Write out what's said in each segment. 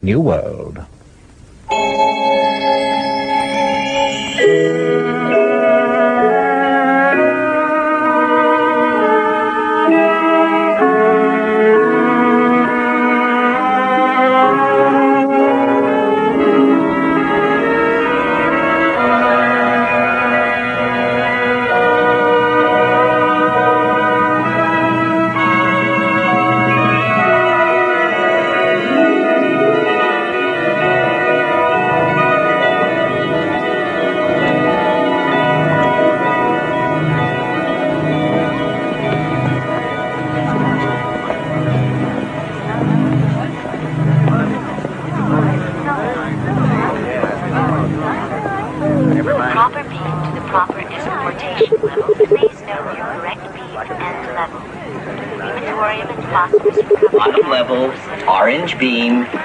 New World.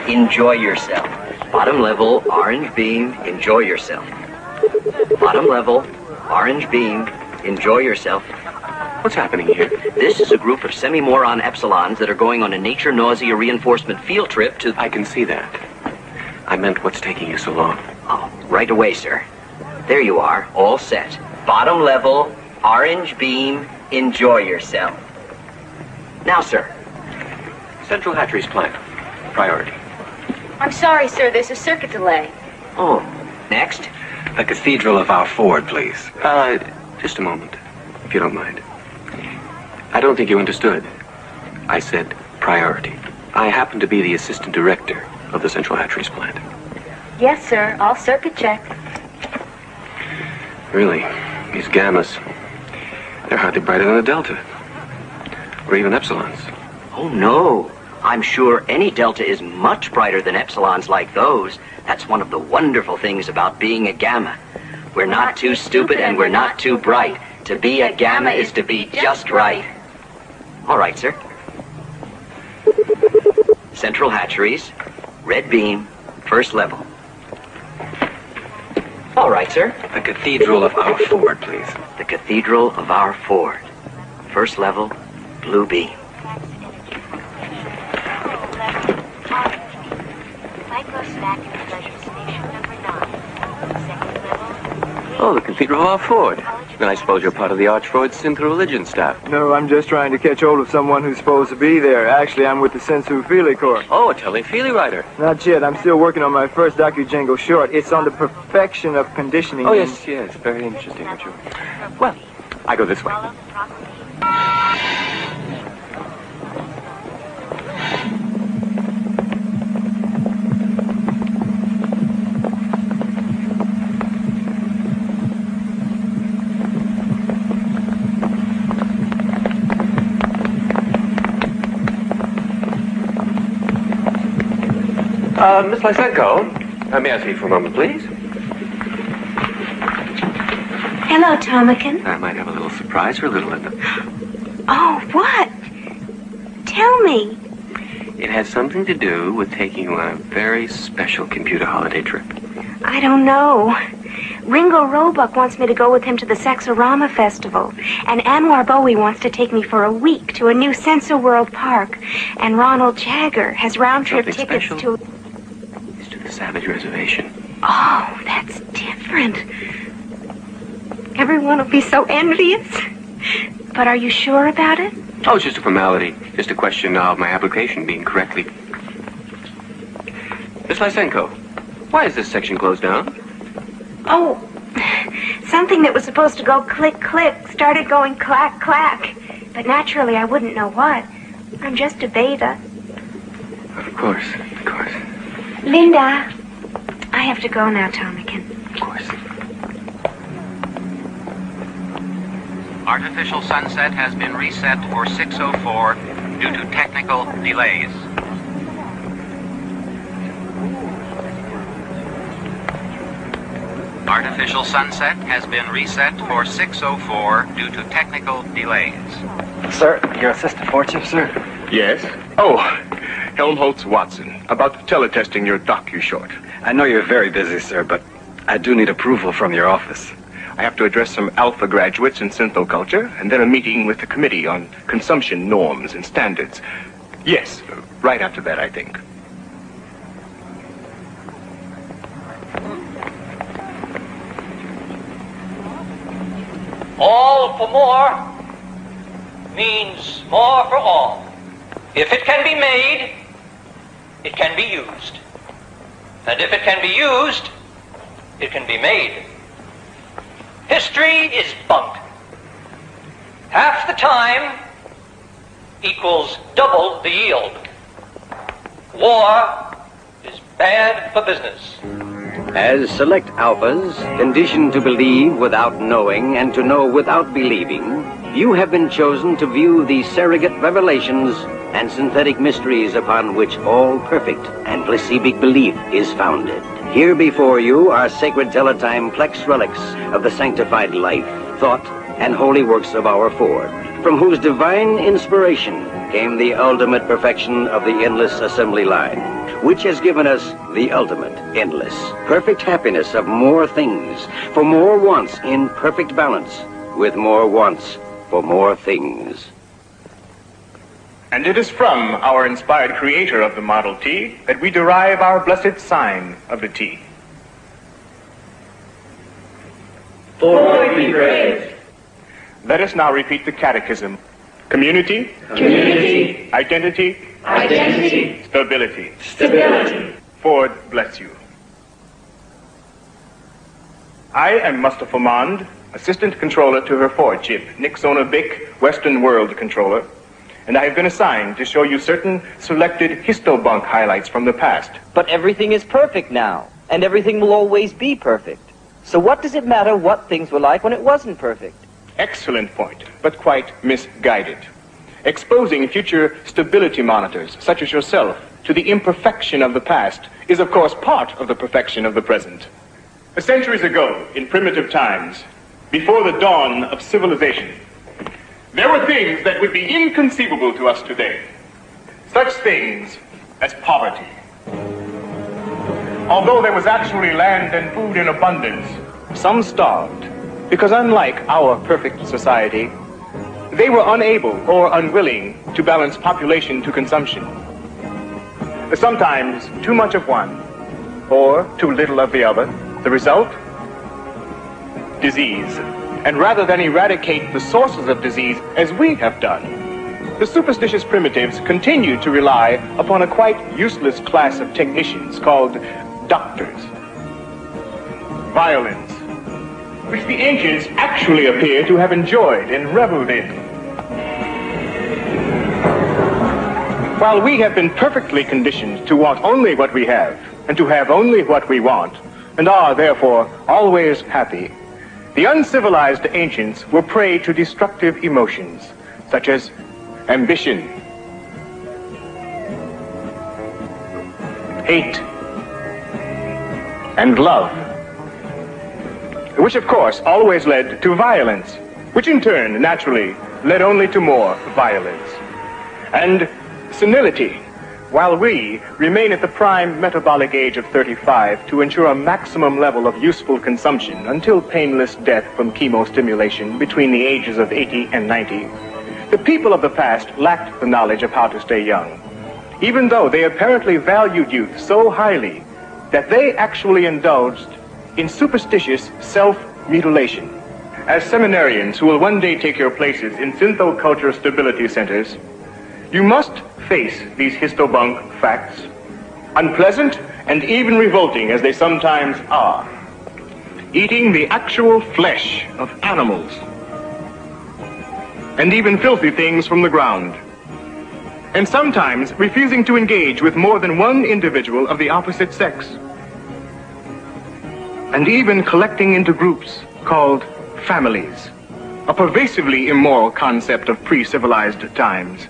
Enjoy yourself. Bottom level, orange beam, enjoy yourself. Bottom level, orange beam, enjoy yourself. What's happening here? This is a group of semi-moron epsilons that are going on a nature nausea reinforcement field trip to... I can see that. I meant what's taking you so long. Oh, right away, sir. There you are, all set. Bottom level, orange beam, enjoy yourself. Now, sir. Central Hatcheries plan. Priority. I'm sorry, sir. There's a circuit delay. Oh, next. The Cathedral of Our Ford, please. Just a moment, if you don't mind. I don't think you understood. I said priority. I happen to be the assistant director of the Central Hatcheries plant. Yes, sir. All circuit check. Really, these gammas, they're hardly brighter than a delta. Or even epsilons. Oh, no. I'm sure any delta is much brighter than epsilons like those. That's one of the wonderful things about being a gamma. We're not too stupid and we're not too bright. To be a gamma is to be just right. All right, sir. Central Hatcheries, red beam, first level. All right, sir. The Cathedral of Our Ford, please. The Cathedral of Our Ford, first level, blue beam. Oh, the Cathedral of Our Ford. Then I suppose you're part of the Archfreud Synth Religion staff. No, I'm just trying to catch hold of someone who's supposed to be there. Actually, I'm with the Sensu Feely Corps. Oh, a Telefeely writer. Not yet. I'm still working on my first docu-jango short. It's on the perfection of conditioning. Oh, yes. Very interesting, aren't you? Well, I go this way. Miss Lysenko, may I see you for a moment, please? Hello, Tomakin. I might have a little surprise for little Linda. Oh, what? Tell me. It has something to do with taking you on a very special computer holiday trip. I don't know. Ringo Roebuck wants me to go with him to the Sexorama Festival. And Anwar Bowie wants to take me for a week to a new Sensor World Park. And Ronald Jagger has round-trip tickets to... It's to the Savage Reservation. Oh, that's different. Everyone will be so envious. But are you sure about it? Oh, it's just a formality. Just a question of my application being correctly... Miss Lysenko, why is this section closed down? Oh, something that was supposed to go click, click started going clack, clack. But naturally, I wouldn't know what. I'm just a beta. Of course. Linda, I have to go now, Tomakin. Of course. Artificial sunset has been reset for 6:04 due to technical delays. Artificial sunset has been reset for 6:04 due to technical delays. Sir, your assistant Fortune, sir? Yes? Oh, Helmholtz Watson, about teletesting your docu-short. I know you're very busy, sir, but I do need approval from your office. I have to address some alpha graduates in synthoculture, and then a meeting with the committee on consumption norms and standards. Yes, right after that, I think. All for more means more for all. If it can be made, it can be used. And if it can be used, it can be made. History is bunk. Half the time equals double the yield. War is bad for business. As select alphas, conditioned to believe without knowing and to know without believing, you have been chosen to view the surrogate revelations and synthetic mysteries upon which all perfect and placibic belief is founded. Here before you are sacred teletime plex relics of the sanctified life, thought, and holy works of our Ford, from whose divine inspiration came the ultimate perfection of the endless assembly line, which has given us the ultimate, endless, perfect happiness of more things, for more wants in perfect balance, with more wants for more things. And it is from our inspired creator of the Model T that we derive our blessed sign of the T. Ford be praised. Let us now repeat the catechism. Community. Community. Identity. Identity. Stability. Stability. Ford bless you. I am Mustafa Mond, Assistant Controller to her Ford chip, Nixona Bic Western World Controller, and I have been assigned to show you certain selected histobunk highlights from the past. But everything is perfect now, and everything will always be perfect. So what does it matter what things were like when it wasn't perfect? Excellent point, but quite misguided. Exposing future stability monitors, such as yourself, to the imperfection of the past is, of course, part of the perfection of the present. Centuries ago, in primitive times, before the dawn of civilization, there were things that would be inconceivable to us today. Such things as poverty. Although there was actually land and food in abundance, some starved, because unlike our perfect society, they were unable or unwilling to balance population to consumption. Sometimes too much of one, or too little of the other. The result? Disease. And rather than eradicate the sources of disease as we have done, the superstitious primitives continued to rely upon a quite useless class of technicians called doctors. Violence, which the ancients actually appear to have enjoyed and reveled in. While we have been perfectly conditioned to want only what we have, and to have only what we want, and are, therefore, always happy, the uncivilized ancients were prey to destructive emotions, such as ambition, hate, and love, which, of course, always led to violence, which in turn, naturally, led only to more violence. And senility, while we remain at the prime metabolic age of 35 to ensure a maximum level of useful consumption until painless death from chemostimulation between the ages of 80 and 90, the people of the past lacked the knowledge of how to stay young, even though they apparently valued youth so highly that they actually indulged in superstitious self-mutilation. As seminarians who will one day take your places in synthoculture stability centers, you must face these histobunk facts, unpleasant and even revolting as they sometimes are. Eating the actual flesh of animals, and even filthy things from the ground, and sometimes refusing to engage with more than one individual of the opposite sex, and even collecting into groups called families, a pervasively immoral concept of pre-civilized times.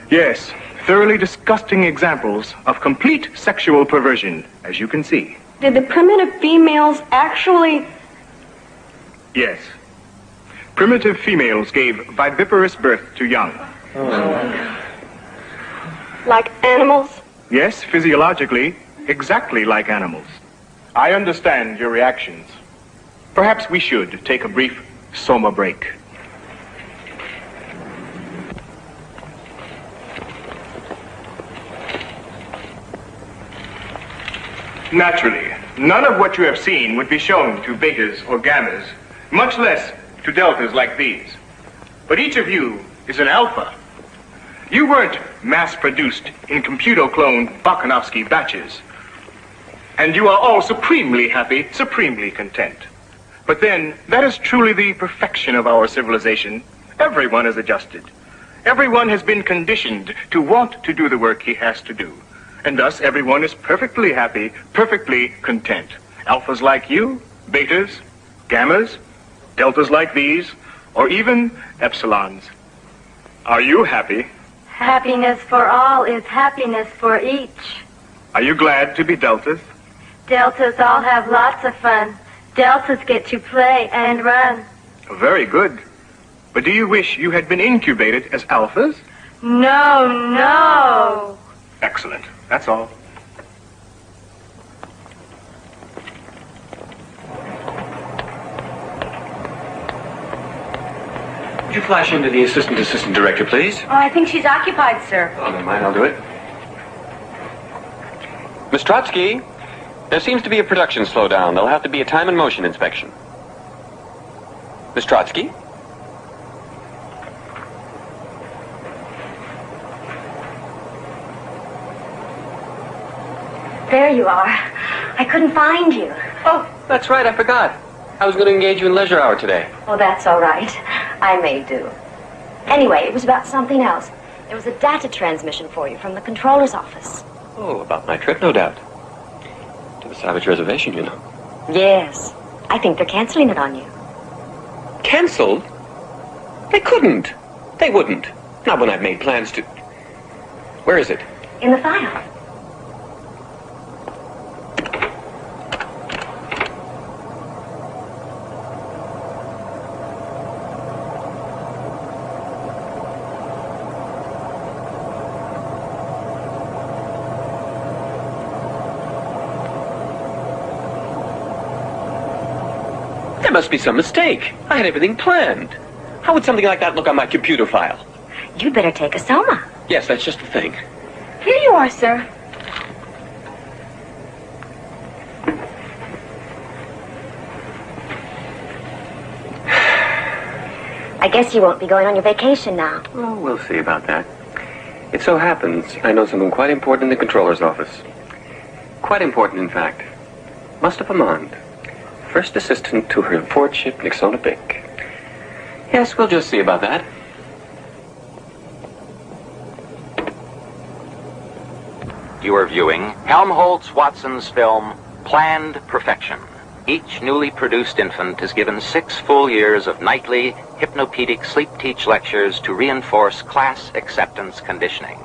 Yes, thoroughly disgusting examples of complete sexual perversion, as you can see. Did the primitive females actually... Yes. Primitive females gave viviparous birth to young. Like animals? Yes, physiologically, exactly like animals. I understand your reactions. Perhaps we should take a brief soma break. Naturally, none of what you have seen would be shown to betas or gammas, much less to deltas like these. But each of you is an alpha. You weren't mass-produced in computer-cloned Bakhanovsky batches. And you are all supremely happy, supremely content. But then, that is truly the perfection of our civilization. Everyone is adjusted. Everyone has been conditioned to want to do the work he has to do. And thus, everyone is perfectly happy, perfectly content. Alphas like you, betas, gammas, deltas like these, or even epsilons. Are you happy? Happiness for all is happiness for each. Are you glad to be deltas? Deltas all have lots of fun. Deltas get to play and run. Very good. But do you wish you had been incubated as alphas? No, no. Excellent. That's all. Would you flash into the assistant director, please? Oh, I think she's occupied, sir. Oh, never mind, I'll do it. Miss Trotsky, there seems to be a production slowdown. There'll have to be a time and motion inspection. Miss Trotsky? There you are. I couldn't find you. Oh, that's right, I forgot. I was going to engage you in leisure hour today. Oh, that's all right. I may do. Anyway, it was about something else. There was a data transmission for you from the controller's office. Oh, about my trip, no doubt. To the Savage Reservation, you know. Yes. I think they're canceling it on you. Canceled? They couldn't. They wouldn't. Not when I've made plans to... Where is it? In the file. There must be some mistake. I had everything planned. How would something like that look on my computer file? You'd better take a soma. Yes, that's just the thing. Here you are, sir. I guess you won't be going on your vacation now. Oh, we'll see about that. It so happens I know something quite important in the controller's office. Quite important, in fact. Mustafa Mond, first assistant to her lordship Nixona Bink. Yes, we'll just see about that. You are viewing Helmholtz-Watson's film, Planned Perfection. Each newly produced infant is given 6 full years of nightly hypnopedic sleep-teach lectures to reinforce class acceptance conditioning.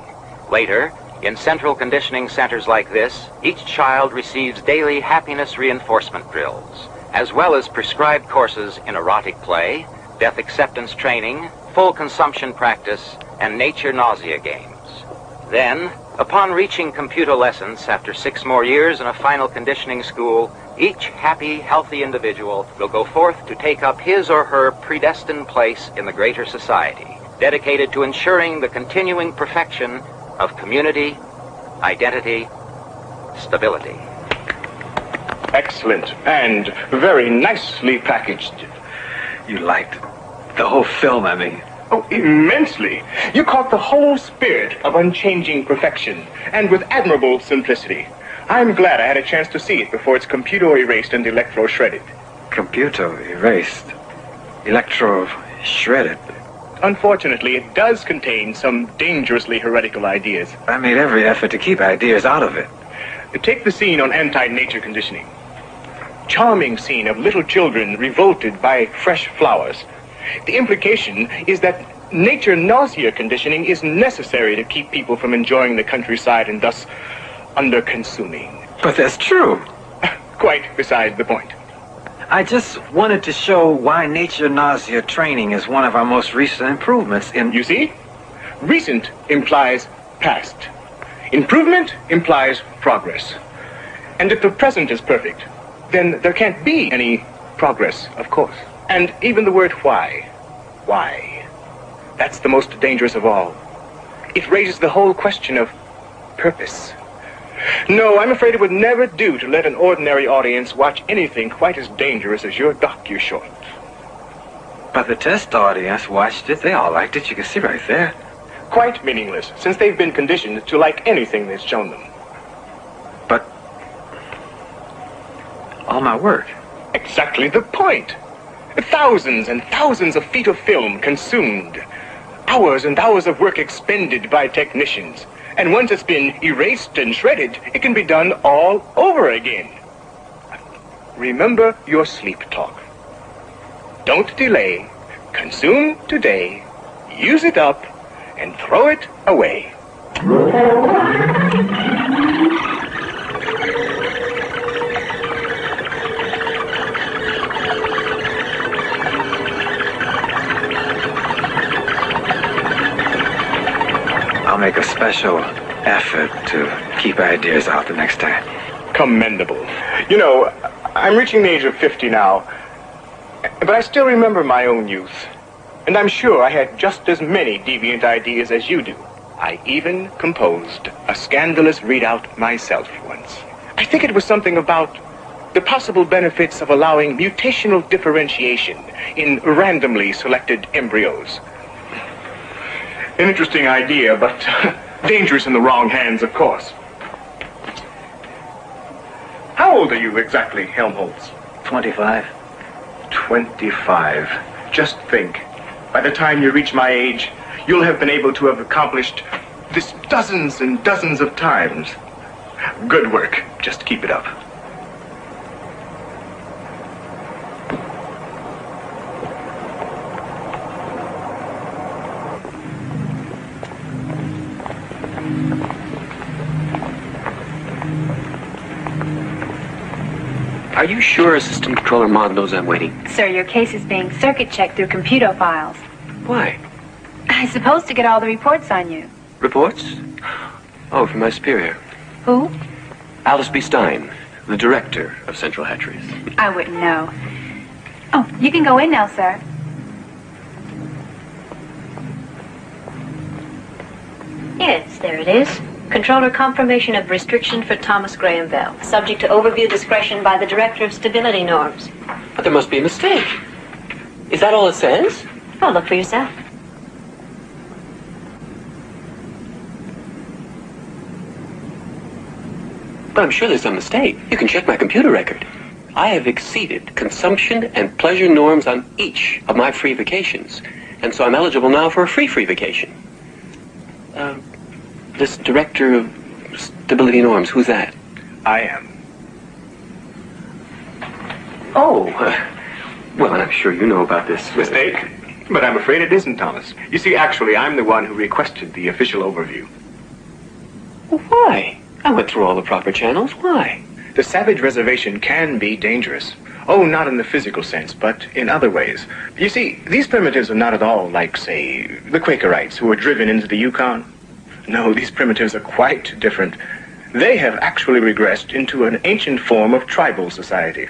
Later, in central conditioning centers like this, each child receives daily happiness reinforcement drills, as well as prescribed courses in erotic play, death acceptance training, full consumption practice, and nature nausea games. Then, upon reaching computer lessons after 6 more years in a final conditioning school, each happy, healthy individual will go forth to take up his or her predestined place in the greater society, dedicated to ensuring the continuing perfection of community, identity, stability. Excellent, and very nicely packaged. You liked the whole film, I mean. Oh, immensely. You caught the whole spirit of unchanging perfection, and with admirable simplicity. I'm glad I had a chance to see it before it's computer erased and electro shredded. Computer erased? Electro shredded? Unfortunately, it does contain some dangerously heretical ideas. I made every effort to keep ideas out of it. Take the scene on anti-nature conditioning. Charming scene of little children revolted by fresh flowers. The implication is that nature nausea conditioning is necessary to keep people from enjoying the countryside and thus under-consuming. But that's true. Quite beside the point. I just wanted to show why nature nausea training is one of our most recent improvements in... You see? Recent implies past. Improvement implies progress. And if the present is perfect, then there can't be any progress, of course. And even the word why. Why? That's the most dangerous of all. It raises the whole question of purpose. No, I'm afraid it would never do to let an ordinary audience watch anything quite as dangerous as your docu-short. But the test audience watched it. They all liked it. You can see right there. Quite meaningless, since they've been conditioned to like anything that's shown them. But all my work. Exactly the point. Thousands and thousands of feet of film consumed. Hours and hours of work expended by technicians. And once it's been erased and shredded, it can be done all over again. Remember your sleep talk. Don't delay. Consume today. Use it up. And throw it away. I'll make a special effort to keep ideas out the next time. Commendable. You know, I'm reaching the age of 50 now, but I still remember my own youth. And I'm sure I had just as many deviant ideas as you do. I even composed a scandalous readout myself once. I think it was something about the possible benefits of allowing mutational differentiation in randomly selected embryos. An interesting idea, but dangerous in the wrong hands, of course. How old are you exactly, Helmholtz? 25. 25. Just think. By the time you reach my age, you'll have been able to have accomplished this dozens and dozens of times. Good work. Just keep it up. Are you sure Assistant Controller Maud knows I'm waiting? Sir, your case is being circuit checked through computer files. Why? I'm supposed to get all the reports on you. Reports? Oh, from my superior. Who? Alice B. Stein, the director of Central Hatcheries. I wouldn't know. Oh, you can go in now, sir. Yes, there it is. Controller confirmation of restriction for Thomas Graham Bell. Subject to overview discretion by the Director of Stability Norms. But there must be a mistake. Is that all it says? Oh, look for yourself. But I'm sure there's some mistake. You can check my computer record. I have exceeded consumption and pleasure norms on each of my free vacations. And so I'm eligible now for a free vacation. This Director of Stability Norms, who's that? I am. Oh, well, I'm sure you know about this. Mistake? But I'm afraid it isn't, Thomas. You see, actually, I'm the one who requested the official overview. Well, why? I went through all the proper channels. Why? The Savage Reservation can be dangerous. Oh, not in the physical sense, but in other ways. You see, these primitives are not at all like, say, the Quakerites who were driven into the Yukon. No, these primitives are quite different. They have actually regressed into an ancient form of tribal society.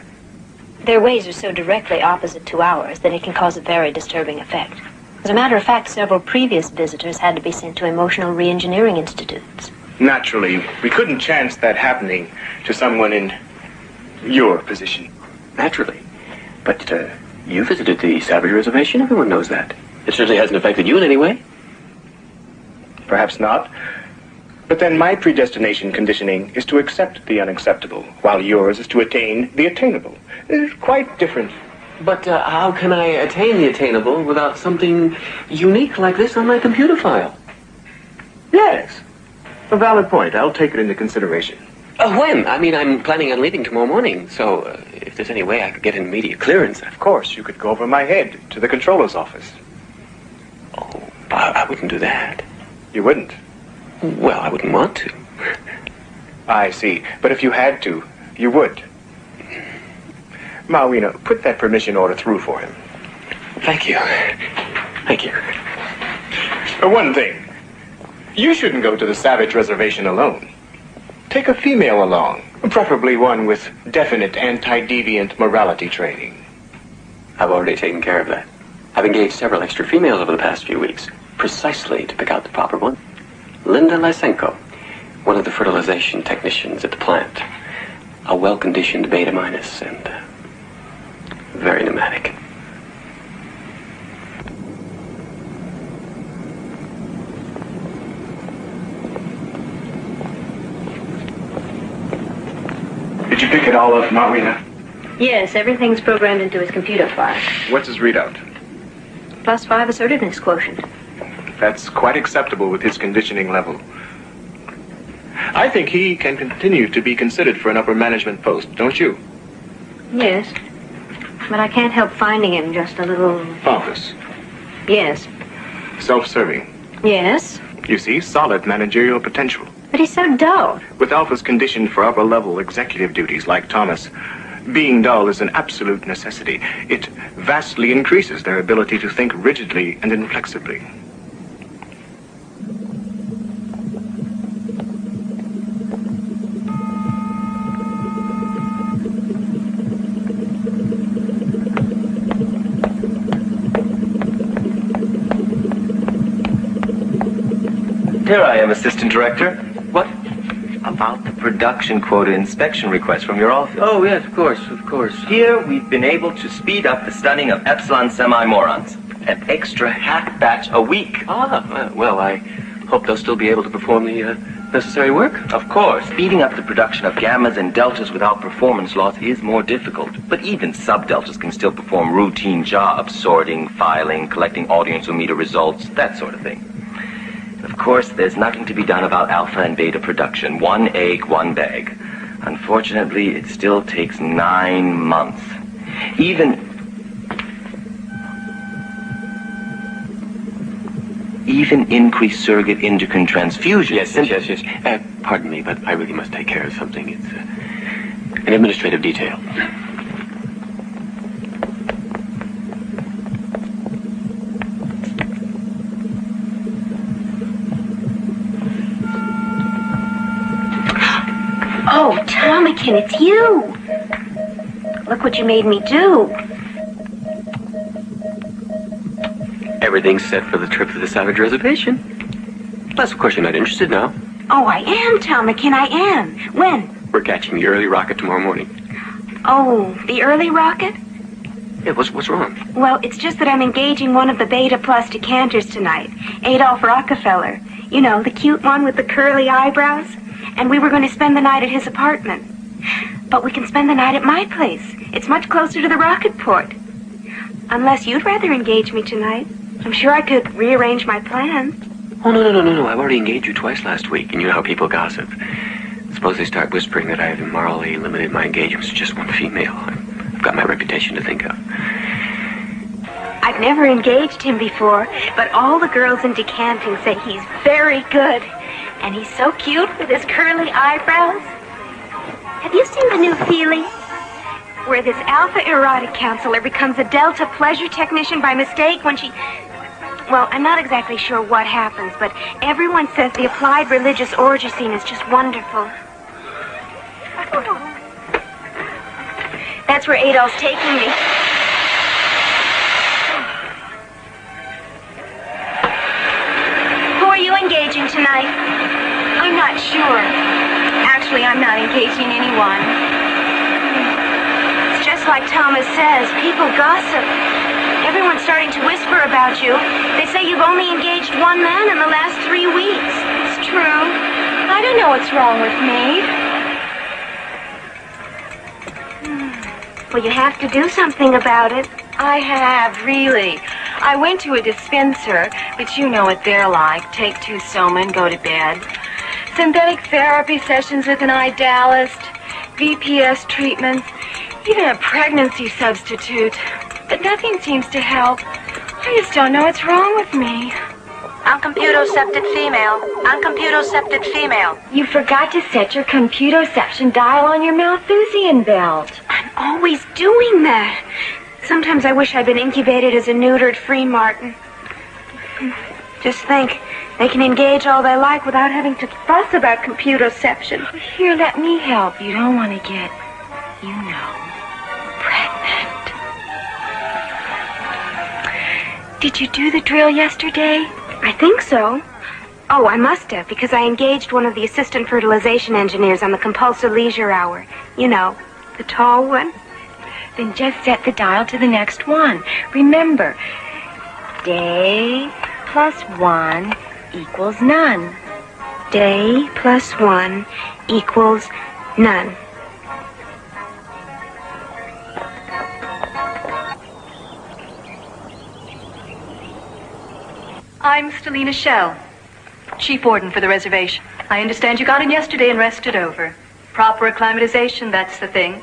Their ways are so directly opposite to ours that it can cause a very disturbing effect. As a matter of fact, several previous visitors had to be sent to emotional re-engineering institutes. Naturally, we couldn't chance that happening to someone in your position. Naturally. But, you visited the Savage Reservation. Everyone knows that. It certainly hasn't affected you in any way. Perhaps not. But then my predestination conditioning is to accept the unacceptable, while yours is to attain the attainable. It's quite different. But how can I attain the attainable without something unique like this on my computer file? Yes. A valid point. I'll take it into consideration. When? I mean, I'm planning on leaving tomorrow morning, so if there's any way I could get an immediate clearance. Of course, you could go over my head to the controller's office. Oh, I wouldn't do that. You wouldn't? Well, I wouldn't want to. I see. But if you had to, you would. Malwina, put that permission order through for him. Thank you. Thank you. One thing. You shouldn't go to the Savage Reservation alone. Take a female along, preferably one with definite anti-deviant morality training. I've already taken care of that. I've engaged several extra females over the past few weeks, precisely to pick out the proper one. Linda Lysenko, one of the fertilization technicians at the plant. A well-conditioned beta minus and very pneumatic. Did you pick it all up, Marina? Yes, everything's programmed into his computer file. What's his readout? +5 assertiveness quotient. That's quite acceptable with his conditioning level. I think he can continue to be considered for an upper management post, don't you? Yes. But I can't help finding him just a little... Pompous. Yes. Self-serving. Yes. You see, solid managerial potential. But he's so dull. With alphas conditioned for upper-level executive duties like Thomas, being dull is an absolute necessity. It vastly increases their ability to think rigidly and inflexibly. Here I am, Assistant Director. What? About the production quota inspection request from your office. Oh, yes, of course, of course. Here, we've been able to speed up the studying of epsilon semi-morons. An extra half batch a week. Well, I hope they'll still be able to perform the necessary work. Of course, speeding up the production of gammas and deltas without performance loss is more difficult. But even sub-deltas can still perform routine jobs, sorting, filing, collecting audiometer results, that sort of thing. Of course, there's nothing to be done about alpha and beta production. 1 egg, 1 bag. Unfortunately, it still takes 9 months. Even increased surrogate endocrine transfusion. Yes. Pardon me, but I really must take care of something. It's an administrative detail. Oh, Tomakin, it's you. Look what you made me do. Everything's set for the trip to the Savage Reservation. Unless, of course, you're not interested now. Oh, I am, Tomakin, I am. When? We're catching the early rocket tomorrow morning. Oh, the early rocket? Yeah, what's wrong? Well, it's just that I'm engaging one of the Beta Plus decanters tonight. Adolph Rockefeller. You know, the cute one with the curly eyebrows. And we were going to spend the night at his apartment. But we can spend the night at my place. It's much closer to the rocket port. Unless you'd rather engage me tonight. I'm sure I could rearrange my plans. Oh, no. I've already engaged you twice last week, and you know how people gossip. Suppose they start whispering that I've immorally limited my engagements to just one female. I've got my reputation to think of. I've never engaged him before, but all the girls in decanting say he's very good. And he's so cute with his curly eyebrows. Have you seen the new Feely? Where this alpha erotic counselor becomes a delta pleasure technician by mistake when she... Well, I'm not exactly sure what happens, but everyone says the applied religious orgy scene is just wonderful. That's where Adolph's taking me. Who are you engaging tonight? I'm not sure. Actually, I'm not engaging anyone. It's just like Thomas says, people gossip. Everyone's starting to whisper about you. They say you've only engaged one man in the last 3 weeks. It's true. I don't know what's wrong with me. Well, you have to do something about it. I have, really. I went to a dispenser, but you know what they're like. Take 2 soma and go to bed. Synthetic therapy sessions with an idealist, VPS treatments, even a pregnancy substitute. But nothing seems to help. I just don't know what's wrong with me. Uncomputocepted female. Uncomputocepted female. You forgot to set your computoception dial on your Malthusian belt. I'm always doing that. Sometimes I wish I'd been incubated as a neutered free martin. Just think, they can engage all they like without having to fuss about computoception. Here, let me help. You don't want to get, you know, pregnant. Did you do the drill yesterday? I think so. Oh, I must have, because I engaged one of the assistant fertilization engineers on the compulsive leisure hour. You know, the tall one. Then just set the dial to the next one. Remember, day plus 1 equals none. Day plus 1 equals none. I'm Stelina Shell, chief warden for the reservation. I understand you got in yesterday and rested over. Proper acclimatization, that's the thing.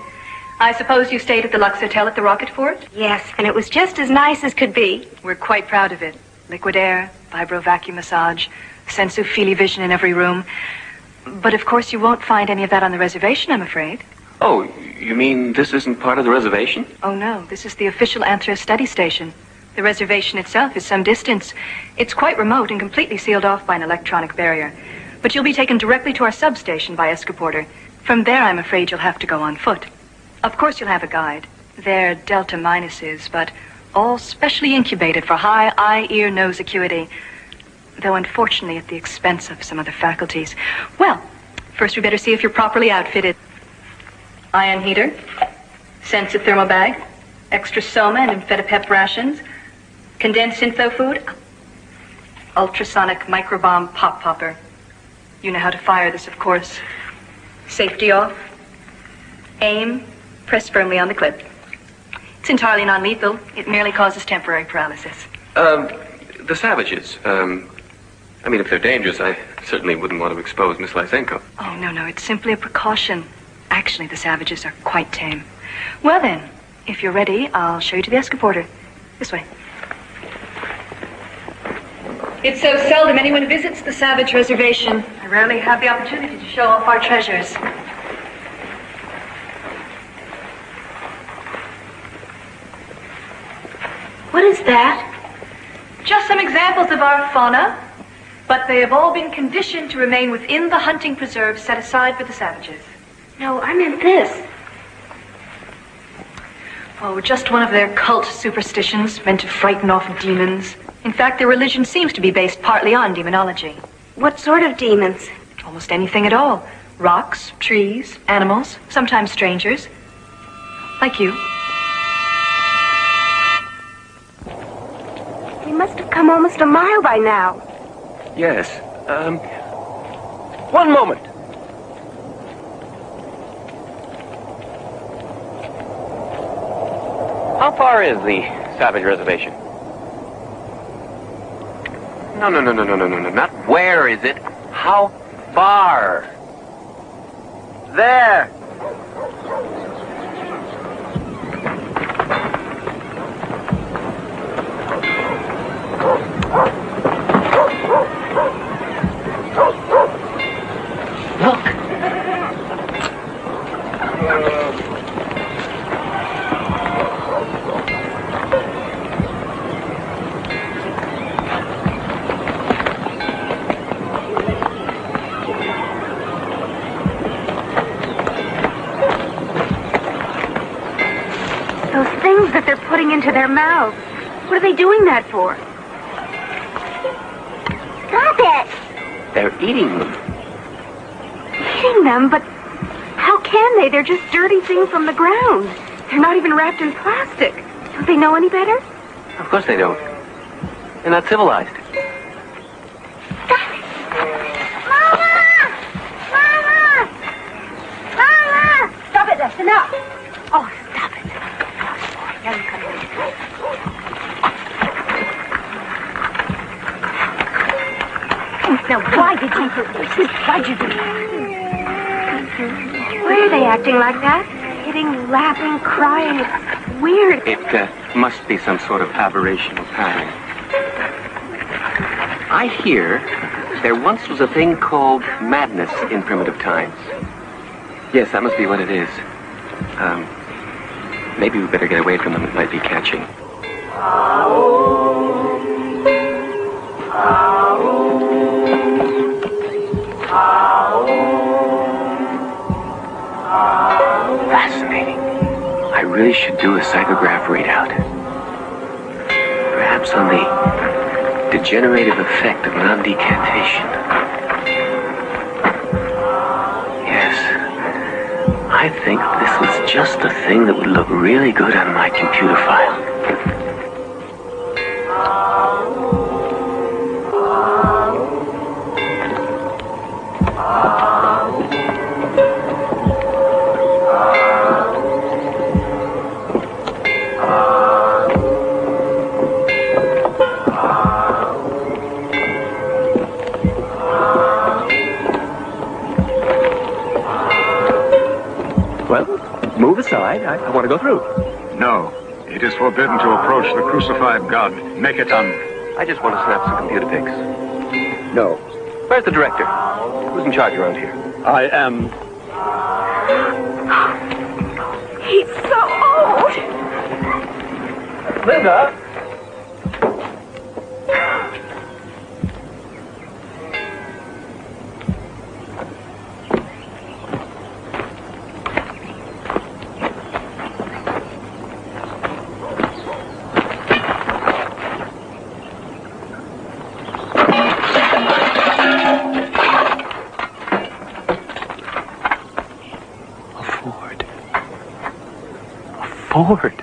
I suppose you stayed at the Lux Hotel at the Rocket Fort? Yes, and it was just as nice as could be. We're quite proud of it. Liquid air, vibro vacuum massage, sensu-feely vision in every room. But of course you won't find any of that on the reservation, I'm afraid. Oh, you mean this isn't part of the reservation? Oh no, this is the official Anthros study station. The reservation itself is some distance. It's quite remote and completely sealed off by an electronic barrier. But you'll be taken directly to our substation by Escaporter. From there, I'm afraid you'll have to go on foot. Of course you'll have a guide. They're Delta minuses, but all specially incubated for high eye, ear, nose acuity. Though unfortunately at the expense of some other faculties. Well, first we better see if you're properly outfitted. Ion heater, sensitive thermal bag, extra soma and amphetamine rations, condensed info food, ultrasonic microbomb pop popper. You know how to fire this, of course. Safety off. Aim, press firmly on the clip. It's entirely non-lethal. It merely causes temporary paralysis. The savages, I mean, if they're dangerous, I certainly wouldn't want to expose Miss Lysenko. Oh, no, it's simply a precaution. Actually, the savages are quite tame. Well then, if you're ready, I'll show you to the Escaporter. This way. It's so seldom anyone visits the Savage Reservation. I rarely have the opportunity to show off our treasures. What is that? Just some examples of our fauna, but they have all been conditioned to remain within the hunting preserve set aside for the savages. No, I meant this. Oh, just one of their cult superstitions meant to frighten off demons. In fact, their religion seems to be based partly on demonology. What sort of demons? Almost anything at all. Rocks, trees, animals, sometimes strangers. Like you. They must have come almost a mile by now. Yes, one moment. How far is the Savage Reservation? No, not Where is it? How far? There. Look. Those things that they're putting into their mouths. What are they doing that for? Stop it! They're eating them. Eating them? But how can they? They're just dirty things from the ground. They're not even wrapped in plastic. Don't they know any better? Of course they don't. They're not civilized. Stop it, that's enough. Oh, stop it. Now you come here. Now, why did you do this? Why'd you do that? Why are they acting like that? Hitting, laughing, crying. It's weird. It must be some sort of aberrational pattern. I hear there once was a thing called madness in primitive times. Yes, that must be what it is. Maybe we better get away from them. It might be catching. Fascinating. I really should do a psychograph readout. Perhaps on the degenerative effect of non-decantation. I think this was just the thing that would look really good on my computer file. inside. I want to go through. No. It is forbidden to approach the crucified God. Make it done. I just want to snap some computer pics. No. Where's the director? Who's in charge around here? I am. He's so old. Linda! Ford.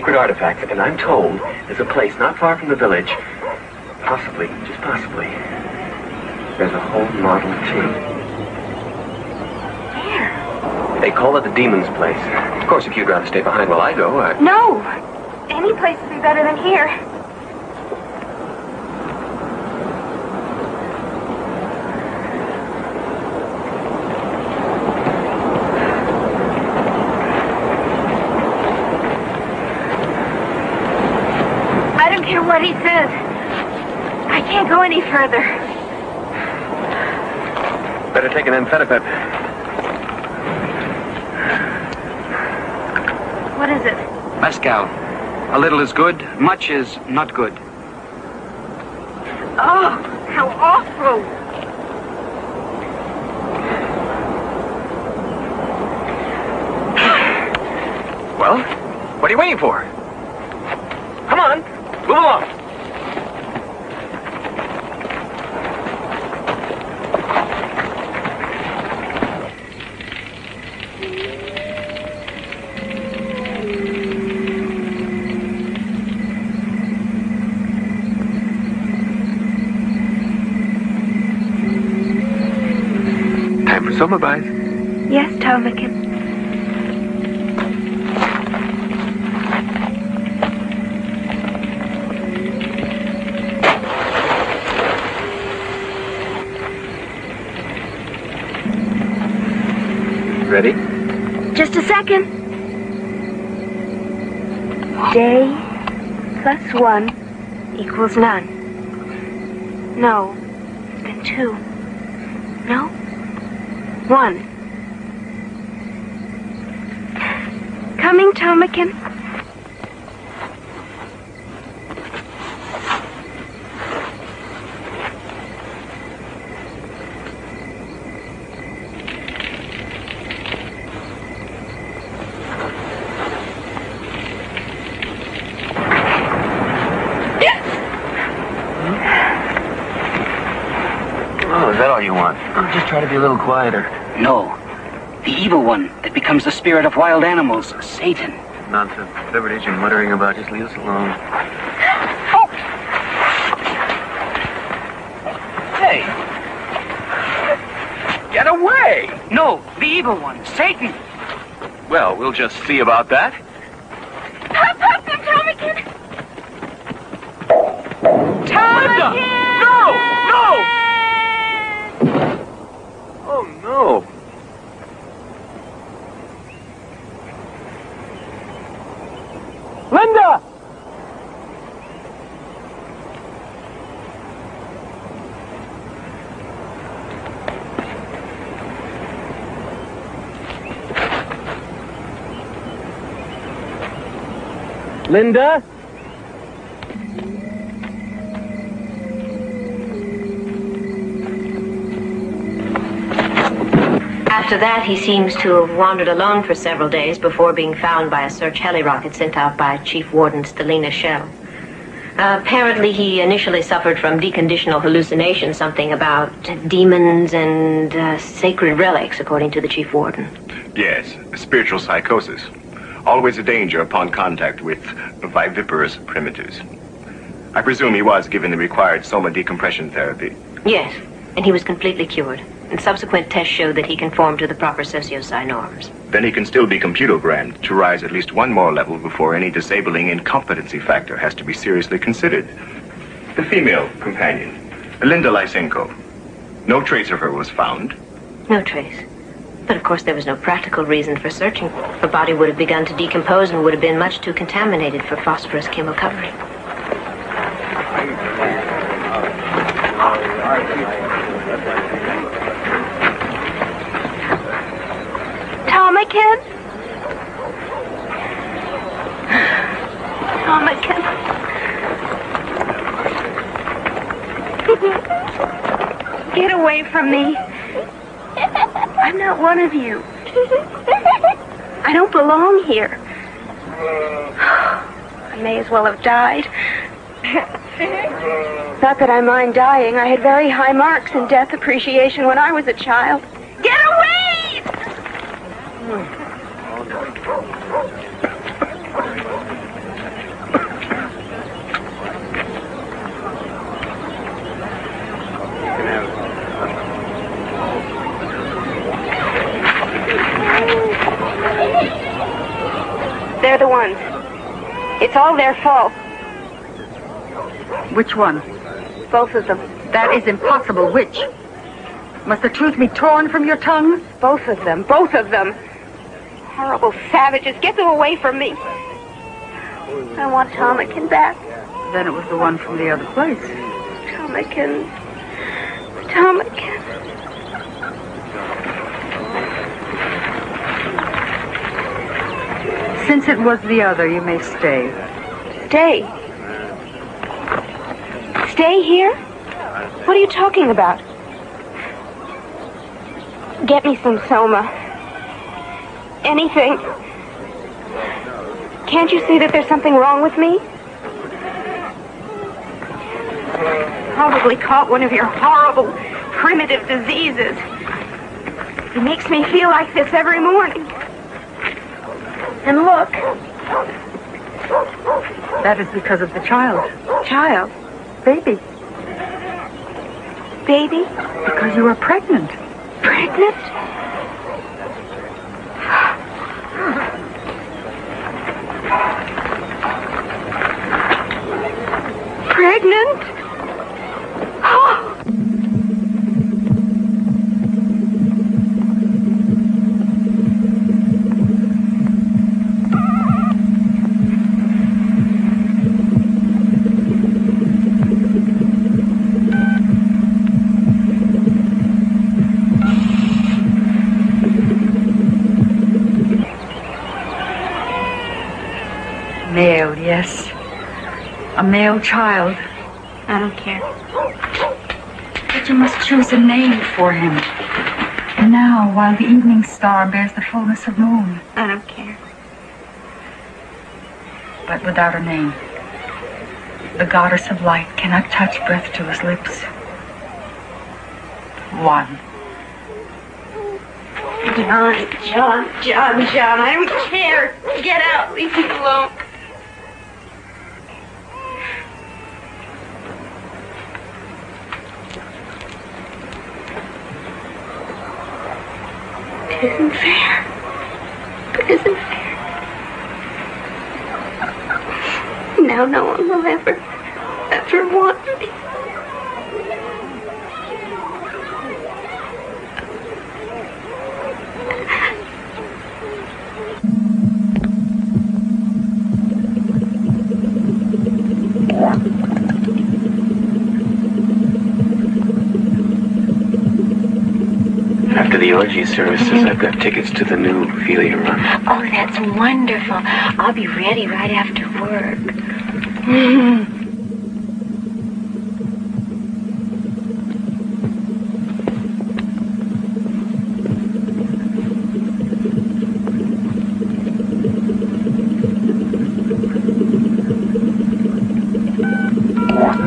Artifact, and I'm told there's a place not far from the village, possibly, just possibly, there's a whole Model T. Where? They call it the Demon's Place. Of course, if you'd rather stay behind while I go, No! Any place would be better than here. What he says. I can't go any further. Better take an amphetamine. What is it? Mescal. A little is good, much is not good. Oh, how awful. Well, what are you waiting for? Come on. Move along. Time for summer buys. Yes, Tomican. Ready? Just a second. Day plus 1 equals none. No, then 2. No? 1. Coming, Tomican. Just try to be a little quieter. No. The evil one that becomes the spirit of wild animals, Satan. Nonsense. Whatever it is you're muttering about, just leave us alone. Oh! Hey! Get away! No, the evil one, Satan. Well, we'll just see about that. Pop, Tomican! Tomican! No! No! Oh, no. Linda! Linda? After that, he seems to have wandered alone for several days before being found by a search heli rocket sent out by Chief Warden Stelina Shell. Apparently, he initially suffered from deconditional hallucinations, something about demons and sacred relics, according to the Chief Warden. Yes, spiritual psychosis. Always a danger upon contact with viviparous primitives. I presume he was given the required soma decompression therapy. Yes, and he was completely cured. And subsequent tests showed that he conformed to the proper socio-psi norms. Then he can still be computerogrammed to rise at least one more level before any disabling incompetency factor has to be seriously considered. The female companion, Linda Lysenko. No trace of her was found. No trace. But of course there was no practical reason for searching. Her body would have begun to decompose and would have been much too contaminated for phosphorus chemocovering. Tomakin? Tomakin. Get away from me. I'm not one of you. I don't belong here. I may as well have died. Not that I mind dying. I had very high marks in death appreciation when I was a child. Get away! They're the ones. It's all their fault. Which one? Both of them. That is impossible. Which? Must the truth be torn from your tongue? Both of them. Both of them. Horrible savages. Get them away from me. I want Tomakin back. Then it was the one from the other place. Tomakin. Tomakin. Since it was the other, you may stay. Stay? Stay here? What are you talking about? Get me some soma. Anything. Can't you see that there's something wrong with me? Probably caught one of your horrible, primitive diseases. It makes me feel like this every morning. And look. That is because of the child. Child? Baby. Baby? Because you are pregnant. Pregnant? Pregnant? Oh. Male, yes. A male child. I don't care. But you must choose a name for him. Now, while the evening star bears the fullness of moon. I don't care. But without a name, the goddess of light cannot touch breath to his lips. One. John, I don't care. Get out. Leave me alone. It isn't fair. It isn't fair. Now no one will ever want me. After the orgy services, I've got tickets to the new Ophelia run. Oh, that's wonderful. I'll be ready right after work.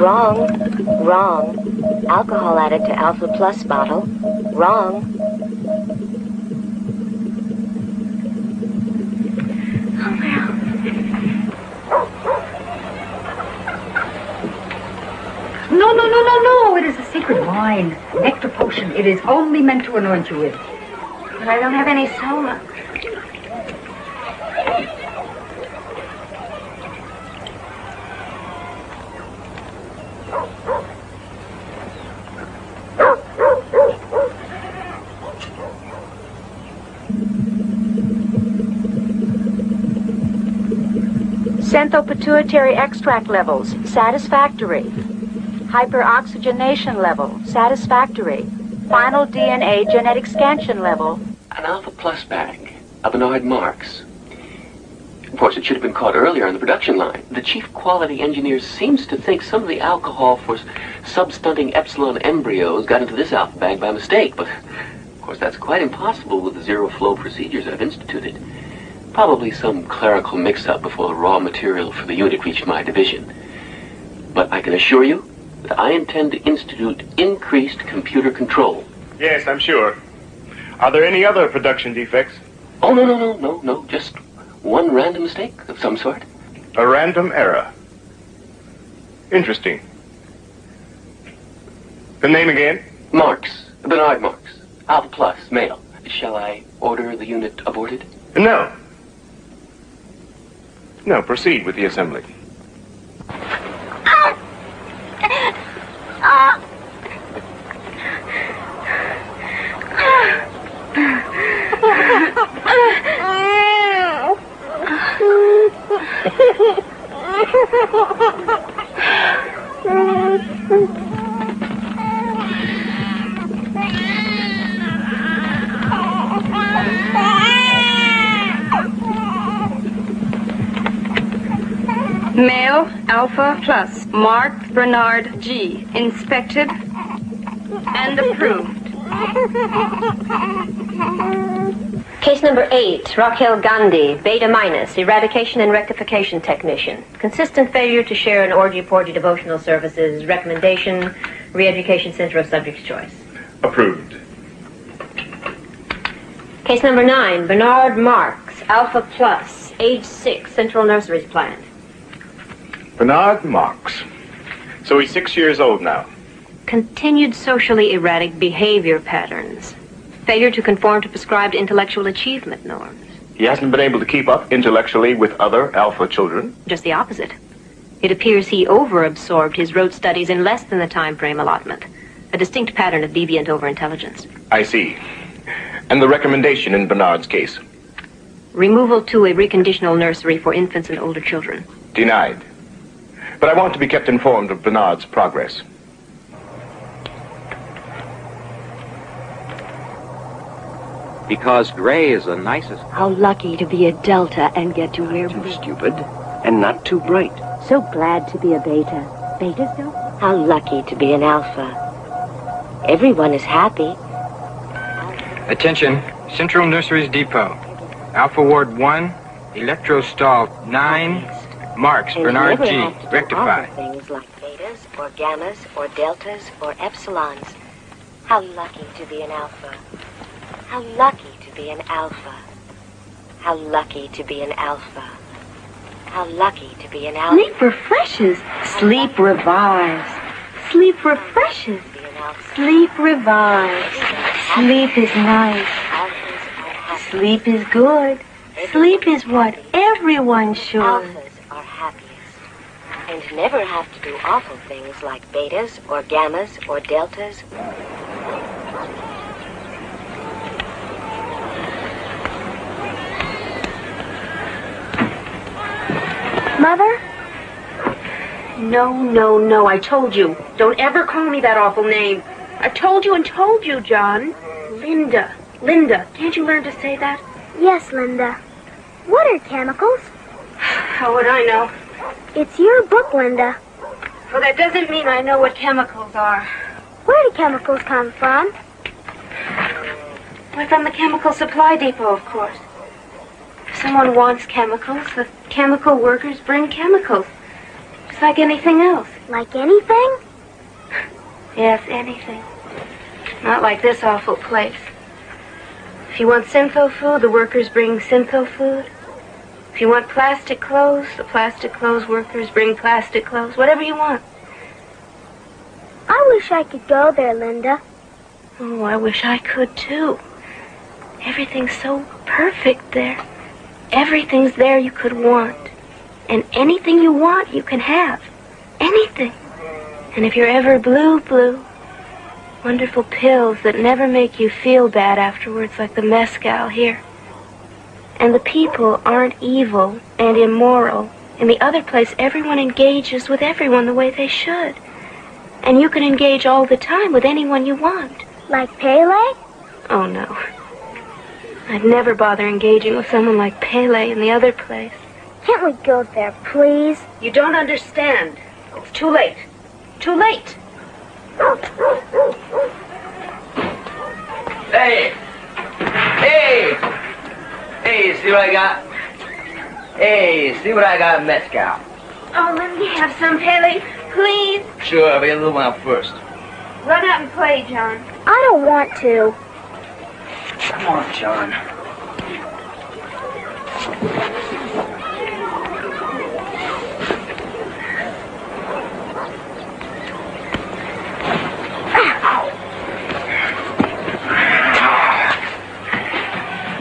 Wrong. Wrong. Alcohol added to Alpha Plus bottle. Wrong. Oh, well. No, no, no, no, no. It is a secret wine. Nectar potion. It is only meant to anoint you with. But I don't have any soma. Xanthopituitary extract levels, satisfactory. Hyperoxygenation level, satisfactory. Final DNA genetic scansion level. An Alpha Plus bag, a Bernard Marx. Of course, it should have been caught earlier on the production line. The chief quality engineer seems to think some of the alcohol for substunting epsilon embryos got into this alpha bag by mistake, but of course that's quite impossible with the zero-flow procedures I've instituted. Probably some clerical mix-up before the raw material for the unit reached my division. But I can assure you that I intend to institute increased computer control. Yes, I'm sure. Are there any other production defects? Oh, no. Just one random mistake of some sort. A random error. Interesting. The name again? Marx. Bernard Marx. Alpha Plus, male. Shall I order the unit aborted? No. No, proceed with the assembly. Male, Alpha Plus, marked Bernard G. Inspected and approved. Case number 8, Raquel Gandhi, Beta minus, eradication and rectification technician. Consistent failure to share in orgy-porgy devotional services. Recommendation, re-education center of subject's choice. Approved. Case number 9, Bernard Marx, Alpha Plus, age 6, Central Nurseries planned. Bernard Marx. So he's 6 years old now. Continued socially erratic behavior patterns. Failure to conform to prescribed intellectual achievement norms. He hasn't been able to keep up intellectually with other alpha children. Just the opposite. It appears he over-absorbed his rote studies in less than the time frame allotment. A distinct pattern of deviant overintelligence. I see. And the recommendation in Bernard's case? Removal to a reconditional nursery for infants and older children. Denied. But I want to be kept informed of Bernard's progress. Because gray is the nicest. How lucky to be a Delta and get to wear blue. Too stupid and not too bright. So glad to be a Beta. Betas, though? How lucky to be an Alpha. Everyone is happy. Attention, Central Nurseries Depot. Alpha Ward 1, Electrostall 9, Marx, And Bernard you G, never have to do rectify. awful things like betas or gammas or deltas or epsilons. How lucky to be an Alpha. How lucky to be an Alpha. How lucky to be an Alpha. How lucky to be an Alpha. Sleep refreshes. Sleep revives. Sleep refreshes. Sleep revives. Sleep is nice. Sleep is good. Sleep is what everyone should. Alphas are happiest. And never have to do awful things like betas or gammas or deltas. Mother? No, I told you. Don't ever call me that awful name. I told you and told you, John. Linda. Can't you learn to say that? Yes, Linda. What are chemicals? How would I know? It's your book, Linda. Well, that doesn't mean I know what chemicals are. Where do chemicals come from? Why, from the chemical supply depot, of course. If someone wants chemicals, the chemical workers bring chemicals. Just like anything else. Like anything? Yes, anything. Not like this awful place. If you want syntho food, the workers bring syntho food. If you want plastic clothes, the plastic clothes workers bring plastic clothes. Whatever you want. I wish I could go there, Linda. Oh, I wish I could, too. Everything's so perfect there. Everything's there you could want. And anything you want, you can have. Anything. And if you're ever blue, wonderful pills that never make you feel bad afterwards, like the mezcal here. And the people aren't evil and immoral. In the other place, everyone engages with everyone the way they should. And you can engage all the time with anyone you want. Like Pele? Oh, no. I'd never bother engaging with someone like Pele in the other place. Can't we go there, please? You don't understand. It's too late. Too late. Hey! Hey! Hey, see what I got? Hey, see what I got in mezcal? Oh, let me have some, Pele, please. Sure, but get a little one out first. Run out and play, John. I don't want to. Come on, John.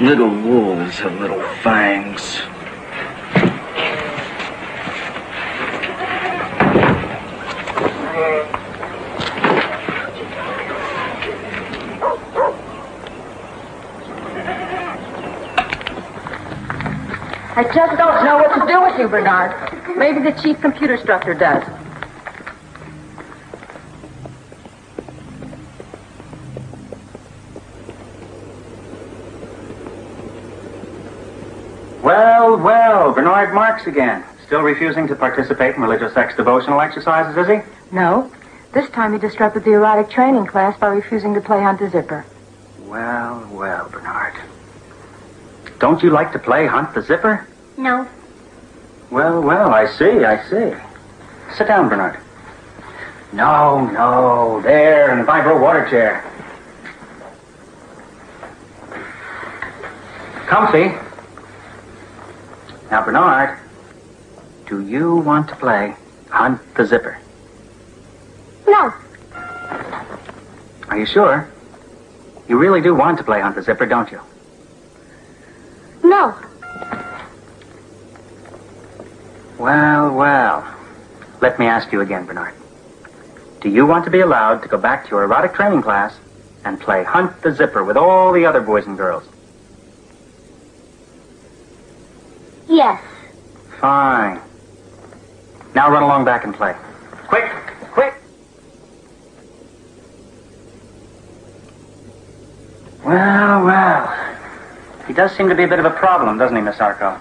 Little wolves have little fangs. I just don't know what to do with you, Bernard. Maybe the chief computer instructor does. Well, Bernard Marx again. Still refusing to participate in religious sex devotional exercises, is he? No. This time he disrupted the erotic training class by refusing to play Hunt the Zipper. Well, Bernard. Don't you like to play Hunt the Zipper? No. Well, I see. Sit down, Bernard. No, there, in the vibro water chair. Comfy. Now, Bernard, do you want to play Hunt the Zipper? No. Are you sure? You really do want to play Hunt the Zipper, don't you? No. Well. Let me ask you again, Bernard. Do you want to be allowed to go back to your erotic training class and play Hunt the Zipper with all the other boys and girls? Yes. Fine. Now run along back and play. Quick! Well. He does seem to be a bit of a problem, doesn't he, Miss Arco?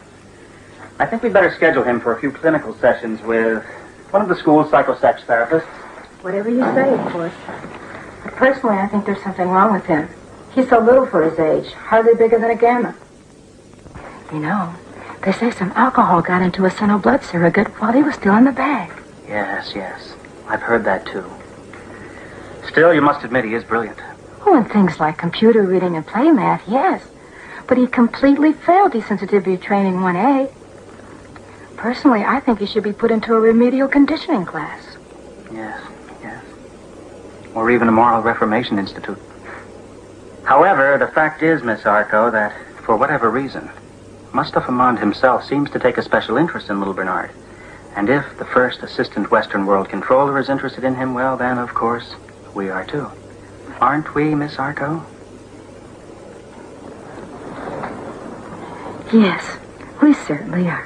I think we'd better schedule him for a few clinical sessions with one of the school's psychosex therapists. Whatever you say, of course. But personally, I think there's something wrong with him. He's so little for his age, hardly bigger than a gamma. You know, they say some alcohol got into a senile blood surrogate while he was still in the bag. Yes. I've heard that, too. Still, you must admit he is brilliant. Oh, and things like computer reading and play math, yes. But he completely failed desensitivity training 1A. Personally, I think he should be put into a remedial conditioning class. Yes. Or even a moral reformation institute. However, the fact is, Miss Arco, that for whatever reason, Mustafa Mond himself seems to take a special interest in little Bernard. And if the first assistant Western World Controller is interested in him, well, then, of course, we are too. Aren't we, Miss Arco? Yes, we certainly are.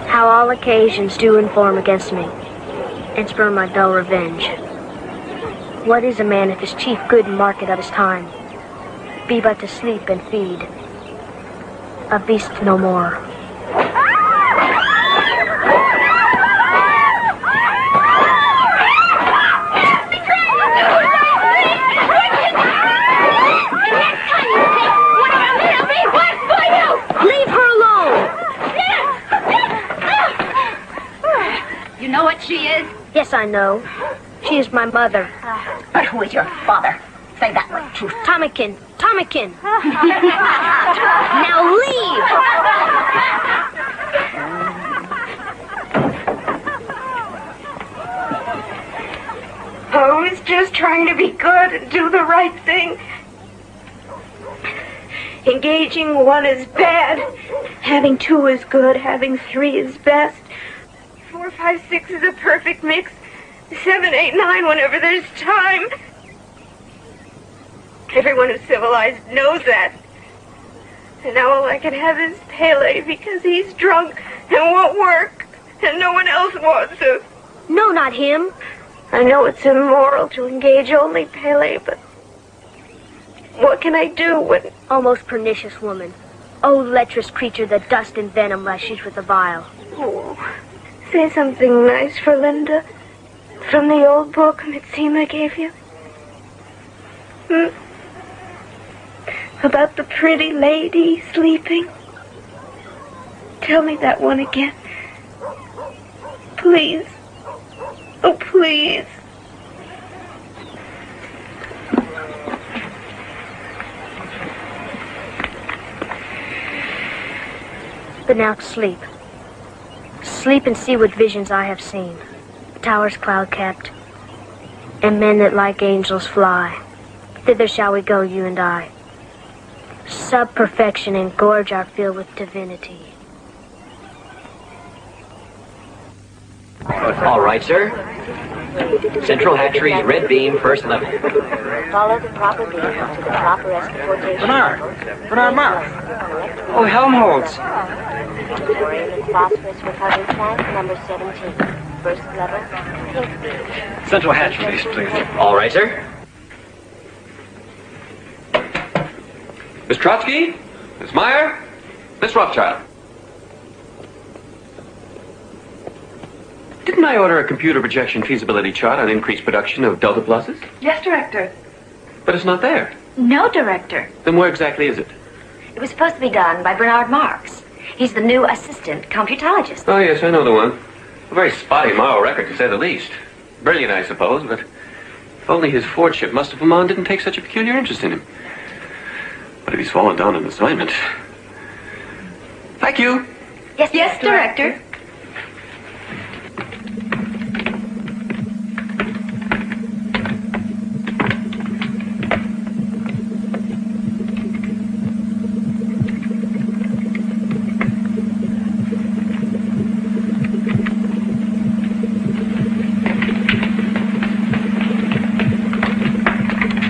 How all occasions do inform against me, and spur my dull revenge. What is a man if his chief good market of his time be but to sleep and feed, a beast no more? Yes, I know. She is my mother. But who is your father? Say that with truth. Tommykin. Tommykin. Now leave! I was just trying to be good and do the right thing. Engaging one is bad. Having two is good. Having three is best. 4, 5, 6 is a perfect mix. 7, 8, 9 whenever there's time. Everyone who's civilized knows that. And now all I can have is Pele because he's drunk and won't work. And no one else wants to. No, not him. I know it's immoral to engage only Pele, but what can I do when... Oh, most pernicious woman. Oh, lecherous creature that dust and venom lashes with the vial. Oh, say something nice for Linda. From the old book Mitsima gave you. About the pretty lady sleeping. Tell me that one again. Please. Oh, please. But now sleep. Sleep and see what visions I have seen. Towers cloud-capped, and men that like angels fly. Thither shall we go, you and I. Sub-perfection engorge our field with divinity. All right, sir. Central hatcheries, red beam, first level. Follow the proper beam to the proper escortation. Bernard Mark. Oh, Helmholtz. Thorium and phosphorus recovery tank number 17. First level, pink beam. Central hatcheries, please. All right, sir. Miss Trotsky? Miss Meyer? Miss Rothschild? Didn't I order a computer projection feasibility chart on increased production of delta pluses? Yes, Director. But it's not there. No, Director. Then where exactly is it? It was supposed to be done by Bernard Marx. He's the new assistant computologist. Oh, yes, I know the one. A very spotty moral record, to say the least. Brilliant, I suppose, but if only his Fordship Mustafa didn't take such a peculiar interest in him. But if he's fallen down an assignment... Thank you. Yes, Director.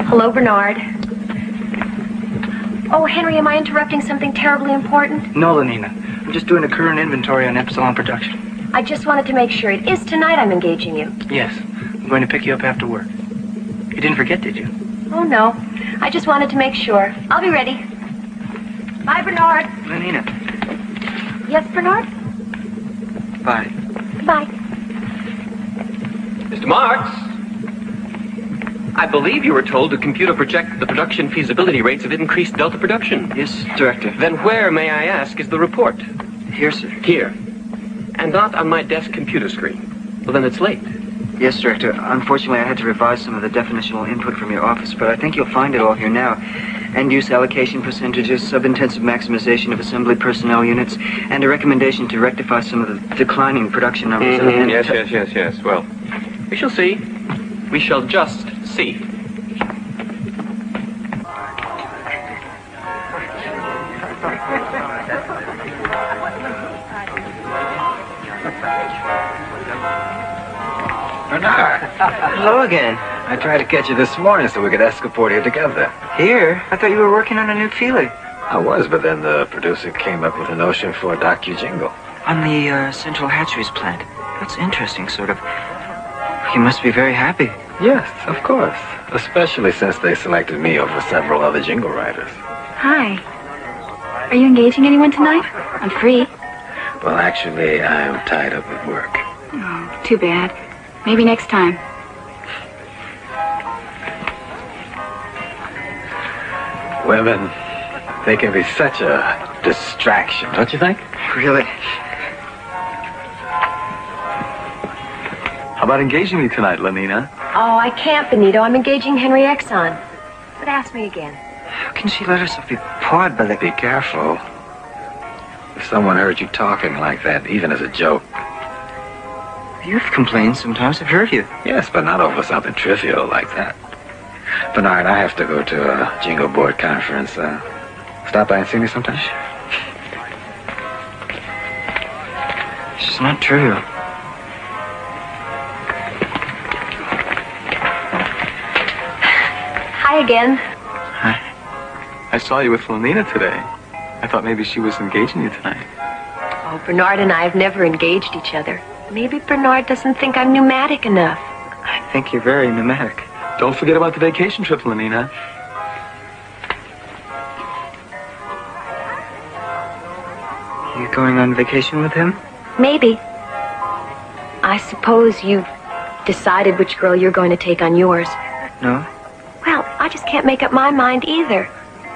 Hello, Bernard. Oh, Henry, am I interrupting something terribly important? No, Lenina. I'm just doing a current inventory on Epsilon production. I just wanted to make sure. It is tonight I'm engaging you. Yes. I'm going to pick you up after work. You didn't forget, did you? Oh, no. I just wanted to make sure. I'll be ready. Bye, Bernard. Lenina. Yes, Bernard? Bye. Bye. Mr. Marx? I believe you were told to computer project the production feasibility rates of increased delta production. Yes, Director. Then where, may I ask, is the report? Here, sir. Here. And not on my desk computer screen. Well, then it's late. Yes, Director. Unfortunately, I had to revise some of the definitional input from your office, but I think you'll find it all here now. End-use allocation percentages, sub-intensive maximization of assembly personnel units, and a recommendation to rectify some of the declining production numbers. Yes. Well, we shall see. We shall just see. Bernard. Hello again. I tried to catch you this morning so we could escapade here together. Here? I thought you were working on a new feeling. I was, but then the producer came up with a notion for a docu-jingle. On the Central Hatcheries plant. That's interesting, sort of. You must be very happy. Yes, of course. Especially since they selected me over several other jingle writers. Hi. Are you engaging anyone tonight? I'm free. Well, actually, I am tied up with work. Oh, too bad. Maybe next time. Women, they can be such a distraction, don't you think? Really? How about engaging me tonight, Lenina? Oh, I can't, Benito. I'm engaging Henry Exon. But ask me again. How can she let herself be pawed by the... Be careful. If someone heard you talking like that, even as a joke. You've complained sometimes, I've heard you. Yes, but not over something trivial like that. Bernard, I have to go to a jingle board conference. Stop by and see me sometime? It's not trivial. Hi again. Hi. I saw you with Lenina today. I thought maybe she was engaging you tonight. Oh, Bernard and I have never engaged each other. Maybe Bernard doesn't think I'm pneumatic enough. I think you're very pneumatic. Don't forget about the vacation trip, Lenina. You going on vacation with him? Maybe. I suppose you've decided which girl you're going to take on yours. No. Well, I just can't make up my mind either.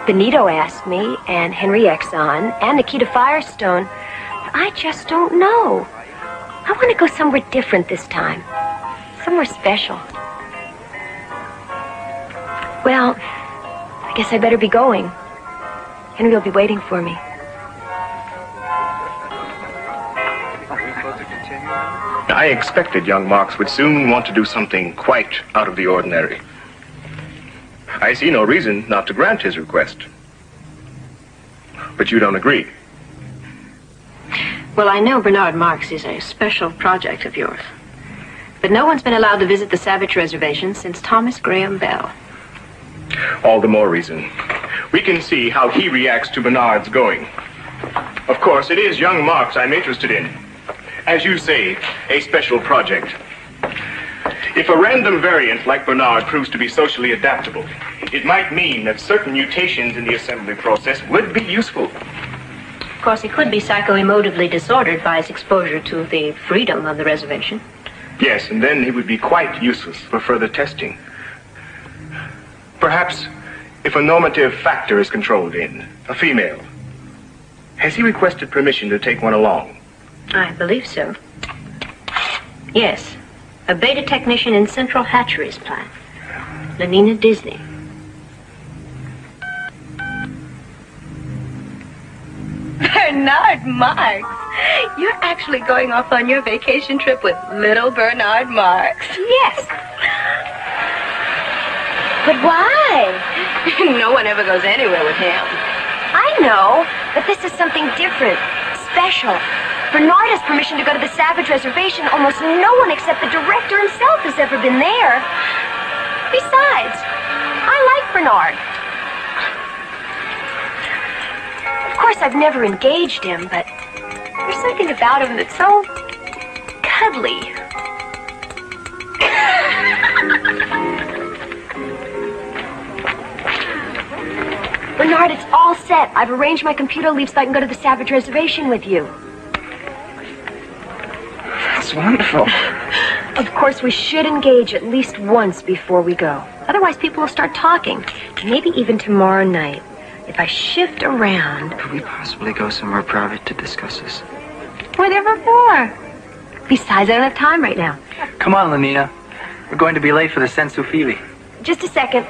Benito asked me, and Henry Exon, and Nikita Firestone. I just don't know. I want to go somewhere different this time. Somewhere special. Well, I guess I better be going. Henry will be waiting for me. I expected young Marx would soon want to do something quite out of the ordinary. I see no reason not to grant his request. But you don't agree. Well, I know Bernard Marx is a special project of yours. But no one's been allowed to visit the Savage Reservation since Thomas Graham Bell. All the more reason. We can see how he reacts to Bernard's going. Of course, it is young Marx I'm interested in. As you say, a special project. If a random variant like Bernard proves to be socially adaptable, it might mean that certain mutations in the assembly process would be useful. Of course, he could be psycho-emotively disordered by his exposure to the freedom of the reservation. Yes, and then he would be quite useless for further testing. Perhaps if a normative factor is controlled in, a female, has he requested permission to take one along? I believe so. Yes. A beta technician in Central Hatcheries plant. Lenina Disney. Bernard Marx! You're actually going off on your vacation trip with little Bernard Marx. Yes. But why? No one ever goes anywhere with him. I know, but this is something different, special. Bernard has permission to go to the Savage Reservation. Almost no one except the director himself has ever been there. Besides, I like Bernard. Of course, I've never engaged him, but there's something about him that's so cuddly. Bernard, it's all set. I've arranged my computer leave so I can go to the Savage Reservation with you. That's wonderful. Of course, we should engage at least once before we go. Otherwise, people will start talking. Maybe even tomorrow night. If I shift around... Could we possibly go somewhere private to discuss this? Whatever for. Besides, I don't have time right now. Come on, Lenina. We're going to be late for the sensu fili. Just a second.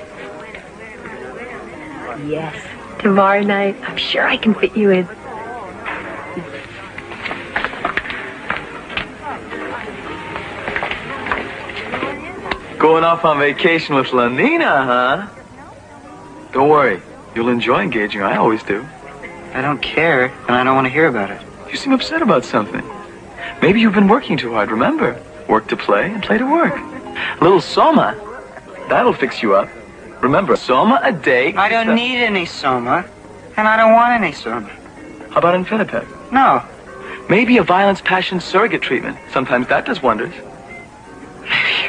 Yes. Tomorrow night, I'm sure I can fit you in. Going off on vacation with Lenina, huh? Don't worry. You'll enjoy engaging. I always do. I don't care, and I don't want to hear about it. You seem upset about something. Maybe you've been working too hard, remember? Work to play and play to work. A little soma. That'll fix you up. Remember, soma a day. I don't need any soma, and I don't want any soma. How about Infinipep? No. Maybe a violence passion surrogate treatment. Sometimes that does wonders.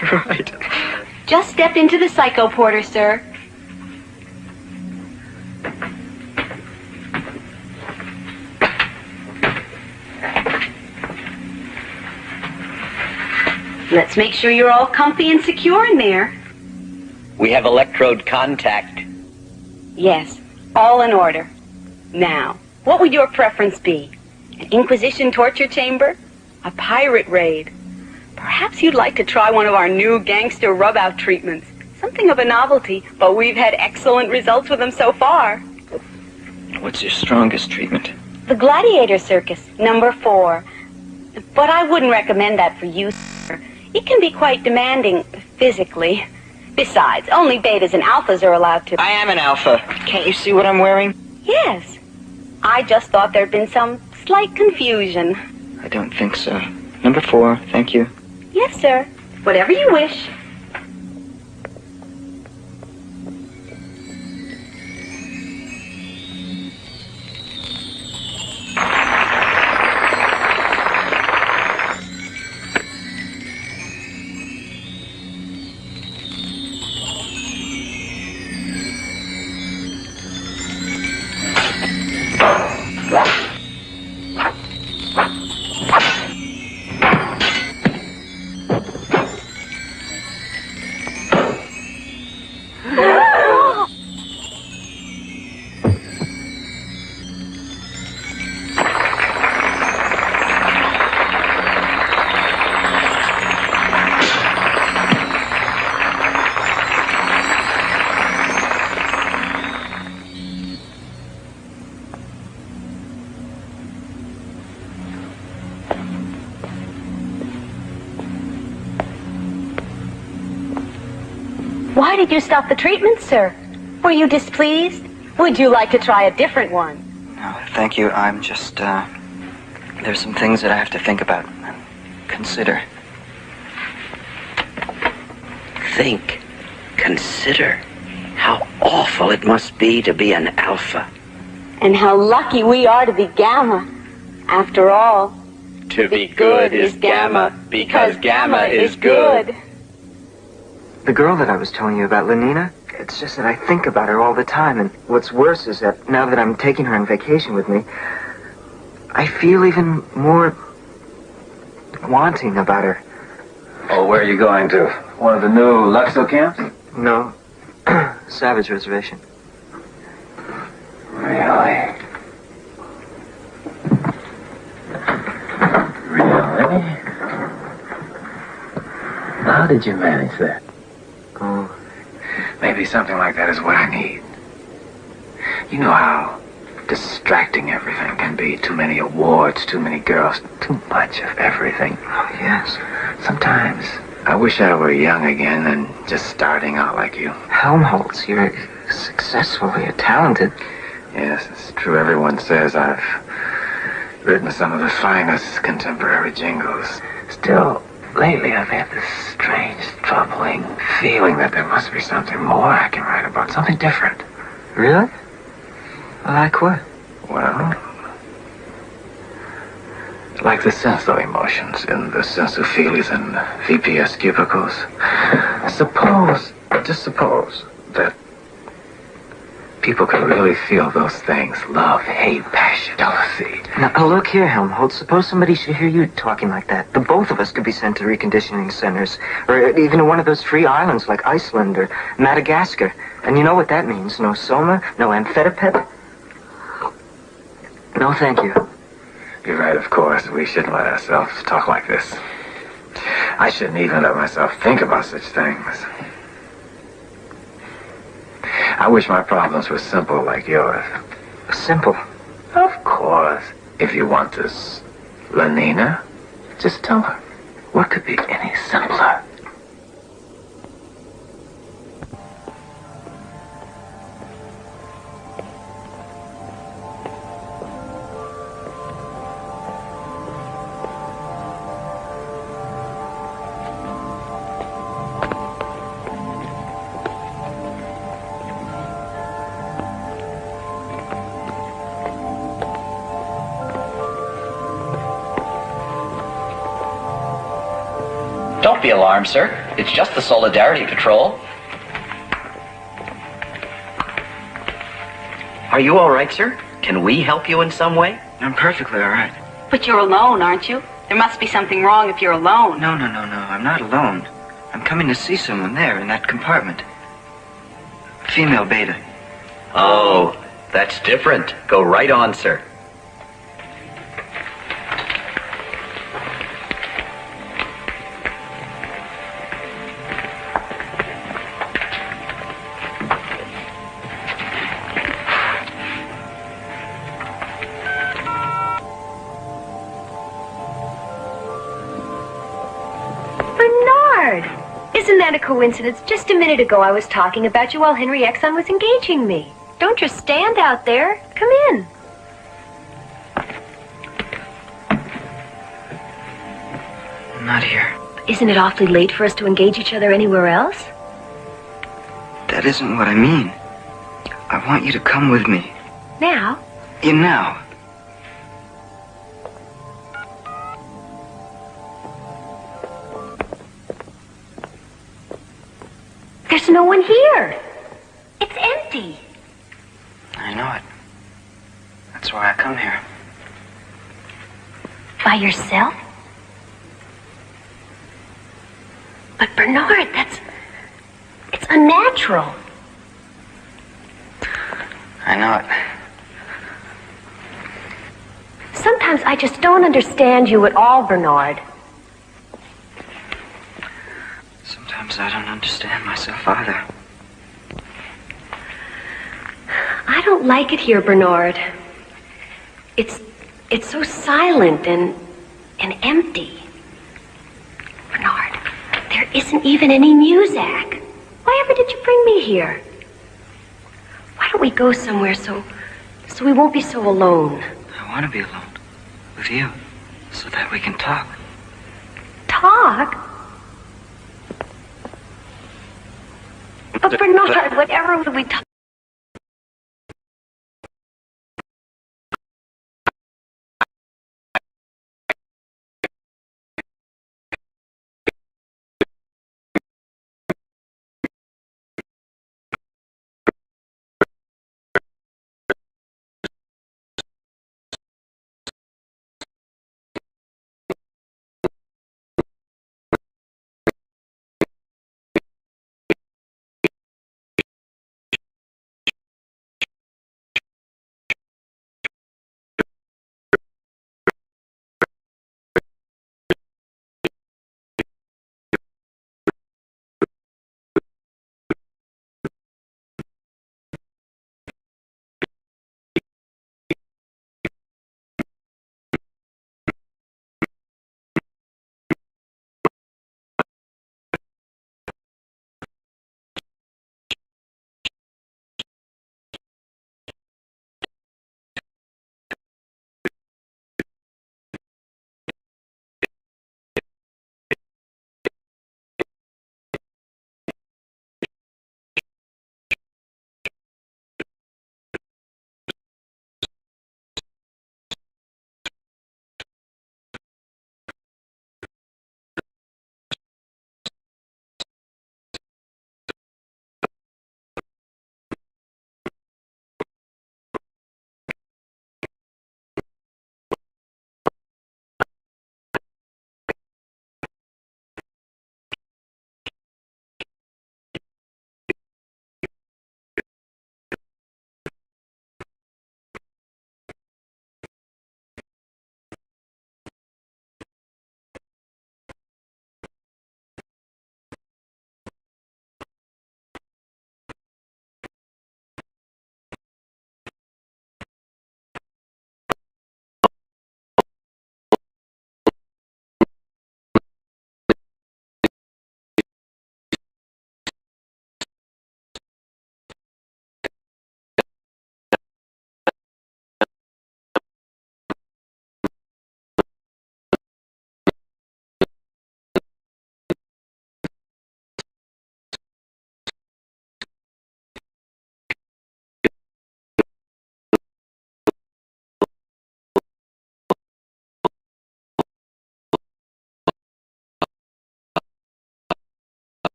You're right. Just step into the psycho porter, sir. Let's make sure you're all comfy and secure in there. We have electrode contact. Yes, all in order. Now, what would your preference be? An Inquisition torture chamber? A pirate raid? Perhaps you'd like to try one of our new gangster rub-out treatments. Something of a novelty, but we've had excellent results with them so far. What's your strongest treatment? The gladiator circus, number 4. But I wouldn't recommend that for you, sir. It can be quite demanding physically. Besides, only betas and alphas are allowed to... I am an alpha. Can't you see what I'm wearing? Yes. I just thought there'd been some slight confusion. I don't think so. Number 4, thank you. Yes, sir. Whatever you wish. Why did you stop the treatment, sir? Were you displeased? Would you like to try a different one? No, thank you. I'm just, there's some things that I have to think about and consider. Think, consider how awful it must be to be an alpha. And how lucky we are to be gamma. After all, To be good is gamma, because gamma is good. The girl that I was telling you about, Lenina, it's just that I think about her all the time, and what's worse is that now that I'm taking her on vacation with me, I feel even more wanting about her. Oh, where are you going to? One of the new Luxo camps? No, Savage Reservation. Really? Really? How did you manage that? Oh. Maybe something like that is what I need. You know how distracting everything can be. Too many awards, too many girls, too much of everything. Oh, yes. Sometimes I wish I were young again and just starting out like you. Helmholtz, you're successful, you're talented. Yes, it's true. Everyone says I've written some of the finest contemporary jingles. Still, lately I've had this strange, troubling feeling that there must be something more I can write about, something different. Really? Like what? Well, like the senso emotions in the sensophilies and VPS cubicles. Just suppose that people could really feel those things. Love, hate, passion, jealousy. Now, look here, Helmholtz. Suppose somebody should hear you talking like that. The both of us could be sent to reconditioning centers. Or even to one of those free islands like Iceland or Madagascar. And you know what that means. No soma, no amphitapet. No, thank you. You're right, of course. We shouldn't let ourselves talk like this. I shouldn't even let myself think about such things. I wish my problems were simple like yours. Simple? Of course. If you want this Lenina, just tell her. What could be any simpler? Don't be alarmed, sir. It's just the Solidarity Patrol. Are you all right, sir? Can we help you in some way? I'm perfectly all right. But you're alone, aren't you? There must be something wrong if you're alone. No. I'm not alone. I'm coming to see someone there in that compartment. Female beta. Oh, that's different. Go right on, sir. kind of coincidence? Just a minute ago I was talking about you while Henry Exon was engaging me. Don't just stand out there. Come in. Not here. Isn't it awfully late for us to engage each other anywhere else? That isn't what I mean. I want you to come with me. Now? Yeah, now. There's no one here. It's empty. I know it. That's why I come here. By yourself? But Bernard, it's unnatural. I know it. Sometimes I just don't understand you at all, Bernard. Sometimes I don't understand myself either. I don't like it here, Bernard. It's so silent and empty. Bernard, there isn't even any music. Why ever did you bring me here? Why don't we go somewhere so we won't be so alone? I want to be alone. With you. So that we can talk. Talk? But Bernard, whatever would we talk?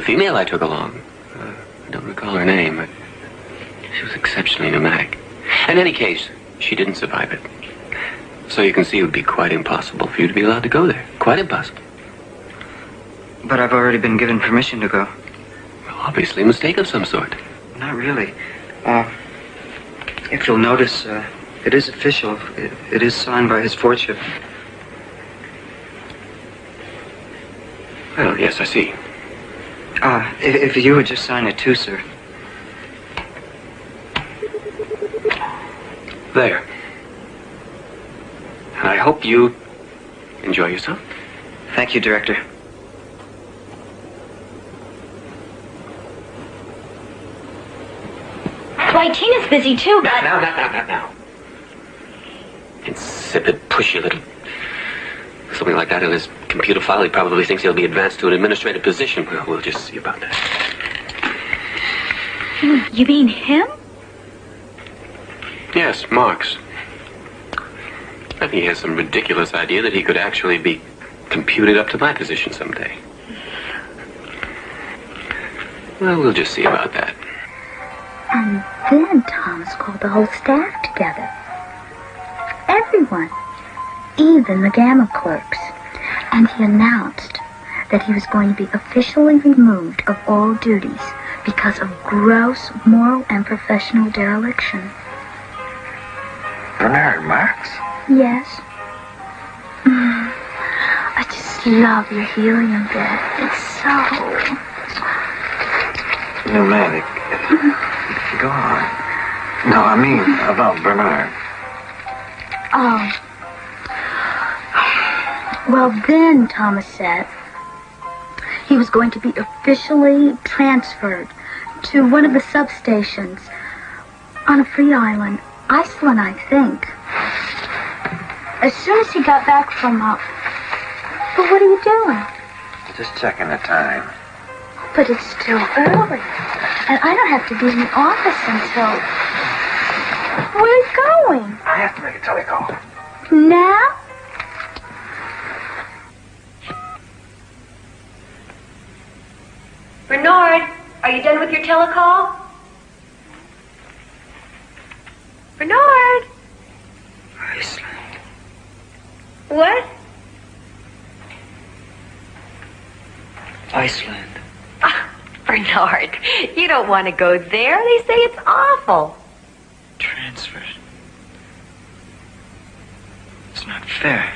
The female I took along, I don't recall her name, but she was exceptionally pneumatic. In any case, she didn't survive it. So you can see it would be quite impossible for you to be allowed to go there. Quite impossible. But I've already been given permission to go. Well, obviously a mistake of some sort. Not really. If you'll notice, it is official. It is signed by his Fordship. Well, yes, I see. If you would just sign it too, sir. There. And I hope you enjoy yourself. Thank you, Director. Why, Tina's busy too, but... Now. Insipid, pushy little... Something like that in his computer file. He probably thinks he'll be advanced to an administrative position. Well, we'll just see about that. You mean him? Yes, Marx. I think he has some ridiculous idea that he could actually be computed up to my position someday. Well, we'll just see about that. And then Thomas called the whole staff together. Everyone. Even the Gamma clerks. And he announced that he was going to be officially removed of all duties because of gross moral and professional dereliction. Bernard Marx? Yes. I just love your helium bed. It's so... Pneumatic. Go on. No, I mean about Bernard. Oh. Well, then, Thomas said, he was going to be officially transferred to one of the substations on a free island. Iceland, I think. As soon as he got back from But what are you doing? Just checking the time. But it's still early. And I don't have to be in the office until... Where are you going? I have to make a telecall. Now? Bernard, are you done with your telecall? Bernard! Iceland. What? Iceland. Bernard, you don't want to go there. They say it's awful. Transferred. It's not fair.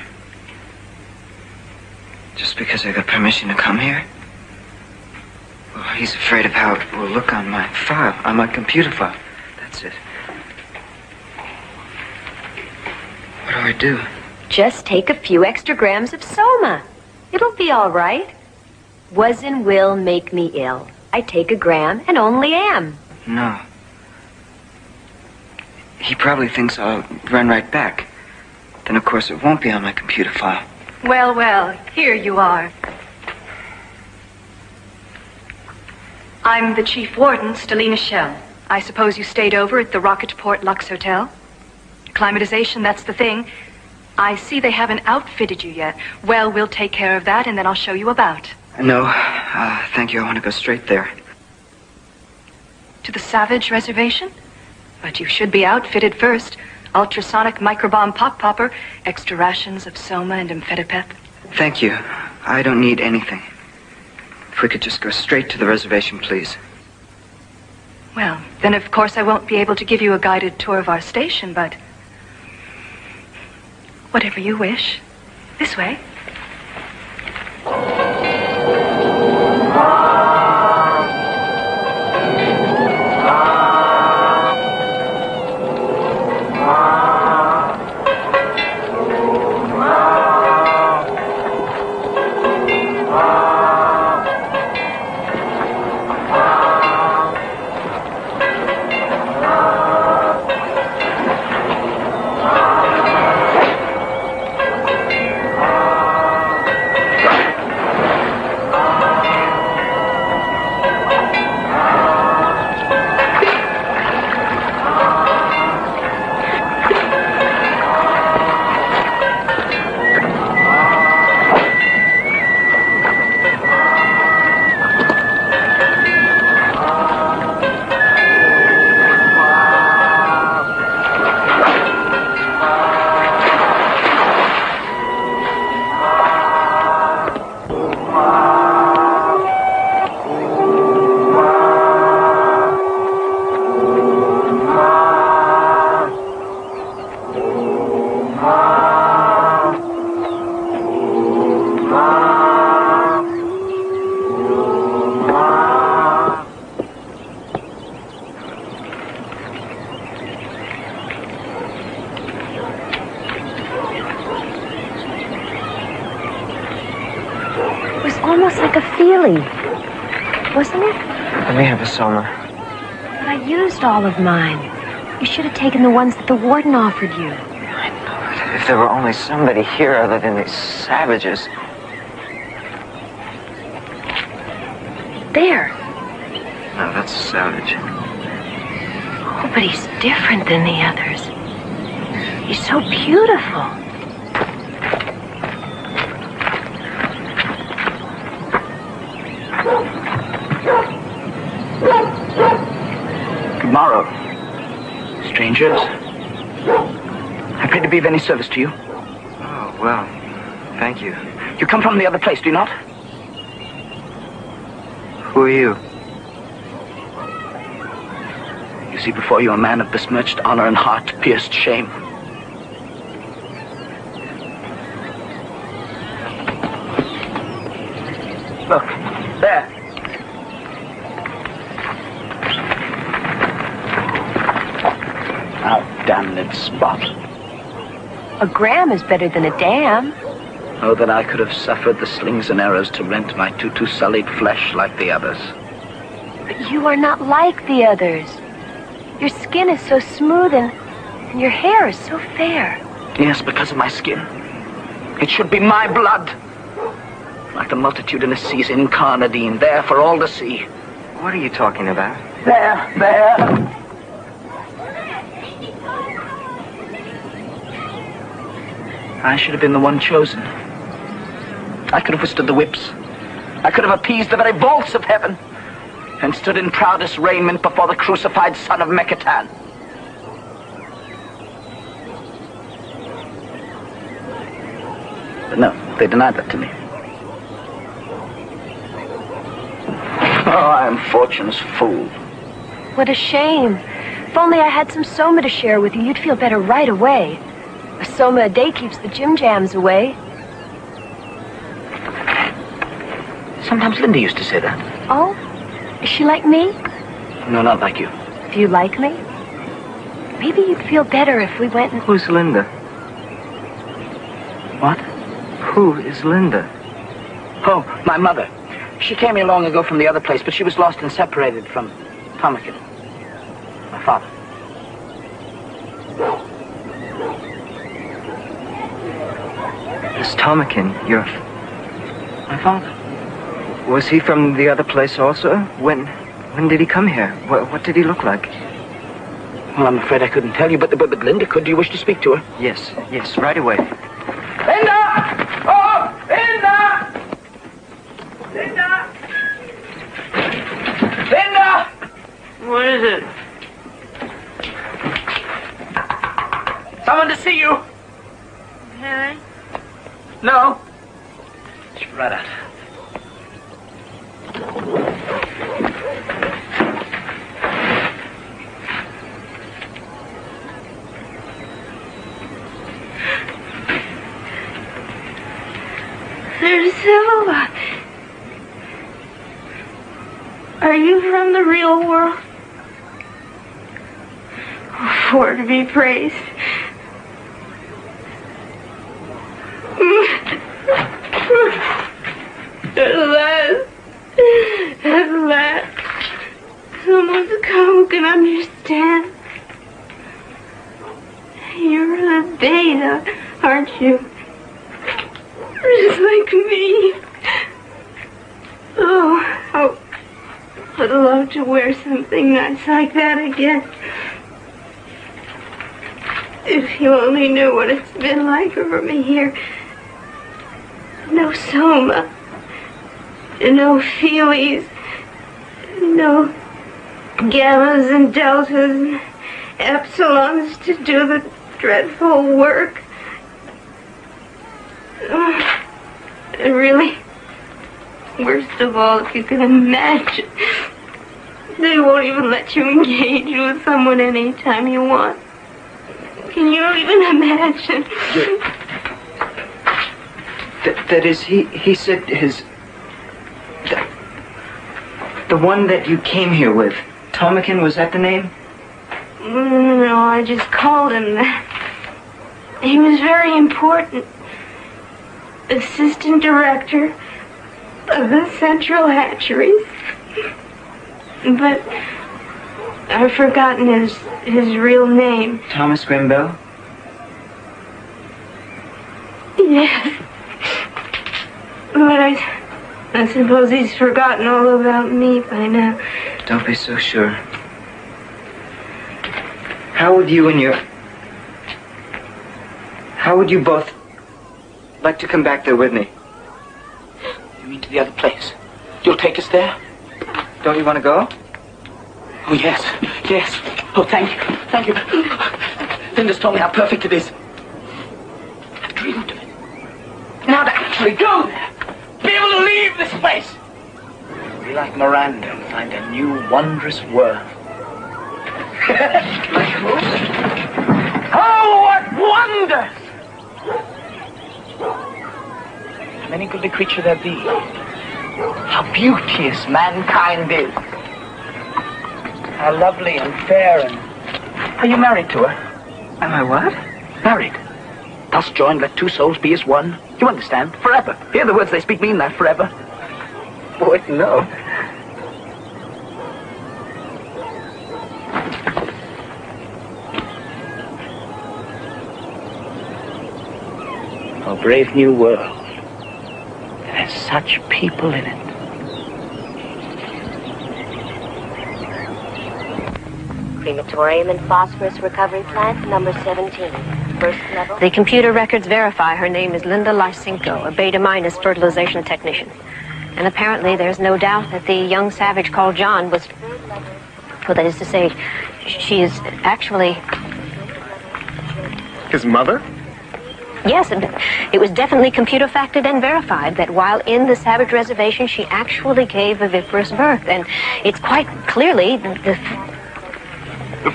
Just because I got permission to come here? Well, he's afraid of how it will look on my file, on my computer file. That's it. What do I do? Just take a few extra grams of soma. It'll be all right. Was and will make me ill. I take a gram and only am. No. He probably thinks I'll run right back. Then, of course, it won't be on my computer file. Well, well, here you are. I'm the Chief Warden, Stelina Shell. I suppose you stayed over at the Rocketport Lux Hotel? Climatization, that's the thing. I see they haven't outfitted you yet. Well, we'll take care of that, and then I'll show you about. No, thank you. I want to go straight there. To the Savage Reservation? But you should be outfitted first. Ultrasonic microbomb pop popper, extra rations of soma and amphetamine. Thank you. I don't need anything. If we could just go straight to the reservation, please. Well, then of course I won't be able to give you a guided tour of our station, but... whatever you wish. This way. Looks like a feelie. Wasn't it? Let me have a soma. But I used all of mine. You should have taken the ones that the warden offered you. If there were only somebody here other than these savages. There. No, that's a savage. Oh, but he's different than the others. He's so beautiful. Good morrow, strangers. Happy to be of any service to you. Oh, well, thank you. You come from the other place, do you not? Who are you? You see before you a man of besmirched honor and heart-pierced shame. Look, there. How damned spot. A gram is better than a dam. Oh, that I could have suffered the slings and arrows to rent my tutu-sullied flesh like the others. But you are not like the others. Your skin is so smooth and your hair is so fair. Yes, because of my skin. It should be my blood. Like the multitudinous seas in Carnadine, there for all to see. What are you talking about? There. I should have been the one chosen. I could have withstood the whips. I could have appeased the very vaults of heaven and stood in proudest raiment before the crucified son of Mekatan. But no, they denied that to me. Oh, I am fortune's fool. What a shame. If only I had some soma to share with you, you'd feel better right away. A soma a day keeps the gym jams away. Sometimes Linda used to say that. Oh? Is she like me? No, not like you. Do you like me? Maybe you'd feel better if we went and... Who's Linda? What? Who is Linda? Oh, my mother. She came here long ago from the other place, but she was lost and separated from Tomakin, my father. This Tomakin, my father. Was he from the other place also? When did he come here? What did he look like? Well, I'm afraid I couldn't tell you, but Linda could. Do you wish to speak to her? Yes, right away. Linda! Oh, Linda! Linda! Linda! What is it? Someone to see you. Harry? No. She's right out. There's Silva. Are you from the real world? For to be praised. At last, someone's come who can understand. You're a beta, aren't you? Just like me. Oh, I'd love to wear something nice like that again. If you only knew what it's been like for me here. No soma. No feelies. No gammas and deltas and epsilons to do the dreadful work. And really, worst of all, if you can imagine, they won't even let you engage with someone anytime you want. Can you even imagine? That is, he said his... The one that you came here with, Tomakin, was that the name? No, I just called him that. He was very important. Assistant director, of the Central Hatcheries. But I've forgotten his real name. Thomas Grimbell? Yes. But I suppose he's forgotten all about me by now. Don't be so sure. How would you both like to come back there with me? You mean to the other place? You'll take us there? Don't you want to go? Oh, yes. Yes. Oh, thank you. Thank you. Linda's told me how perfect it is. I've dreamed of it. Now to actually go there. Be able to leave this place. Be like Miranda and find a new, wondrous world. Oh, what wonders! Many could the creature there be. How beauteous mankind is. How lovely and fair and... Are you married to her? Am I what? Married. Thus joined, let two souls be as one. You understand? Forever. Hear the words they speak mean that, forever. Boy, no. A brave new world. There's such people in it. Crematorium and phosphorus recovery plant, number 17. First level. The computer records verify her name is Linda Lysenko, a beta-minus fertilization technician. And apparently there's no doubt that the young savage called John was... Well, that is to say, she is actually... His mother? Yes, it was definitely computer factored and verified that while in the savage reservation, she actually gave a viviparous birth. And it's quite clearly the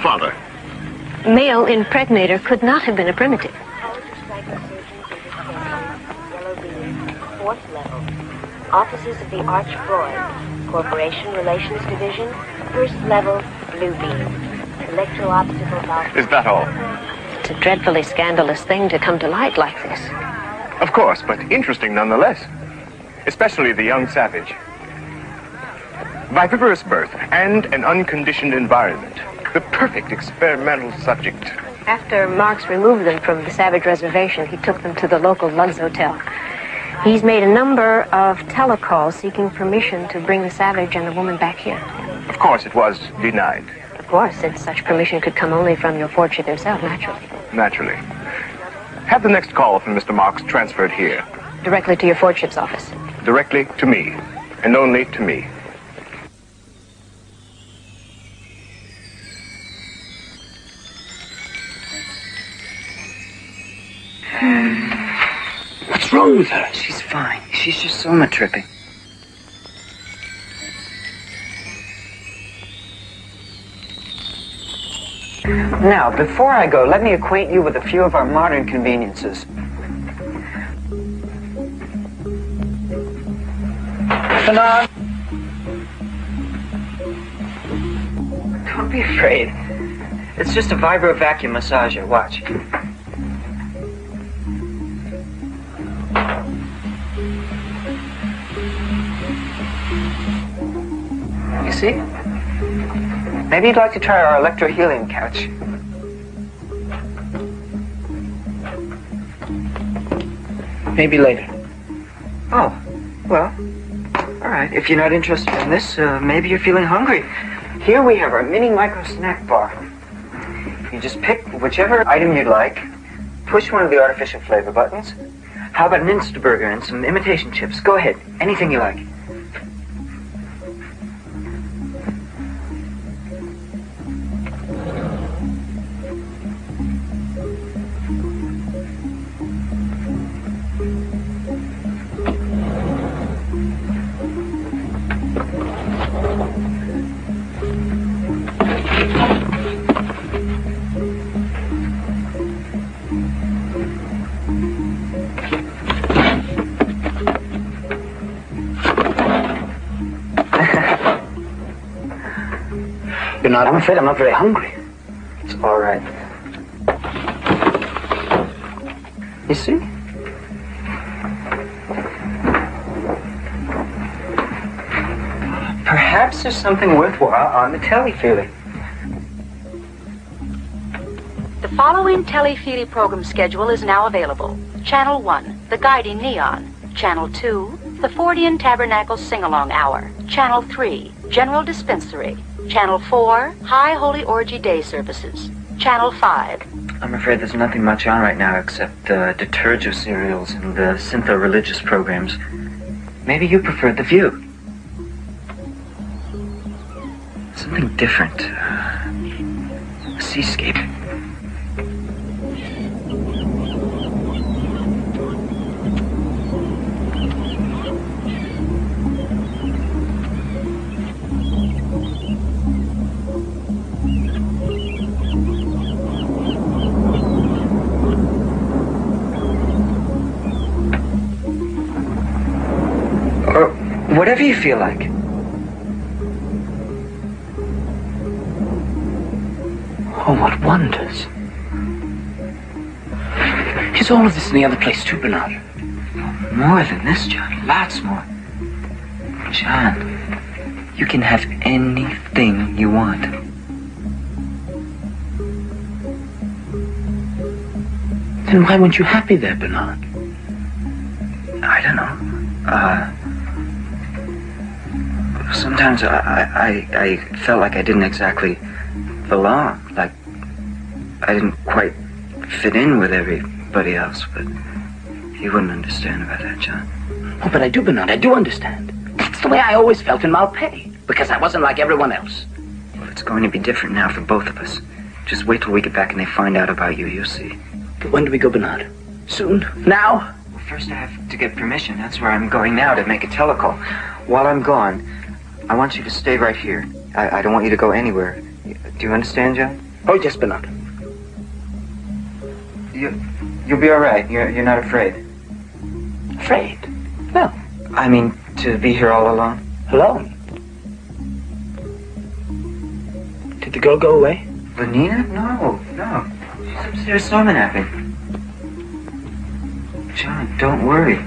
father. Male impregnator could not have been a primitive. Fourth level. Offices of the Arch Freud. Corporation Relations Division. First level, blue beam. Electro-obstacle valve. Is that all? It's a dreadfully scandalous thing to come to light like this. Of course, but interesting nonetheless. Especially the young savage. Viviparous birth and an unconditioned environment. The perfect experimental subject. After Marx removed them from the savage reservation, he took them to the local Lug's Hotel. He's made a number of telecalls seeking permission to bring the savage and the woman back here. Of course, it was denied. Of course, since such permission could come only from your fortune himself, naturally. Naturally. Have the next call from Mr. Marx transferred here. Directly to your fortship's office. Directly to me, and only to me. What's wrong with her? She's fine. She's just soma tripping. Now, before I go, let me acquaint you with a few of our modern conveniences. Fanon! Don't be afraid. It's just a vibro vacuum massager. Watch. You see? Maybe you'd like to try our electrohelium couch. Maybe later. Oh, well, all right. If you're not interested in this, maybe you're feeling hungry. Here we have our mini micro snack bar. You just pick whichever item you'd like, push one of the artificial flavor buttons. How about an Instaburger and some imitation chips? Go ahead, anything you like. I'm afraid I'm not very hungry. It's all right. You see? Perhaps there's something worthwhile on the telefilm. The following telefilm program schedule is now available. Channel 1, The Guiding Neon. Channel 2, The Fortean Tabernacle Sing-Along Hour. Channel 3, General Dispensary. Channel 4, High Holy Orgy Day Services. Channel 5. I'm afraid there's nothing much on right now except the Detergio serials and the syntho-religious programs. Maybe you preferred The View. Something different. A seascape. Whatever you feel like. Oh, what wonders. Is all of this in the other place too, Bernard? More than this, John. Lots more. John, you can have anything you want. Then why weren't you happy there, Bernard? I don't know. Sometimes I felt like I didn't exactly belong. Like I didn't quite fit in with everybody else, but you wouldn't understand about that, John. Oh, but I do, Bernard. I do understand. That's the way I always felt in Malpais, because I wasn't like everyone else. Well, it's going to be different now for both of us. Just wait till we get back and they find out about you. You'll see. But when do we go, Bernard? Soon? Now? Well, first I have to get permission. That's where I'm going now to make a telecall. While I'm gone, I want you to stay right here. I don't want you to go anywhere. Do you understand, John? Oh, yes, Bernard. You'll be all right. You're not afraid. Afraid? No. I mean, to be here all alone. Alone? Did the girl go away? Lenina? No. She's upstairs storming at me. John, don't worry.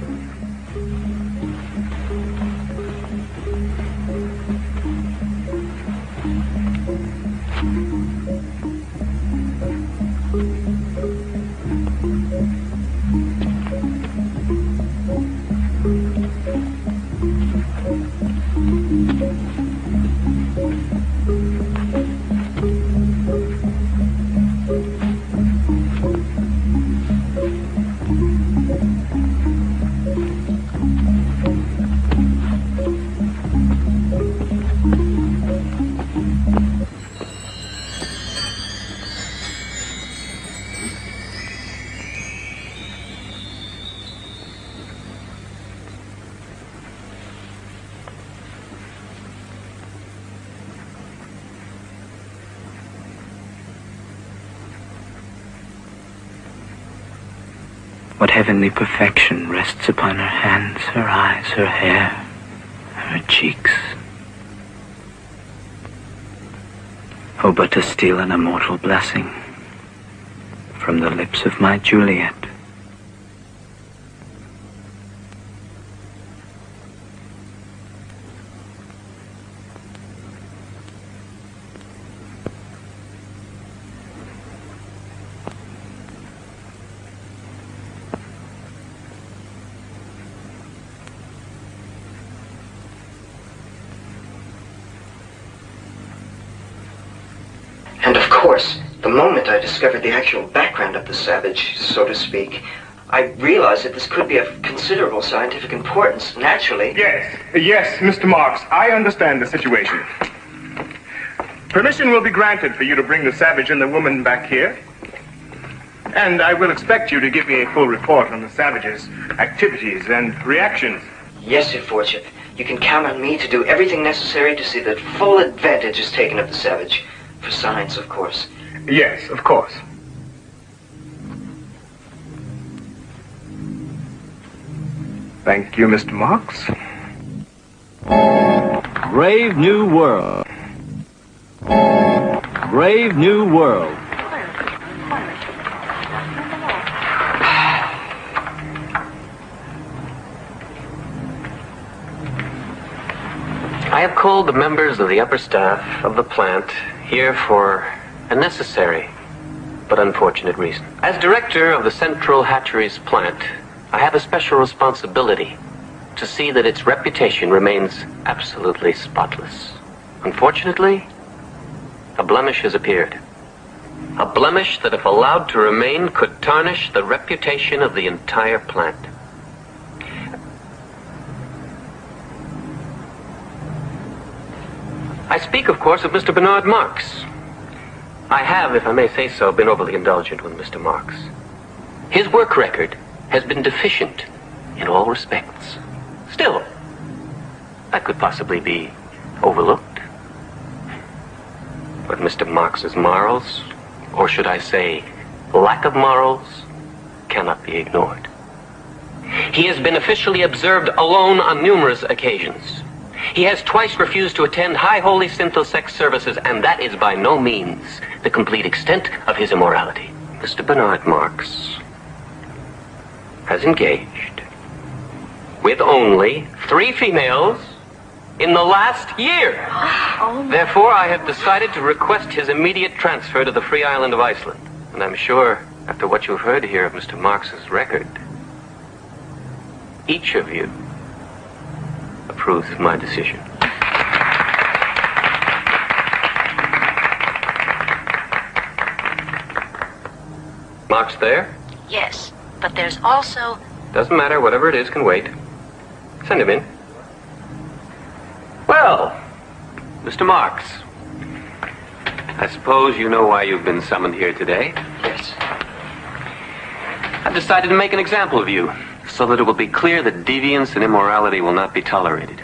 What heavenly perfection rests upon her hands, her eyes, her hair, her cheeks. Oh, but to steal an immortal blessing from the lips of my Juliet. And of course, the moment I discovered the actual background of the savage, so to speak, I realized that this could be of considerable scientific importance, naturally. Yes, Mr. Marks, I understand the situation. Permission will be granted for you to bring the savage and the woman back here. And I will expect you to give me a full report on the savage's activities and reactions. Yes, Your Lordship. You can count on me to do everything necessary to see that full advantage is taken of the savage. For science, of course. Yes, of course. Thank you, Mr. Marks. Brave New World. Brave New World. I have called the members of the upper staff of the plant here for a necessary but unfortunate reason. As director of the Central Hatcheries plant, I have a special responsibility to see that its reputation remains absolutely spotless. Unfortunately, a blemish has appeared. A blemish that, if allowed to remain, could tarnish the reputation of the entire plant. I speak, of course, of Mr. Bernard Marx. I have, if I may say so, been overly indulgent with Mr. Marx. His work record has been deficient in all respects. Still, that could possibly be overlooked. But Mr. Marx's morals, or should I say, lack of morals, cannot be ignored. He has been officially observed alone on numerous occasions. He has twice refused to attend high holy synthosex services, and that is by no means the complete extent of his immorality. Mr. Bernard Marx has engaged with only 3 females in the last year. Therefore, I have decided to request his immediate transfer to the free island of Iceland. And I'm sure, after what you've heard here of Mr. Marx's record, each of you approves of my decision. Marx there? Yes, but there's also... Doesn't matter, whatever it is can wait. Send him in. Well, Mr. Marx, I suppose you know why you've been summoned here today? Yes. I've decided to make an example of you, so that it will be clear that deviance and immorality will not be tolerated.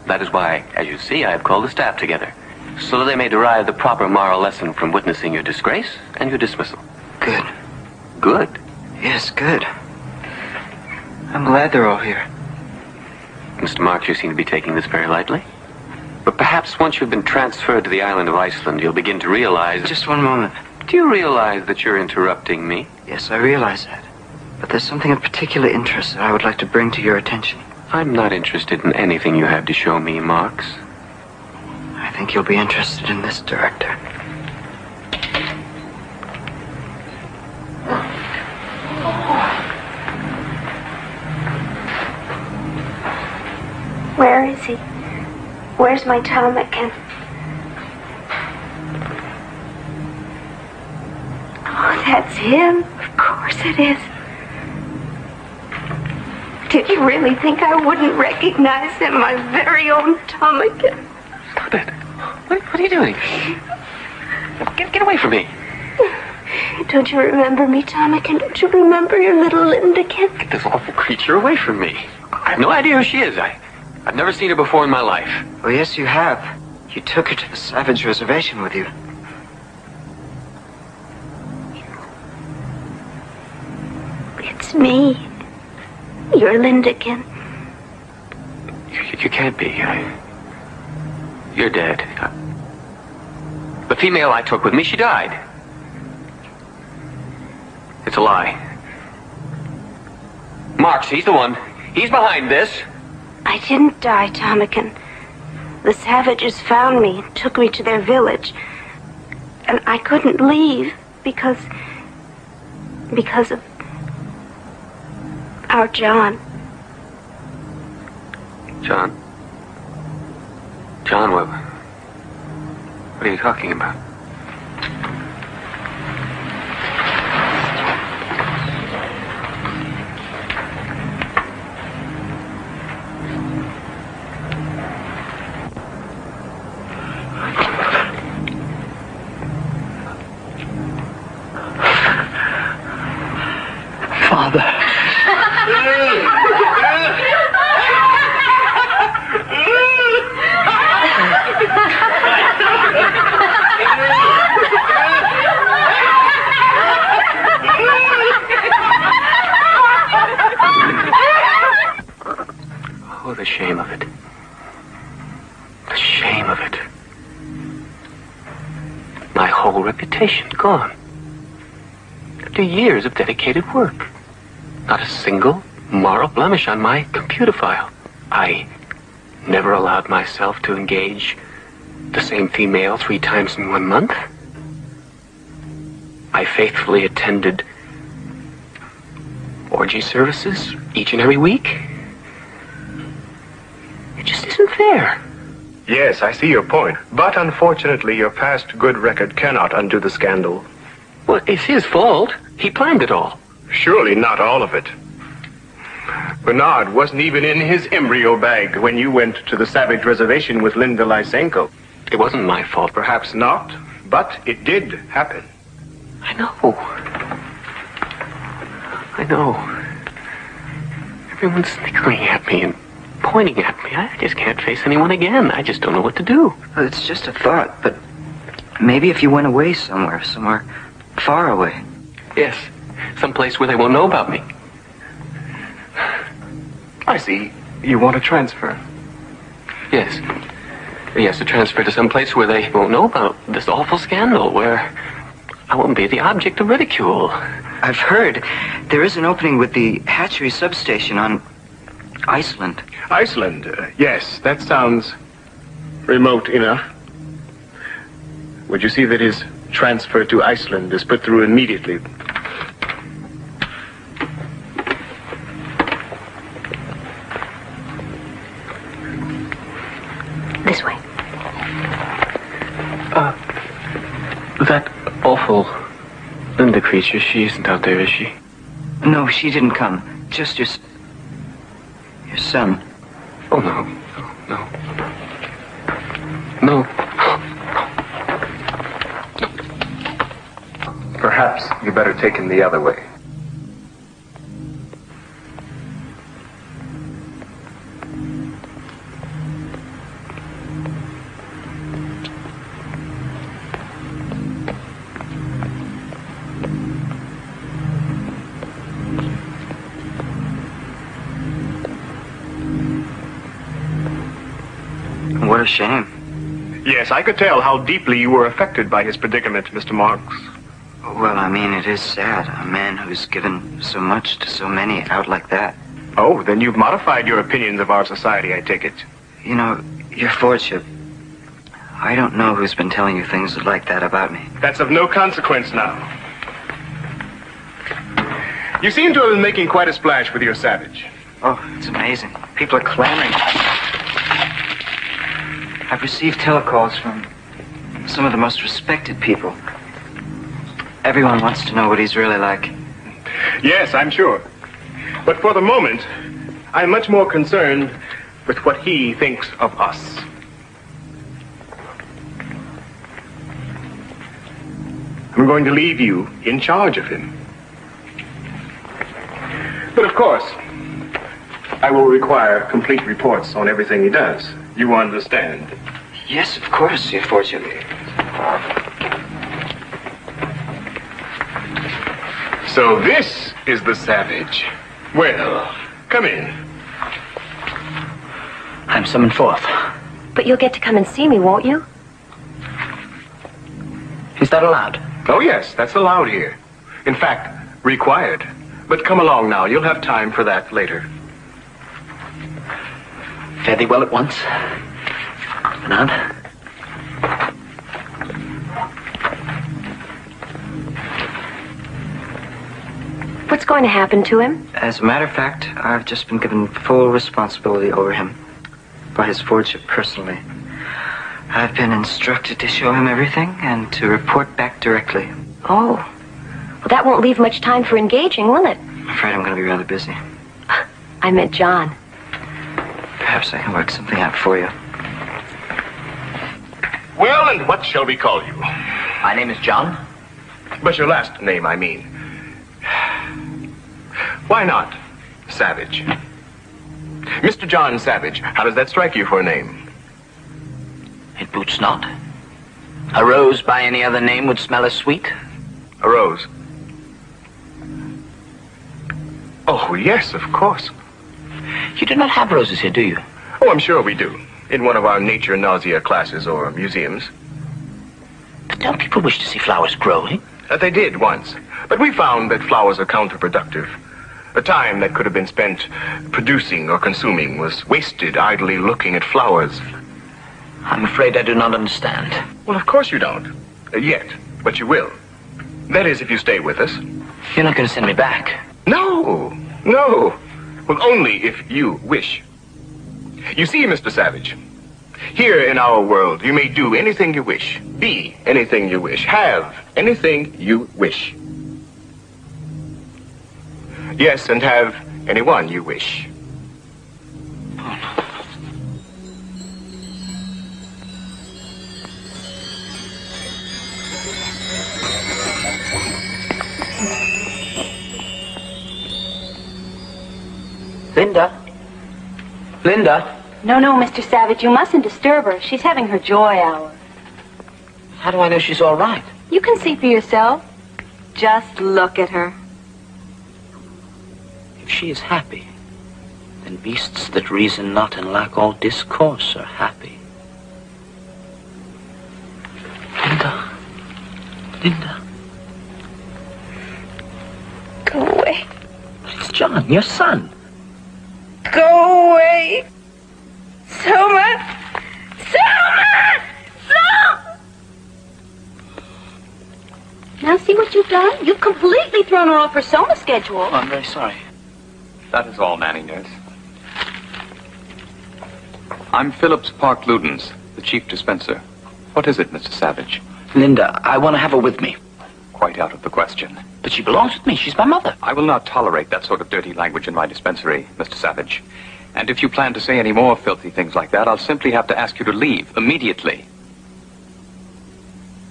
That is why, as you see, I have called the staff together, so that they may derive the proper moral lesson from witnessing your disgrace and your dismissal. Good. Good? Yes, good. I'm glad they're all here. Mr. Marx, you seem to be taking this very lightly. But perhaps once you've been transferred to the island of Iceland, you'll begin to realize... Just one moment. Do you realize that you're interrupting me? Yes, I realize that. But there's something of particular interest that I would like to bring to your attention. I'm not interested in anything you have to show me, Marx. I think you'll be interested in this, Director. Where is he? Where's my ptarmigan? Oh, that's him. Of course it is. Did you really think I wouldn't recognize him, my very own ptarmigan? Stop it. What are you doing? Get away from me. Don't you remember me, ptarmigan? Don't you remember your little Lindakin? Get this awful creature away from me. I have no idea who she is. I've never seen her before in my life. Well, yes, you have. You took her to the Savage Reservation with you. It's me. Your Lindakin. You can't be. You're dead. The female I took with me, she died. It's a lie. Marx, he's the one. He's behind this. I didn't die, ptarmigan. The savages found me and took me to their village. And I couldn't leave because of our John. John? John, what are you talking about? Father. Oh, the shame of it. The shame of it. My whole reputation gone. After years of dedicated work. Not a single moral blemish on my computer file. I never allowed myself to engage the same female 3 times in 1 month. I faithfully attended orgy services each and every week. It just isn't fair. Yes, I see your point. But unfortunately, your past good record cannot undo the scandal. Well, it's his fault. He planned it all. Surely not all of it. Bernard wasn't even in his embryo bag when you went to the Savage Reservation with Linda Lysenko. It wasn't my fault. Perhaps not, but it did happen. I know. I know. Everyone's snickering at me and pointing at me. I just can't face anyone again. I just don't know what to do. Well, it's just a thought, but maybe if you went away somewhere far away. Yes, someplace where they won't know about me. I see. You want to transfer? Yes. Yes, to transfer to someplace where they won't know about this awful scandal, where I won't be the object of ridicule. I've heard there is an opening with the hatchery substation on Iceland. Iceland? Yes, that sounds remote enough. Would you see that his transfer to Iceland is put through immediately? This way. That awful Linda creature, she isn't out there, is she? No, she didn't come. Just your son. Oh, no. No. Perhaps you better take him the other way. What a shame. Yes, I could tell how deeply you were affected by his predicament, Mr. Marks. Well, I mean, it is sad. A man who's given so much to so many out like that. Oh, then you've modified your opinions of our society, I take it. You know, your lordship, I don't know who's been telling you things like that about me. That's of no consequence now. You seem to have been making quite a splash with your Savage. Oh, it's amazing. People are clamoring. I've received telecalls from some of the most respected people. Everyone wants to know what he's really like. Yes, I'm sure. But for the moment, I'm much more concerned with what he thinks of us. I'm going to leave you in charge of him. But of course, I will require complete reports on everything he does. You understand? Yes, of course, your lordship. So this is the Savage. Well, come in. I'm summoned forth. But you'll get to come and see me, won't you? Is that allowed? Oh, yes, that's allowed here. In fact, required. But come along now. You'll have time for that later. Fare thee well at once. Bernard. What's going to happen to him? As a matter of fact, I've just been given full responsibility over him by his lordship personally. I've been instructed to show him everything and to report back directly. Oh. Well, that won't leave much time for engaging, will it? I'm afraid I'm going to be rather busy. I meant John. Perhaps I can work something out for you. Well, and what shall we call you? My name is John. But your last name, I mean. Why not Savage? Mr. John Savage, how does that strike you for a name? It boots not. A rose by any other name would smell as sweet. A rose? Oh, yes, of course. You do not have roses here, do you? Oh, I'm sure we do. In one of our nature nausea classes or museums. But don't people wish to see flowers growing? They did once. But we found that flowers are counterproductive. The time that could have been spent producing or consuming was wasted idly looking at flowers. I'm afraid I do not understand. Well, of course you don't. Yet, but you will. That is, if you stay with us. You're not going to send me back. No, no. Well, only if you wish. You see, Mr. Savage, here in our world, you may do anything you wish, be anything you wish, have anything you wish. Yes, and have anyone you wish. Linda? Linda? No, Mr. Savage, you mustn't disturb her. She's having her joy hour. How do I know she's all right? You can see for yourself. Just look at her. If she is happy, then beasts that reason not and lack all discourse are happy. Linda. Go away. But it's John, your son. Go away. Soma! Now see what you've done? You've completely thrown her off her Soma schedule. Oh, I'm very sorry. That is all, Nanny Nurse. I'm Phillips Park Ludens, the chief dispenser. What is it, Mr. Savage? Linda, I want to have her with me. Quite out of the question. But she belongs with me. She's my mother. I will not tolerate that sort of dirty language in my dispensary, Mr. Savage. And if you plan to say any more filthy things like that, I'll simply have to ask you to leave immediately.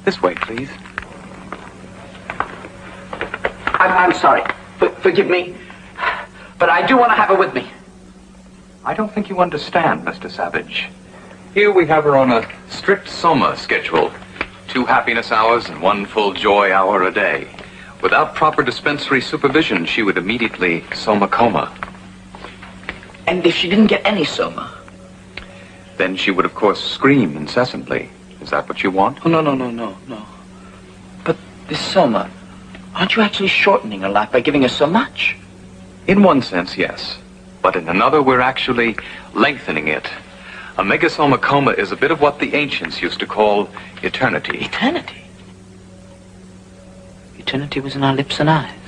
This way, please. I'm sorry. Forgive me. But I do want to have her with me. I don't think you understand, Mr. Savage. Here we have her on a strict Soma schedule. 2 happiness hours and 1 full joy hour a day. Without proper dispensary supervision, she would immediately Soma coma. And if she didn't get any Soma? Then she would, of course, scream incessantly. Is that what you want? Oh, no. But this Soma, aren't you actually shortening her life by giving her so much? In one sense, yes. But in another, we're actually lengthening it. A megasoma coma is a bit of what the ancients used to call eternity. Eternity? Eternity was in our lips and eyes.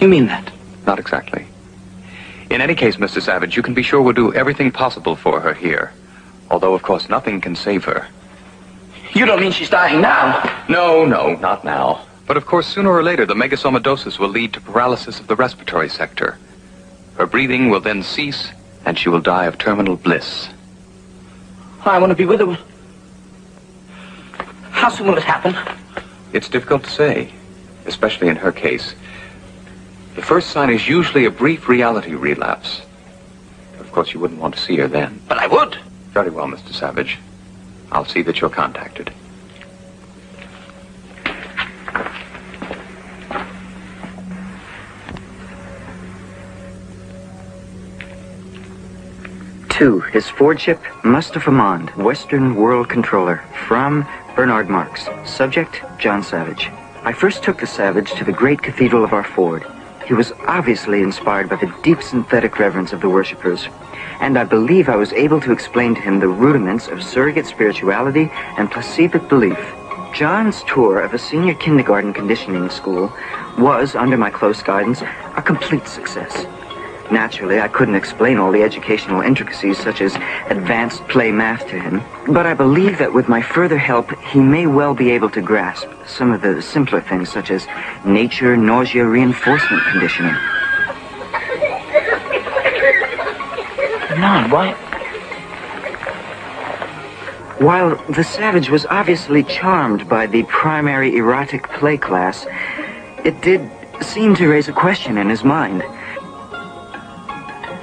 You mean that? Not exactly. In any case, Mr. Savage, you can be sure we'll do everything possible for her here. Although, of course, nothing can save her. You don't mean she's dying now? No, not now. But of course, sooner or later, the megasomadosis will lead to paralysis of the respiratory sector. Her breathing will then cease, and she will die of terminal bliss. I want to be with her. How soon will it happen? It's difficult to say, especially in her case. The first sign is usually a brief reality relapse. Of course, you wouldn't want to see her then. But I would. Very well, Mr. Savage. I'll see that you're contacted. To His Fordship, Mustafa Mond, Western World Controller, from Bernard Marx. Subject, John Savage. I first took the Savage to the great cathedral of our Ford. He was obviously inspired by the deep synthetic reverence of the worshippers, and I believe I was able to explain to him the rudiments of surrogate spirituality and placebeic belief. John's tour of a senior kindergarten conditioning school was, under my close guidance, a complete success. Naturally, I couldn't explain all the educational intricacies such as advanced play math to him, but I believe that with my further help, he may well be able to grasp some of the simpler things such as nature, nausea, reinforcement conditioning. No, why? While the Savage was obviously charmed by the primary erotic play class, it did seem to raise a question in his mind.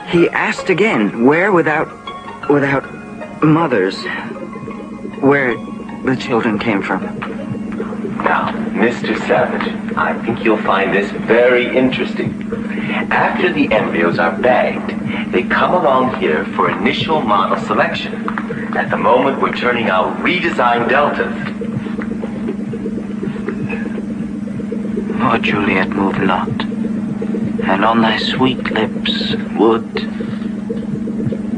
He asked again, where without mothers, where the children came from. Now, Mr. Savage, I think you'll find this very interesting. After the embryos are bagged, they come along here for initial model selection. At the moment, we're turning out redesigned deltas. Oh, Juliet, move not. and on thy sweet lips would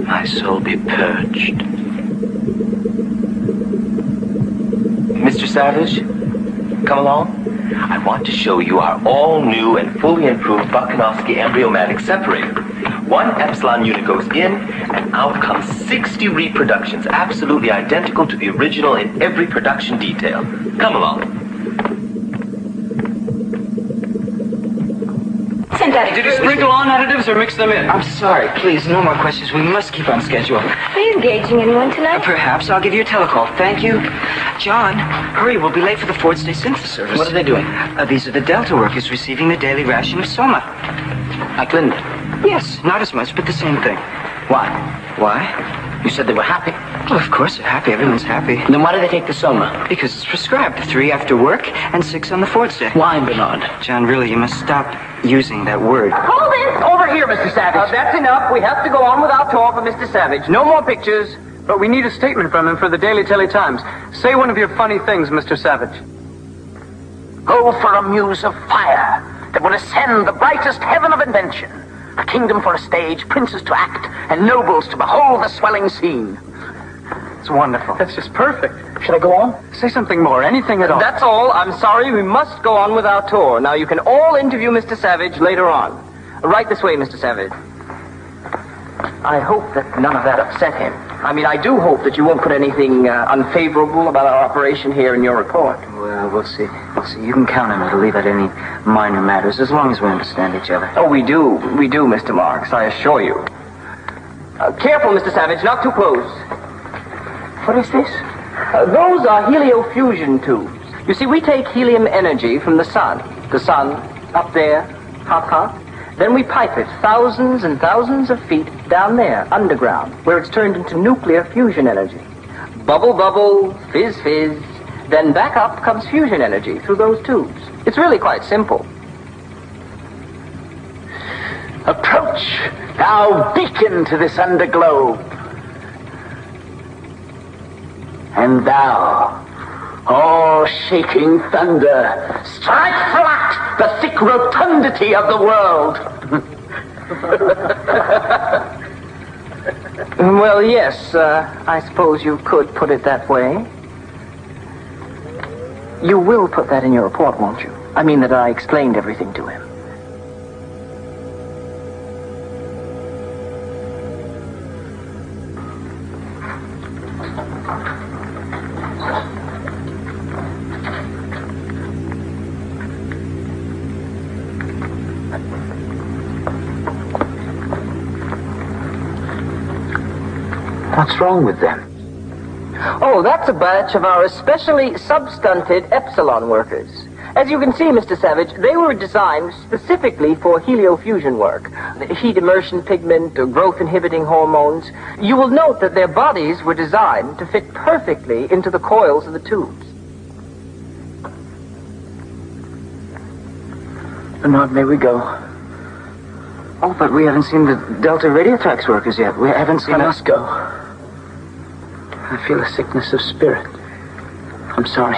my soul be purged. Mr. Savage, come along. I want to show you our all-new and fully improved Bakanowski embryomatic separator. One epsilon unit goes in, and out comes 60 reproductions, absolutely identical to the original in every production detail. Come along. Did you sprinkle on additives or mix them in? I'm sorry, please, no more questions. We must keep on schedule. Are you engaging anyone tonight? Perhaps. I'll give you a telecall. Thank you. John, hurry, we'll be late for the Ford State Synthesis service. What are they doing? These are the Delta workers receiving the daily ration of soma. Like Linda? Yes, not as much, but the same thing. Why? Why? You said they were happy. Well, of course they're happy. Everyone's happy. Then why do they take the soma? Because it's prescribed. 3 after work and 6 on the Ford State. Why, Bernard? John, really, you must stop using that word. Hold it! Over here, Mr. Savage. That's enough. We have to go on with our tour for Mr. Savage. No more pictures. But we need a statement from him for the Daily Times. Say one of your funny things, Mr. Savage. Go for a muse of fire that will ascend the brightest heaven of invention. A kingdom for a stage, princes to act, and nobles to behold the swelling scene. It's wonderful. That's just perfect. Should I go on? Say something more, anything at all. That's all. I'm sorry, we must go on with our tour. Now, you can all interview Mr. Savage later on. Right this way, Mr. Savage. I hope that none of that upset him. I mean, I do hope that you won't put anything unfavorable about our operation here in your report. Well, we'll see. We'll see. You can count on me to leave out any minor matters, as long as we understand each other. Oh, we do. We do, Mr. Marks, I assure you. Careful, Mr. Savage, not too close. What is this? Those are heliofusion tubes. You see, we take helium energy from the sun. The sun, up there, hot, hot. Then we pipe it thousands and thousands of feet down there, underground, where it's turned into nuclear fusion energy. Bubble, bubble, fizz, fizz. Then back up comes fusion energy through those tubes. It's really quite simple. Approach, thou beacon to this underglobe. And thou, all shaking thunder, strike flat the thick rotundity of the world. Well, yes, I suppose you could put it that way. You will put that in your report, won't you? I mean that I explained everything to him. What's wrong with them? Oh, that's a batch of our especially substunted epsilon workers. As you can see, Mr. Savage, they were designed specifically for heliofusion work. Heat immersion pigment, or growth-inhibiting hormones. You will note that their bodies were designed to fit perfectly into the coils of the tubes. Bernard, may we go? Oh, but we haven't seen the Delta Radiotrax workers yet. We haven't seen... I must go. I feel a sickness of spirit. I'm sorry.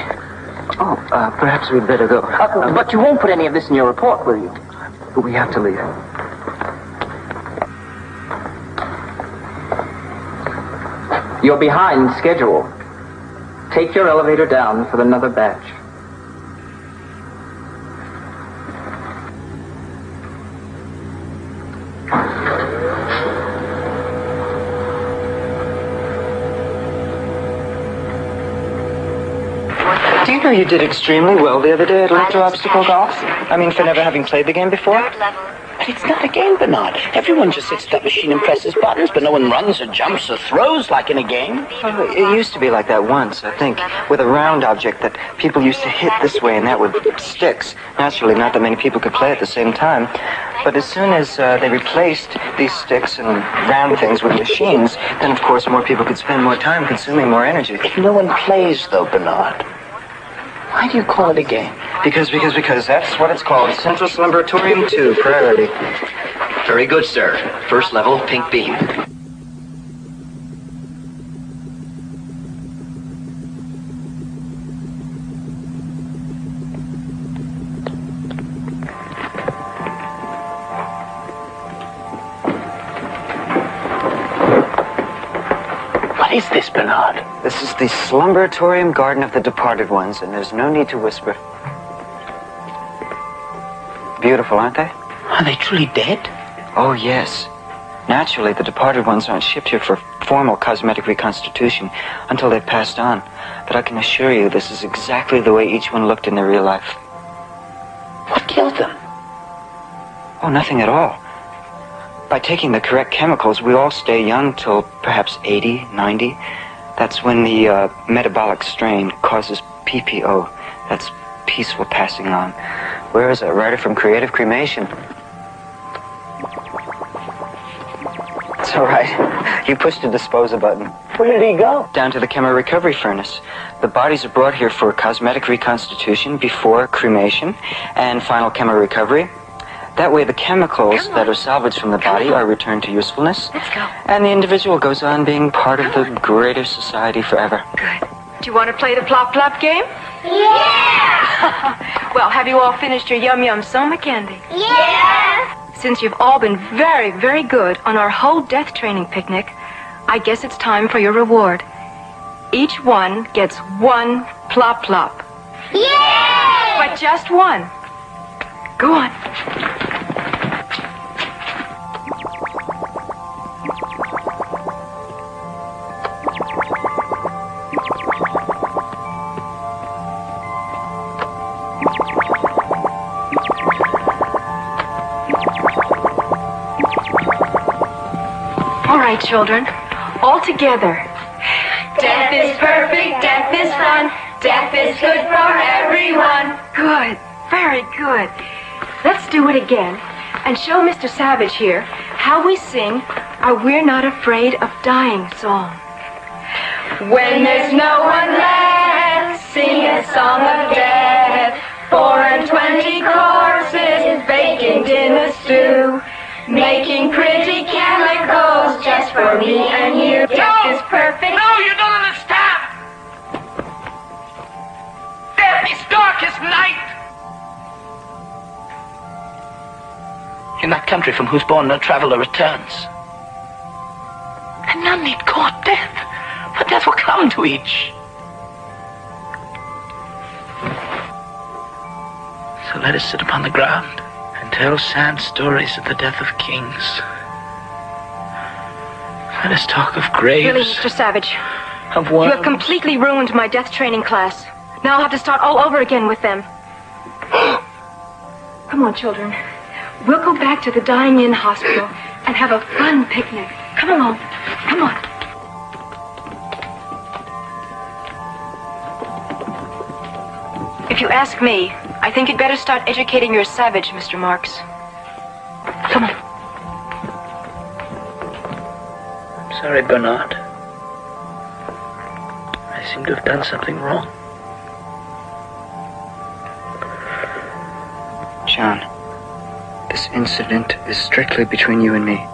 Oh, perhaps we'd better go. But you won't put any of this in your report, will you? We have to leave. You're behind schedule. Take your elevator down for another batch. Do you know you did extremely well the other day at electro-obstacle golf? I mean, for never having played the game before? But it's not a game, Bernard. Everyone just sits at that machine and presses buttons, but no one runs or jumps or throws like in a game. Well, it used to be like that once, I think, with a round object that people used to hit this way and that with sticks. Naturally, not that many people could play at the same time. But as soon as they replaced these sticks and round things with machines, then, of course, more people could spend more time consuming more energy. If no one plays, though, Bernard, why do you call it a game? Because that's what it's called. Central Slumbratorium 2, priority. Very good, sir. First level, pink beam. What is this, Bernard? This is the Slumberatorium Garden of the Departed Ones, and there's no need to whisper. Beautiful, aren't they? Are they truly dead? Oh, yes. Naturally, the departed ones aren't shipped here for formal cosmetic reconstitution until they've passed on. But I can assure you this is exactly the way each one looked in their real life. What killed them? Oh, nothing at all. By taking the correct chemicals, we all stay young till perhaps 80, 90. That's when the metabolic strain causes PPO. That's peaceful passing on. Where is that writer from Creative Cremation? It's all right. You pushed the disposal button. Where did he go? Down to the chemo recovery furnace. The bodies are brought here for cosmetic reconstitution before cremation and final chemo recovery. That way the chemicals that are salvaged from the body are returned to usefulness. Let's go. And the individual goes on being part of the greater society forever. Good. Do you want to play the plop-plop game? Yeah! Well, have you all finished your yum-yum soma candy? Yeah! Since you've all been very, very good on our whole death training picnic, I guess it's time for your reward. Each one gets one plop-plop. Yay! But just one. Go on. All right, children, all together. Death is perfect, death is fun, death is good for everyone. Good, very good. Let's do it again and show Mr. Savage here how we sing our We're Not Afraid of Dying song. When there's no one left, sing a song of death. 420 corpses baking in a stew, making pretty chemicals just for me and you. Death is perfect. No, you don't understand. Death is dark as night. In that country from whose bourne no traveler returns. And none need court death, for death will come to each. So let us sit upon the ground and tell sad stories of the death of kings. Let us talk of graves. Really, Mr. Savage, of you worms. have completely ruined my death training class. Now I'll have to start all over again with them. Come on, children. We'll go back to the Dying Inn Hospital and have a fun picnic. Come along. Come on. If you ask me, I think you'd better start educating your Savage, Mr. Marks. Come on. I'm sorry, Bernard. I seem to have done something wrong. John, this incident is strictly between you and me.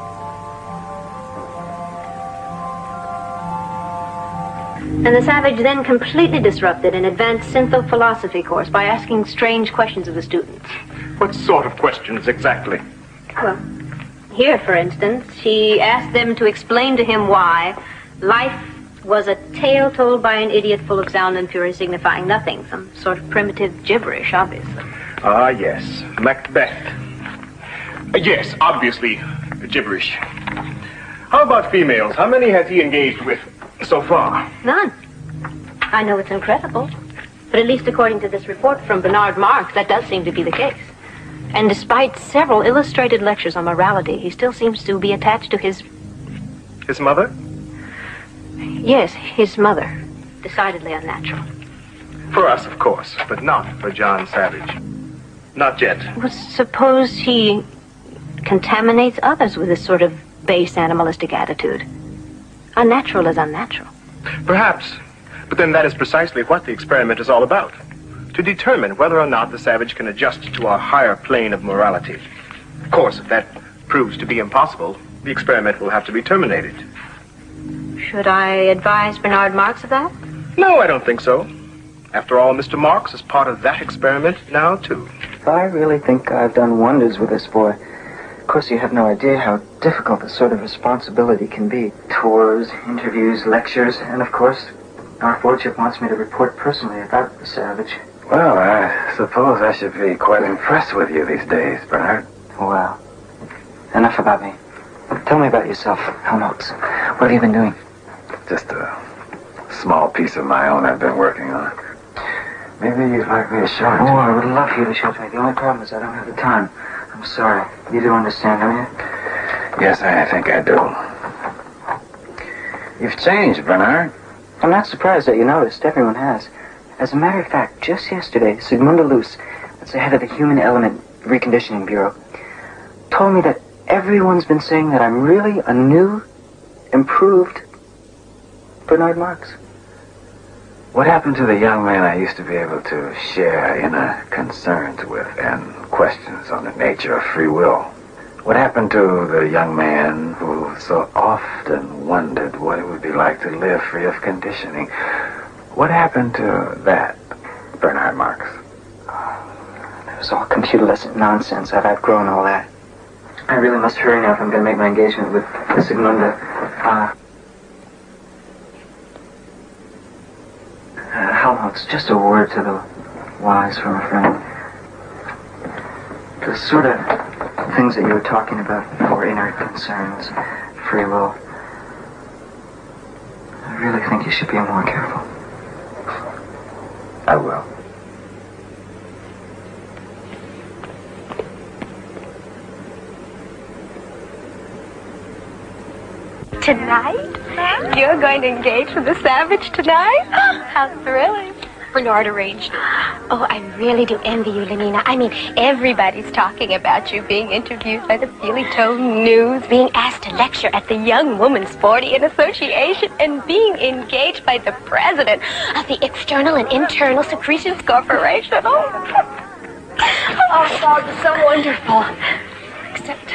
And the Savage then completely disrupted an advanced synthophilosophy course by asking strange questions of the students. What sort of questions exactly? Well, here, for instance, she asked them to explain to him why life was a tale told by an idiot full of sound and fury signifying nothing, some sort of primitive gibberish, obviously. Ah, yes. Macbeth. Yes, obviously, gibberish. How about females? How many has he engaged with so far? None. I know it's incredible, but at least according to this report from Bernard Marks, that does seem to be the case. And despite several illustrated lectures on morality, he still seems to be attached to his... His mother? Yes, his mother. Decidedly unnatural. For us, of course, but not for John Savage. Not yet. Well, suppose he contaminates others with this sort of base animalistic attitude. Unnatural is unnatural. Perhaps. But then that is precisely what the experiment is all about. To determine whether or not the Savage can adjust to our higher plane of morality. Of course, if that proves to be impossible, the experiment will have to be terminated. Should I advise Bernard Marks of that? No, I don't think so. After all, Mr. Marks is part of that experiment now, too. I really think I've done wonders with this boy. course, you have no idea how difficult this sort of responsibility can be. Tours, interviews, lectures, and of course, our lordship wants me to report personally about the Savage. Well, I suppose I should be quite impressed with you these days, Bernard. Well, enough about me. Tell me about yourself, Helmholtz. What have you been doing? Just a small piece of my own I've been working on. Maybe you'd like me to show it. Oh, I would love for you to show it to me. The only problem is I don't have the time. I'm sorry. You do understand, don't you? Yes, I think I do. You've changed, Bernard. I'm not surprised that you noticed. Everyone has. As a matter of fact, just yesterday, Sigmunda Luce, that's the head of the Human Element Reconditioning Bureau, told me that everyone's been saying that I'm really a new, improved Bernard Marx. What happened to the young man I used to be able to share inner concerns with and questions on the nature of free will? What happened to the young man who so often wondered what it would be like to live free of conditioning? What happened to that, Bernard Marx? It was all computer-lesson nonsense. I've outgrown all that. I really must hurry now if I'm going to make my engagement with Sigmunda. Helmholtz, just a word to the wise from a friend. The sort of things that you were talking about before, inner concerns, free will, I really think you should be more careful. I will. Tonight? You're going to engage with the Savage tonight? How thrilling. Bernard arranged it. Oh, I really do envy you, Lenina. I mean, everybody's talking about you being interviewed by the Feely-Tone News, being asked to lecture at the Young Women's Sportian Association, and being engaged by the president of the External and Internal Secretions Corporation. Oh, God, it's so wonderful. Except,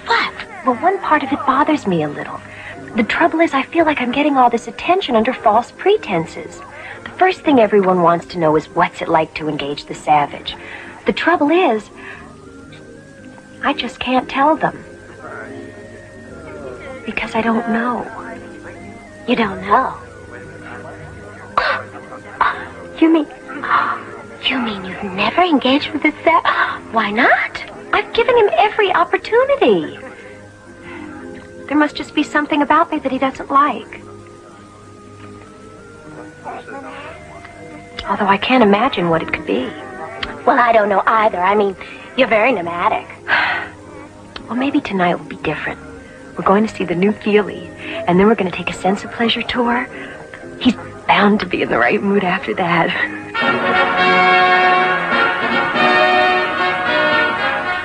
what? Well, one part of it bothers me a little. The trouble is, I feel like I'm getting all this attention under false pretenses. The first thing everyone wants to know is what's it like to engage the Savage. The trouble is, I just can't tell them. Because I don't know. You don't know? You mean you've never engaged with the Savage? Why not? I've given him every opportunity. There must just be something about me that he doesn't like. Although I can't imagine what it could be. Well, I don't know either. I mean, you're very nomadic. Well, maybe tonight will be different. We're going to see the new Feely, and then we're going to take a sense of pleasure tour. He's bound to be in the right mood after that.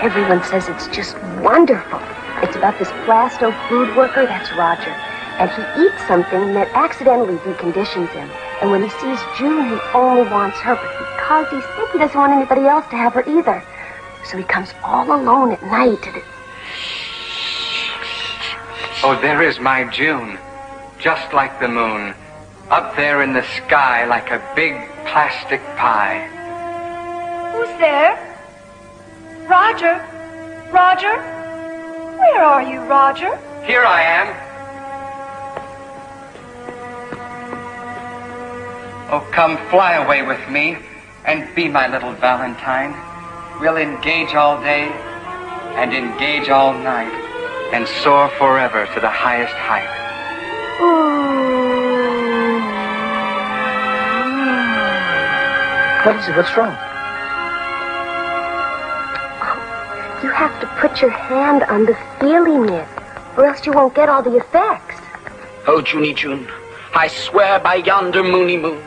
Everyone says it's just wonderful. It's about this plasto food worker, that's Roger. And he eats something that accidentally deconditions him. And when he sees June, he only wants her. But because he's sick, he doesn't want anybody else to have her either. So he comes all alone at night and Oh, there is my June, just like the moon, up there in the sky like a big plastic pie. Who's there? Roger? Roger? Where are you, Roger? Here I am. Oh, come fly away with me and be my little Valentine. We'll engage all day and engage all night and soar forever to the highest height. What is it? What's wrong? you have to put your hand on the feely nib, or else you won't get all the effects. Oh, Junie June, I swear by yonder moony moon.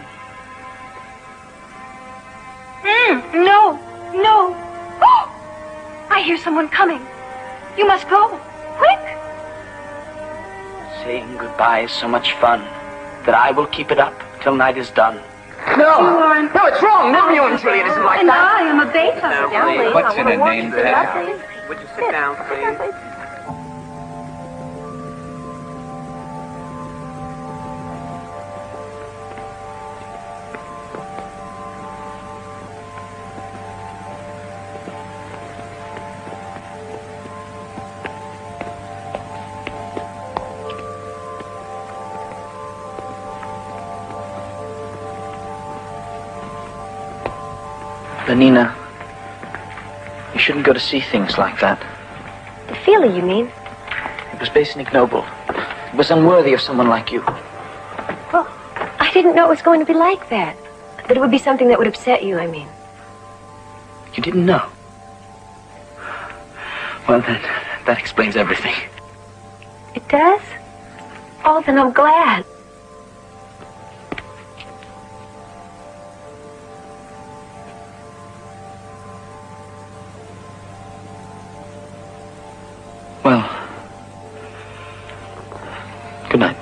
No, no. Oh, I hear someone coming. You must go. Quick. Saying goodbye is so much fun that I will keep it up till night is done. No, no, it's wrong. No, you and Juliet isn't like and that. I am a beta. What's in a name tag? Would you sit down, please? Lenina, you shouldn't go to see things like that. The feeling, you mean? It was base and ignoble. It was unworthy of someone like you. Well, I didn't know it was going to be like that. That it would be something that would upset you, I mean. You didn't know? Well, then, that explains everything. It does? Oh, then I'm glad. Well, good night.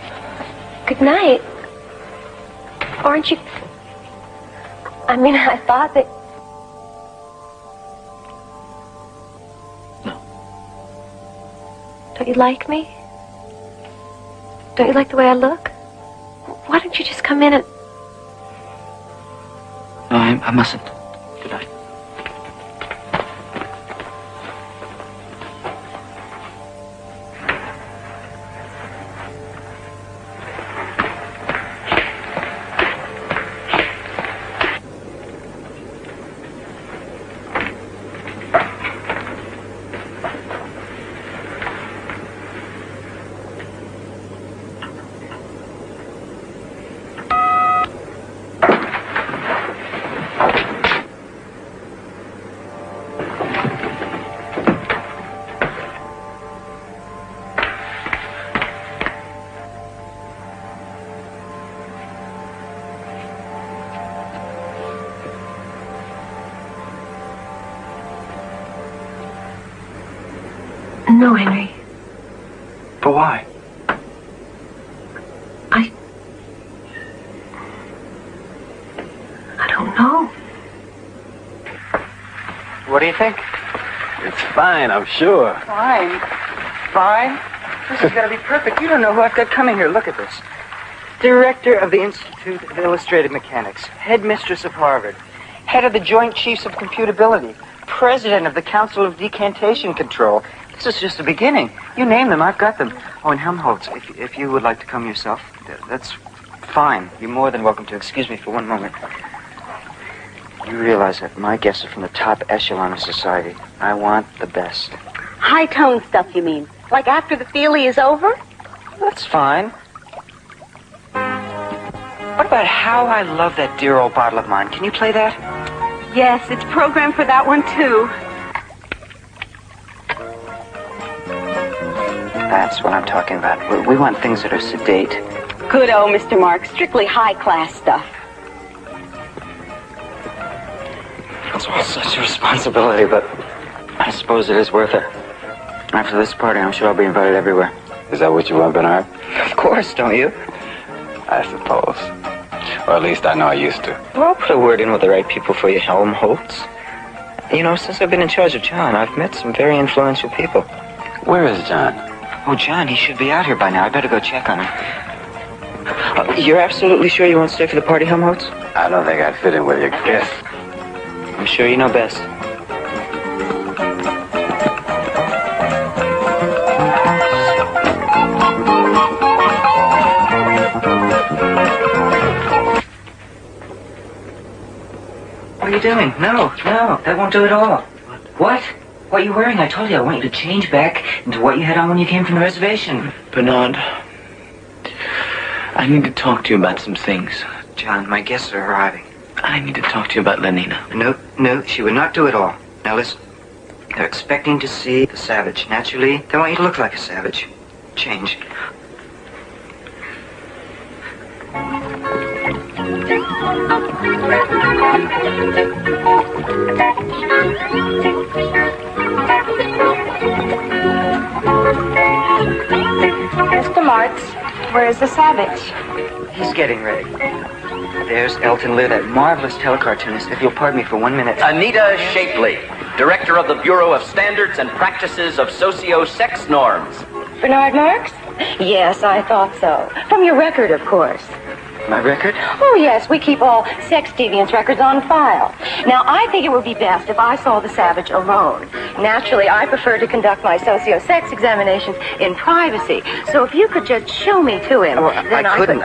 Good night. Aren't you... I mean, I thought that... No. Don't you like me? Don't you like the way I look? Why don't you just come in and... No, I mustn't. Good night. No, Henry. But why? I don't know. What do you think? It's fine, I'm sure. Fine. Fine? This is going to be perfect. You don't know who I've got coming here. Look at this. Director of the Institute of Illustrated Mechanics, headmistress of Harvard, head of the Joint Chiefs of Computability, president of the Council of Decantation Control. This is just the beginning. You name them, I've got them. Oh, and Helmholtz, if you would like to come yourself, that's fine. You're more than welcome to. Excuse me for one moment. You realize that my guests are from the top echelon of society. I want the best. High-tone stuff, you mean? Like after the feelie is over? That's fine. What about How I Love That Dear Old Bottle of Mine? Can you play that? Yes, it's programmed for that one, too. That's what I'm talking about. We want things that are sedate. Good old Mr. Mark. Strictly high-class stuff. It's all such a responsibility, but I suppose it is worth it. After this party, I'm sure I'll be invited everywhere. Is that what you want, Bernard? Of course, don't you? I suppose. Or at least I know I used to. Well, I'll put a word in with the right people for you, Helmholtz. You know, since I've been in charge of John, I've met some very influential people. Where is John? Oh, John, he should be out here by now. I better go check on him. You're absolutely sure you won't stay for the party, Helmholtz? I don't think I'd fit in with your guest. I'm sure you know best. What are you doing? No, that won't do at all. What? What are you wearing? I told you I want you to change back into what you had on when you came from the reservation. Bernard, I need to talk to you about some things. John, my guests are arriving. I need to talk to you about Lenina. No, she would not do it all. Now listen, they're expecting to see the savage. Naturally, they want you to look like a savage. Change. Mr. Martz, where is the savage? He's getting ready. There's Elton Lear, that marvelous telecartoonist. If you'll pardon me for 1 minute. Anita Shapley, director of the Bureau of Standards and Practices of Socio-Sex Norms. Bernard Marx? Yes, I thought so. From your record, of course. My record? Oh, yes, we keep all sex deviance records on file. Now, I think it would be best if I saw the savage alone. Naturally, I prefer to conduct my socio-sex examinations in privacy. So if you could just show me to him, Oh, then I couldn't.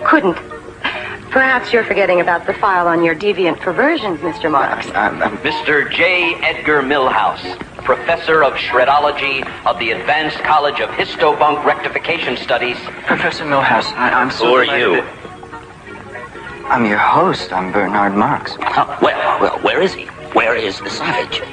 Couldn't. Perhaps you're forgetting about the file on your deviant perversions, Mr. Marks. Mr. J. Edgar Milhouse, professor of shredology of the Advanced College of Histobunk Rectification Studies. Professor Milhouse, I'm so Who are glad you? that- I'm your host. I'm Bernard Marks. Oh, well, where is he? Where is the savage?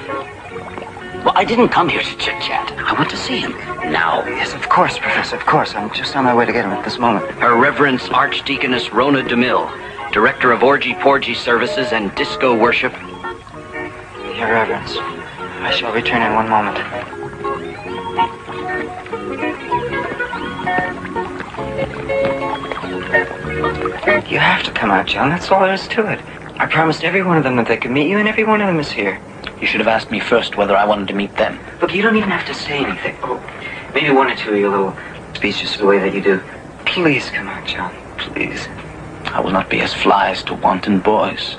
Well, I didn't come here to chit-chat. I want to see him now. Yes, of course, Professor, of course. I'm just on my way to get him at this moment. Her Reverence Archdeaconess Rona DeMille, Director of Orgy-Porgy Services and Disco Worship. Your Reverence, I shall return in one moment. You have to come out, John. That's all there is to it. I promised every one of them that they could meet you, and every one of them is here. You should have asked me first whether I wanted to meet them. Look, you don't even have to say anything. Oh, maybe one or two of you little speeches the way that you do. Please come out, John. Please. I will not be as flies to wanton boys.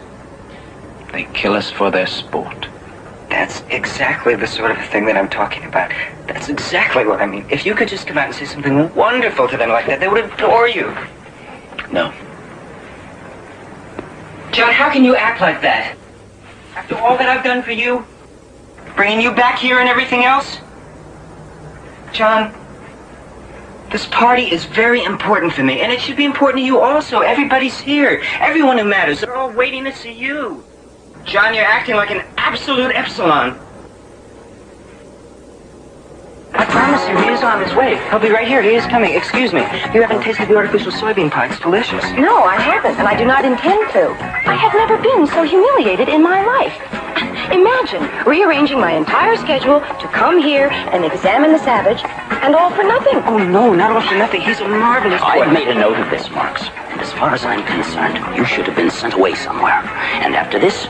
They kill us for their sport. That's exactly the sort of thing that I'm talking about. That's exactly what I mean. If you could just come out and say something wonderful to them like that, they would adore you. No. John, how can you act like that? After all that I've done for you? Bringing you back here and everything else? John, this party is very important for me, and it should be important to you also. Everybody's here. Everyone who matters. They're all waiting to see you. John, you're acting like an absolute epsilon. I promise you, he is on his way. He'll be right here. He is coming. Excuse me. You haven't tasted the artificial soybean pie. It's delicious. No, I haven't, and I do not intend to. I have never been so humiliated in my life. Imagine rearranging my entire schedule to come here and examine the savage, and all for nothing. Oh, no, not all for nothing. He's a marvelous boy. I've made a note of this, Marks. And as far as I'm concerned, you should have been sent away somewhere. And after this,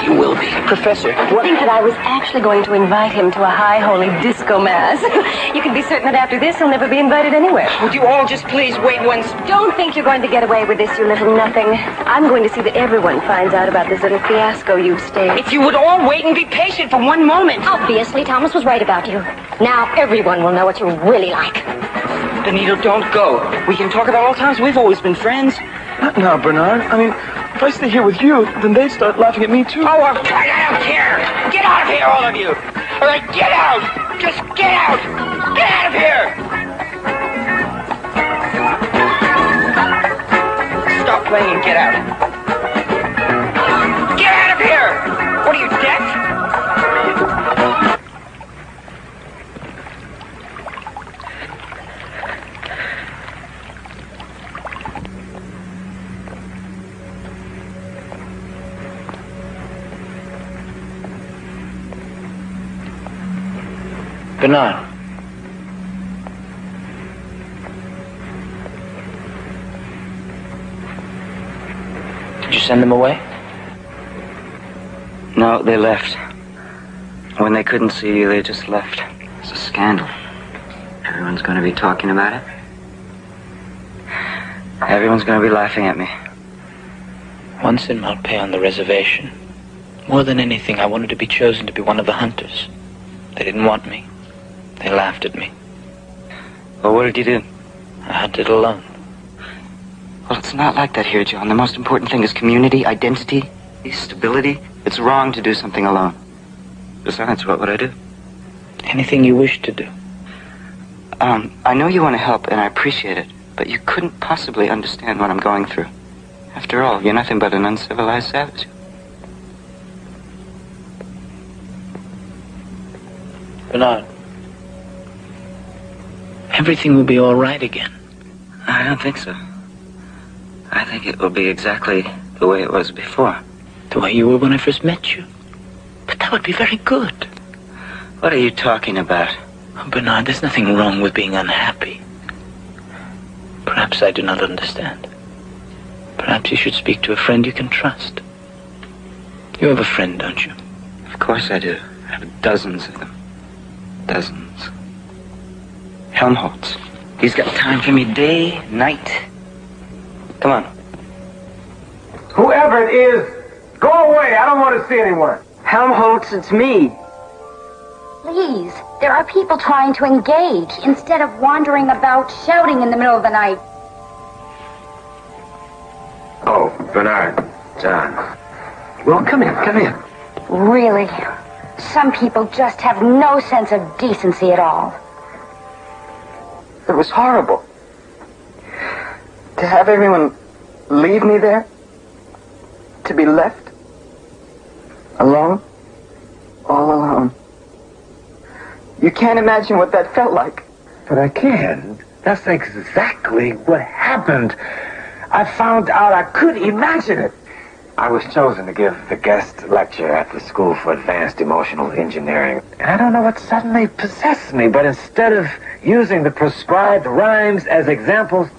you will be. Professor, what? Think that I was actually going to invite him to a high holy disco mass. You can be certain that after this, he'll never be invited anywhere. Would you all just please wait one... Don't think you're going to get away with this, you little nothing. I'm going to see that everyone finds out about this little fiasco you've staged. If you would all wait and be patient for one moment. Obviously, Thomas was right about you. Now everyone will know what you're really like. Benito, don't go. We can talk about all times we've always been friends. Not now, Bernard. I mean, if I stay here with you, then they'd start laughing at me, too. Oh, I don't care. Get out of here, all of you. All right, get out. Just get out. Get out of here. Stop playing and get out. Get out of here. What are you, deaf? Bernard. Did you send them away? No, they left. When they couldn't see you, they just left. It's a scandal. Everyone's going to be talking about it. Everyone's going to be laughing at me. Once in Malpais on the reservation, more than anything, I wanted to be chosen to be one of the hunters. They didn't want me. They laughed at me. Well, what did you do? I hunted alone. Well, it's not like that here, John. The most important thing is community, identity, stability. It's wrong to do something alone. Besides, what would I do? Anything you wish to do. I know you want to help, and I appreciate it, but you couldn't possibly understand what I'm going through. After all, you're nothing but an uncivilized savage. Bernard, everything will be all right again. I don't think so. I think it will be exactly the way it was before. The way you were when I first met you. But that would be very good. What are you talking about? Oh, Bernard, there's nothing wrong with being unhappy. Perhaps I do not understand. Perhaps you should speak to a friend you can trust. You have a friend, don't you? Of course I do. I have dozens of them. Dozens. Helmholtz. He's got time for me day, night. Come on. Whoever it is, go away. I don't want to see anyone. Helmholtz, it's me. Please, there are people trying to engage instead of wandering about shouting in the middle of the night. Oh, Bernard. John. Well, come in. Really? Some people just have no sense of decency at all. It was horrible. To have everyone leave me there? To be left? Alone? All alone. You can't imagine what that felt like. But I can. That's exactly what happened. I found out I could imagine it. I was chosen to give the guest lecture at the School for Advanced Emotional Engineering. And I don't know what suddenly possessed me, but instead of using the prescribed rhymes as examples,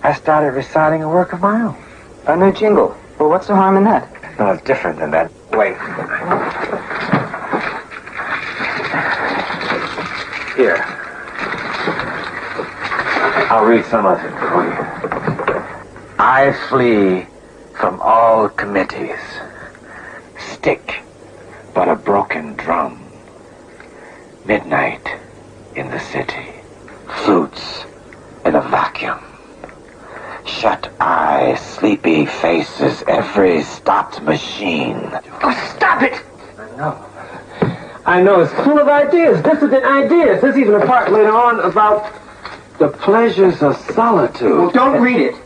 I started reciting a work of my own. A new jingle. Well, what's the harm in that? No, it's different than that. Wait. Here. I'll read some of it for you. I flee from all committees. Stick but a broken drum. Midnight in the city. Flutes in a vacuum. Shut eyes, sleepy faces, every stopped machine. Oh, stop it! I know, it's full of ideas, dissident ideas. There's even a part later on about the pleasures of solitude. Well, don't read it.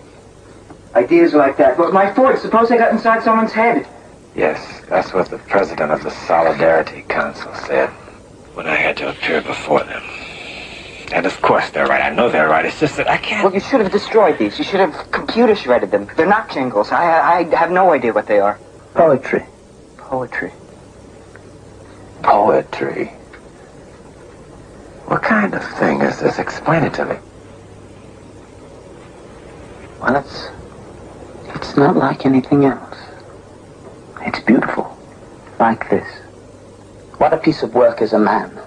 Ideas like that. But my Ford, suppose I got inside someone's head. Yes, that's what the president of the Solidarity Council said when I had to appear before them. And of course they're right. I know they're right. It's just that I can't... Well, you should have destroyed these. You should have computer shredded them. They're not jingles. I have no idea what they are. Poetry. Poetry. Poetry? What kind of thing is this? Explain it to me. Well, it's not like anything else. It's beautiful. Like this. What a piece of work is a man.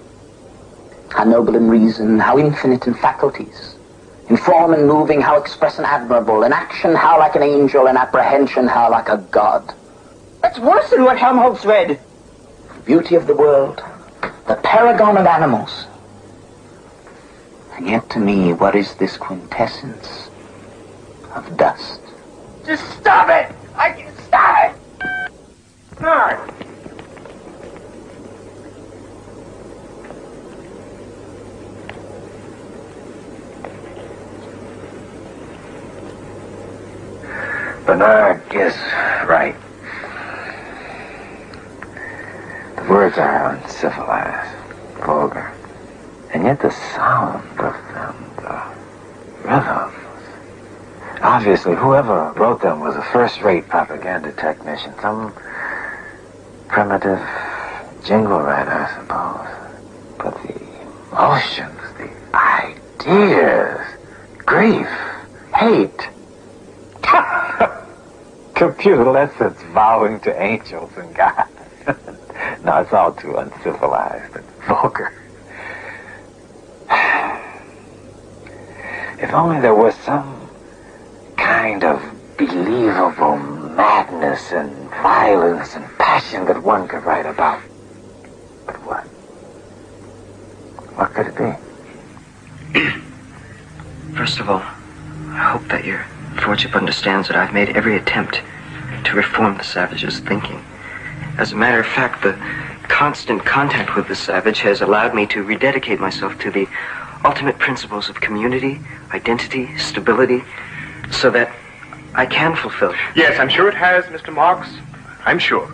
How noble in reason, how infinite in faculties. In form and moving, how express and admirable. In action, how like an angel. In apprehension, how like a god. That's worse than what Helmholtz read. Beauty of the world. The paragon of animals. And yet to me, what is this quintessence of dust? Just stop it! I can stop it! Bernard! Bernard is right. The words are uncivilized, vulgar, and yet the sound of them, the rhythms. Obviously, whoever wrote them was a first-rate propaganda technician, some primitive jingle writer, I suppose. But the emotions, the ideas, grief, hate. Computer lessons vowing to angels and God. No, it's all too uncivilized and vulgar. If only there was some kind of believable madness and violence and passion that one could write about. But what? What could it be? First of all, I hope that your lordship understands that I've made every attempt to reform the savage's thinking. As a matter of fact, the constant contact with the savage has allowed me to rededicate myself to the ultimate principles of community, identity, stability, so that I can fulfill. Yes, I'm sure it has, Mr. Marks. I'm sure.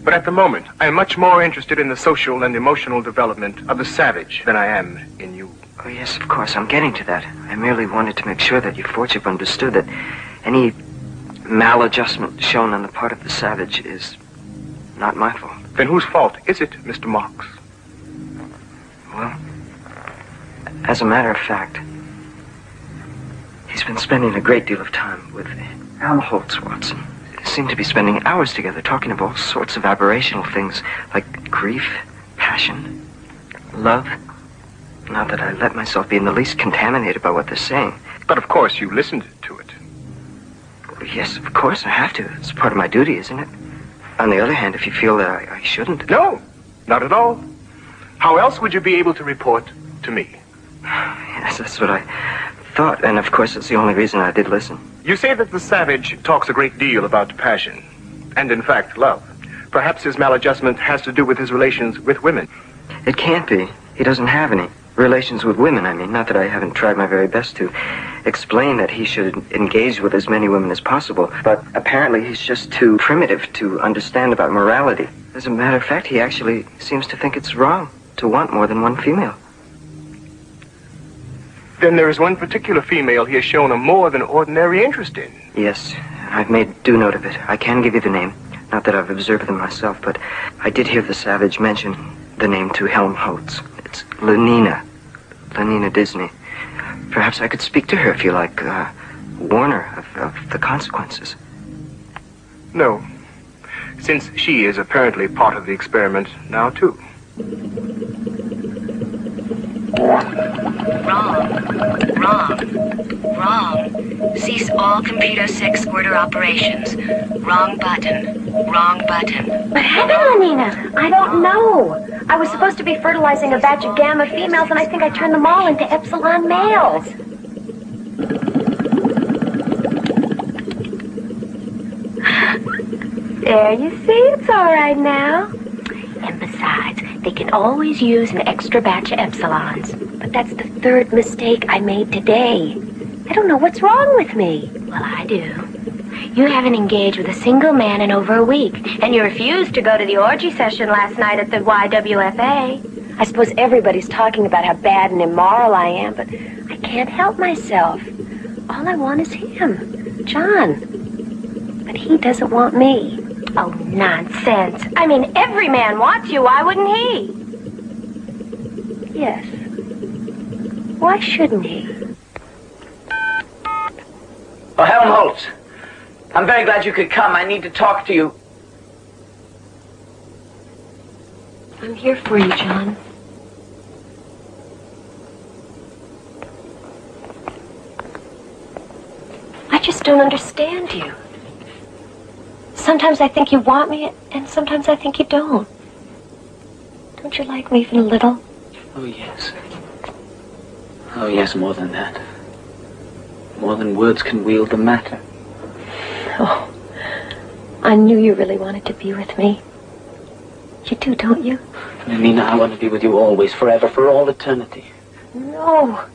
But at the moment, I am much more interested in the social and emotional development of the savage than I am in you. Oh, yes, of course. I'm getting to that. I merely wanted to make sure that your lordship understood that any maladjustment shown on the part of the savage is not my fault. Then whose fault is it, Mr. Marks? Well, as a matter of fact, he's been spending a great deal of time with Helmholtz, Watson. They seem to be spending hours together talking of all sorts of aberrational things like grief, passion, love. Not that I let myself be in the least contaminated by what they're saying. But of course you listened to it. Well, yes, of course I have to. It's part of my duty, isn't it? On the other hand, if you feel that I shouldn't... No, not at all. How else would you be able to report to me? Yes, that's what I thought. And of course, it's the only reason I did listen. You say that the savage talks a great deal about passion, and in fact, love. Perhaps his maladjustment has to do with his relations with women. It can't be. He doesn't have any relations with women, I mean. Not that I haven't tried my very best to explain that he should engage with as many women as possible, but apparently he's just too primitive to understand about morality. As a matter of fact, he actually seems to think it's wrong to want more than one female. Then there is one particular female he has shown a more than ordinary interest in. Yes, I've made due note of it. I can give you the name. Not that I've observed them myself, but I did hear the savage mention the name to Helmholtz. It's Lenina. Lenina Disney. Perhaps I could speak to her if you like, warn her of the consequences. No, since she is apparently part of the experiment now, too. Wrong. Cease all computer sex squirter operations. Wrong button. What happened, Lenina? I don't know. I was supposed to be fertilizing a batch of gamma females, and I think I turned them all into epsilon males. There, you see? It's all right now. And besides, they can always use an extra batch of epsilons. But that's the third mistake I made today. I don't know what's wrong with me. Well, I do. You haven't engaged with a single man in over a week, and you refused to go to the orgy session last night at the YWFA. I suppose everybody's talking about how bad and immoral I am, but I can't help myself. All I want is him, John. But he doesn't want me. Oh, nonsense. I mean, every man wants you. Why wouldn't he? Yes. Why shouldn't he? Oh, Helmholtz. I'm very glad you could come. I need to talk to you. I'm here for you, John. I just don't understand you. Sometimes I think you want me, and sometimes I think you don't. Don't you like me even a little? Oh, yes. Oh, yes, more than that. More than words can wield the matter. Oh, I knew you really wanted to be with me. You do, don't you? Nina, I want to be with you always, forever, for all eternity. No,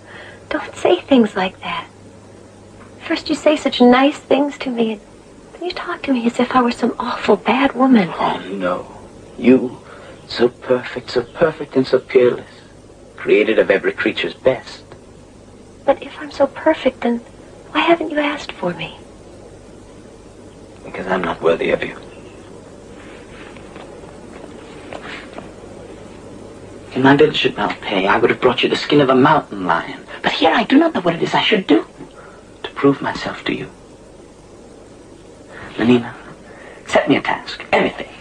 don't say things like that. First you say such nice things to me, and then you talk to me as if I were some awful bad woman. Oh, no. You, so perfect and so peerless, created of every creature's best. But if I'm so perfect, then why haven't you asked for me? Because I'm not worthy of you. In my village at Malpay, I would have brought you the skin of a mountain lion. But here I do not know what it is I should do to prove myself to you. Lenina, set me a task, anything.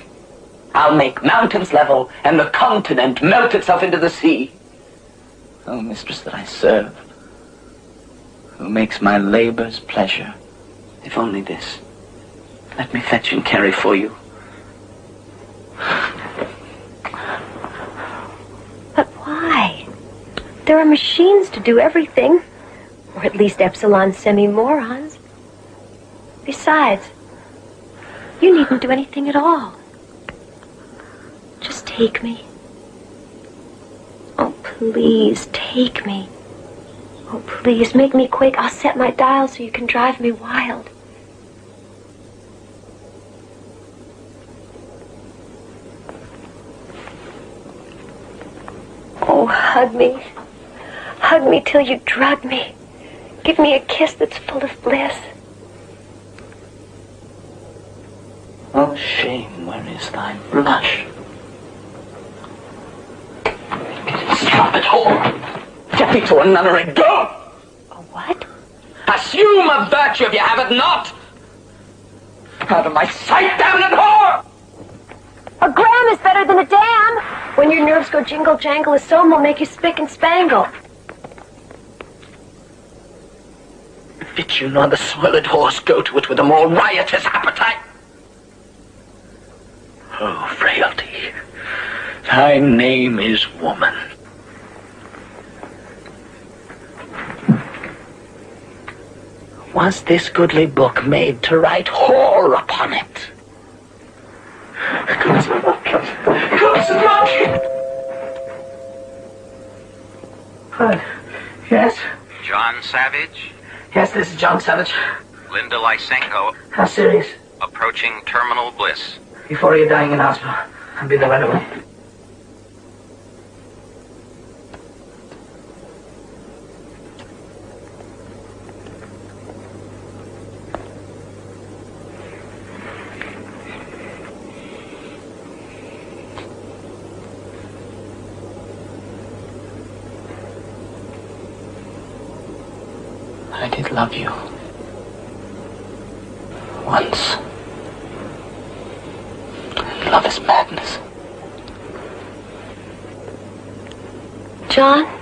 I'll make mountains level and the continent melt itself into the sea. Oh, mistress that I serve, who makes my labors pleasure, if only this. Let me fetch and carry for you. But why? There are machines to do everything. Or at least epsilon semi-morons. Besides, you needn't do anything at all. Just take me. Oh, please, take me. Oh, please, make me quake. I'll set my dial so you can drive me wild. Oh, hug me. Hug me till you drug me. Give me a kiss that's full of bliss. Oh, shame, where is thy blush? Stop it, whore! Get me to a nunnery, go! A what? Assume a virtue if you have it not! Out of my sight, damned whore! A gram is better than a dam. When your nerves go jingle jangle, a song will make you spick and spangle. Fit you nor the soiled horse go to it with a more riotous appetite. Oh, frailty, thy name is woman. Was this goodly book made to write whore upon it? God's lucky. What? Yes? John Savage? Yes, this is John Savage. Linda Lysenko. How serious? Approaching terminal bliss. Before you're dying in hospital. I'll be there right away. I did love you. Once. Love is madness. John?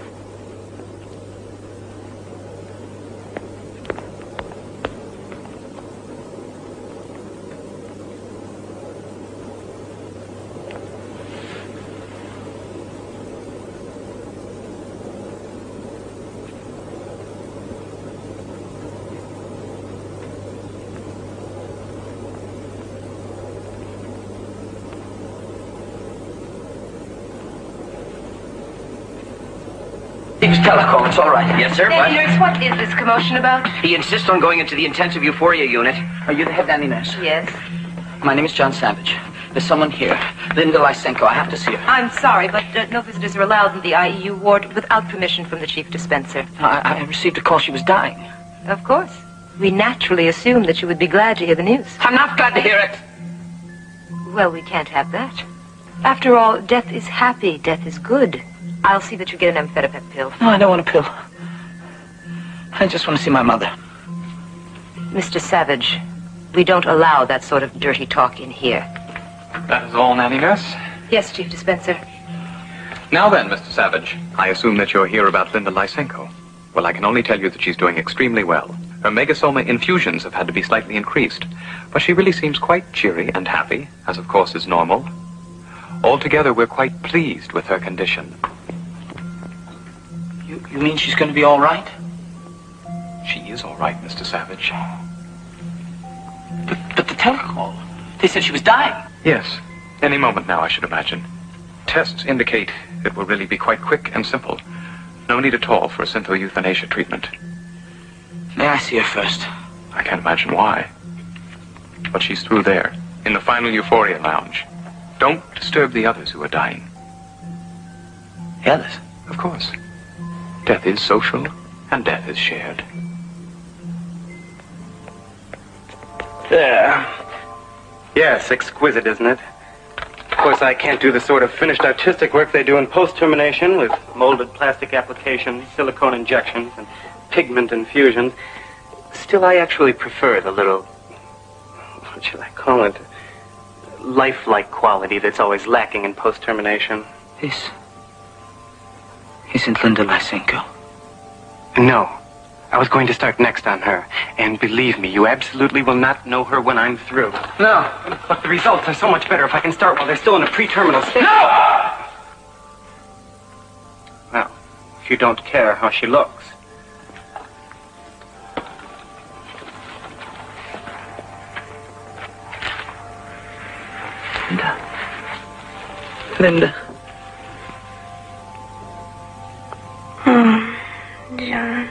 Telephone, it's all right. Yes, sir. Danny nurse, what is this commotion about? He insists on going into the intensive euphoria unit. Are you the head nanny nurse? Yes. My name is John Savage. There's someone here. Linda Lysenko. I have to see her. I'm sorry, but no visitors are allowed in the IEU ward without permission from the chief dispenser. I received a call she was dying. Of course. We naturally assumed that you would be glad to hear the news. I'm not glad to hear it. Well, we can't have that. After all, death is happy. Death is good. I'll see that you get an amphetamine pill. No, I don't want a pill. I just want to see my mother. Mr. Savage, we don't allow that sort of dirty talk in here. That is all, Nanny Nurse? Yes, Chief Dispenser. Now then, Mr. Savage, I assume that you're here about Linda Lysenko. Well, I can only tell you that she's doing extremely well. Her megasoma infusions have had to be slightly increased, but she really seems quite cheery and happy, as of course is normal. Altogether, we're quite pleased with her condition. You mean she's going to be all right? She is all right, Mr. Savage. But the telecall, they said she was dying. Yes, any moment now, I should imagine. Tests indicate it will really be quite quick and simple. No need at all for a syntho-euthanasia treatment. May I see her first? I can't imagine why. But she's through there, in the final euphoria lounge. Don't disturb the others who are dying. The others? Of course. Death is social, and death is shared. There. Yes, exquisite, isn't it? Of course, I can't do the sort of finished artistic work they do in post-termination with molded plastic applications, silicone injections, and pigment infusions. Still, I actually prefer the little, what should I call it, lifelike quality that's always lacking in post-termination. This isn't Linda Lysenko. No. I was going to start next on her. And believe me, you absolutely will not know her when I'm through. No. But the results are so much better if I can start while they're still in a pre-terminal state. No! Well, if you don't care how she looks. Linda. Oh, John.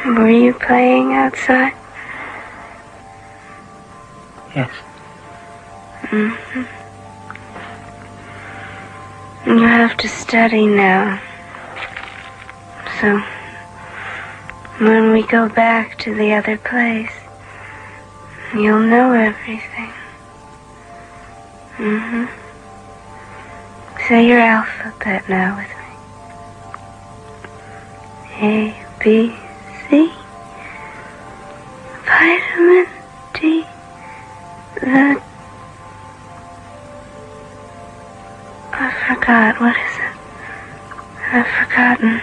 Were you playing outside? Yes. Mm-hmm. You have to study now. So, when we go back to the other place, you'll know everything. Mm-hmm. Say your alphabet now with me. A, B, C. Vitamin D. I forgot. What is it? I've forgotten.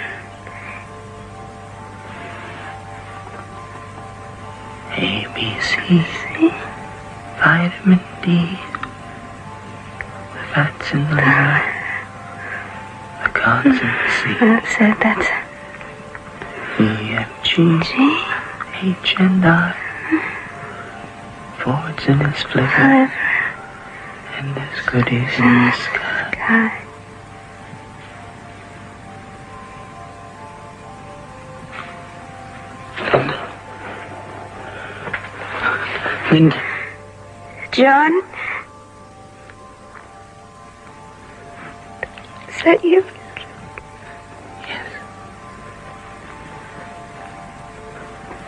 A, B, C. Vitamin D. The fat's in the liver. The god's in the sea. That's it. G, H and I. Forwards in his flicker, and there's goodies in the sky. Linda. John? Is that you? Yes.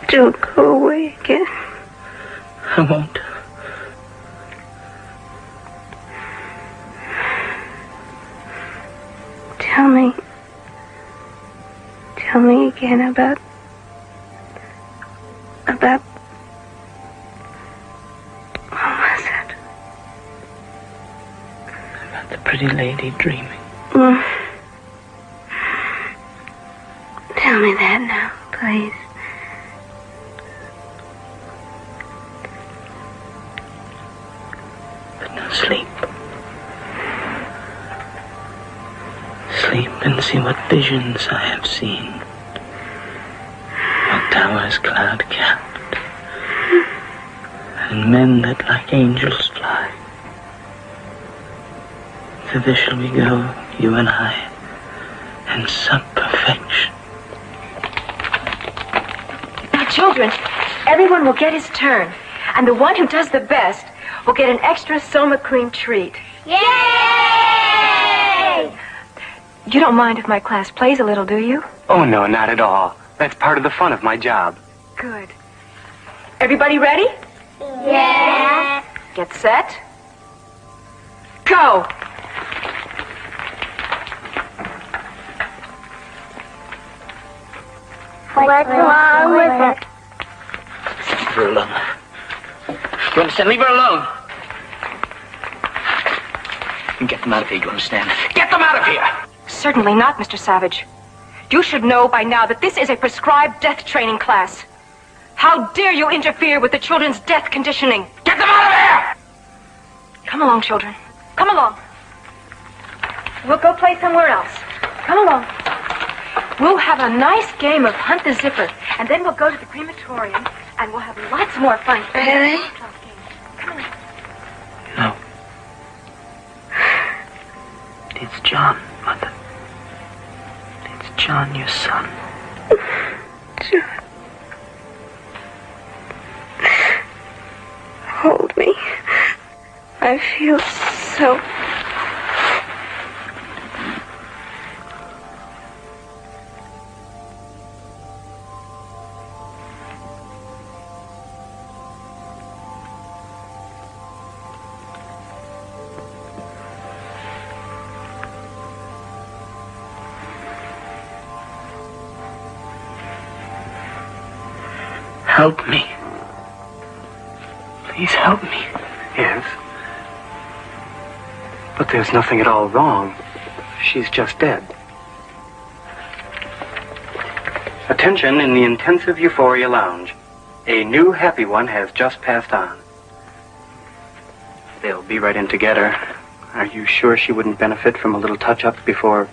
Don't go away again. I won't. Tell me again about what was it? About the pretty lady dreaming. Tell me that now, please. But now sleep. Sleep and see what visions I have seen. What towers cloud-capped, and men that like angels fly. Thither shall we go, you and I, and sup perfection. Now, children, everyone will get his turn, and the one who does the best will get an extra Soma cream treat. Yay! You don't mind if my class plays a little, do you? Oh, no, not at all. That's part of the fun of my job. Good. Everybody ready? Yeah. Get set. Go! What's wrong with it? Leave her alone. You understand? Leave her alone. And get them out of here, you understand? Get them out of here! Certainly not, Mr. Savage. You should know by now that this is a prescribed death training class. How dare you interfere with the children's death conditioning? Get them out of here! Come along, children. Come along. We'll go play somewhere else. Come along. We'll have a nice game of Hunt the Zipper, and then we'll go to the crematorium, and we'll have lots more fun. Really? Come on. No. It's John, Mother. It's John, your son. John. Hold me. I feel so... Help me. Please help me. Yes. But there's nothing at all wrong. She's just dead. Attention in the intensive euphoria lounge. A new happy one has just passed on. They'll be right in to get her. Are you sure she wouldn't benefit from a little touch-up before...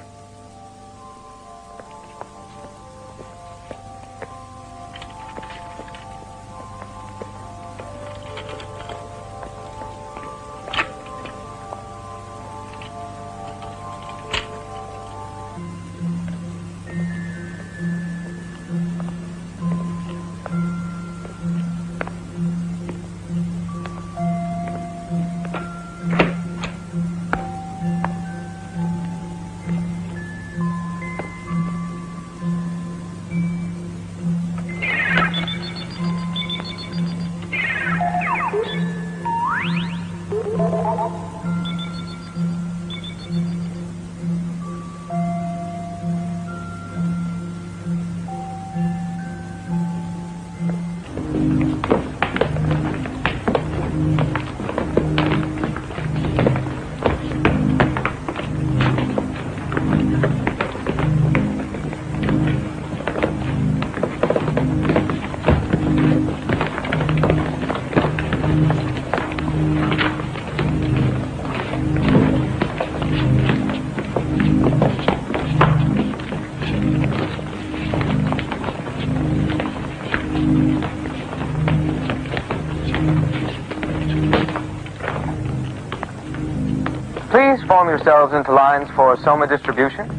form yourselves into lines for soma distribution.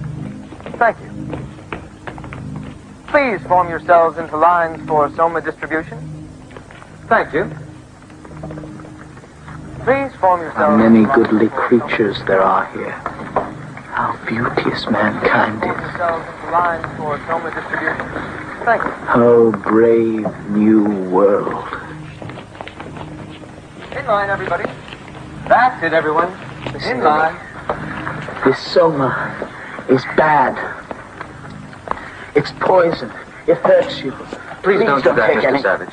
Thank you. Please form yourselves into lines for soma distribution. Thank you. Please form yourselves. How many goodly creatures there are here. How beauteous mankind Form is. yourselves into lines for soma distribution. Thank you. Oh, brave new world. In line, everybody. That's it, everyone. In line. This soma is bad. It's poison. It hurts you. Please don't do that, take Mr. any. Savage.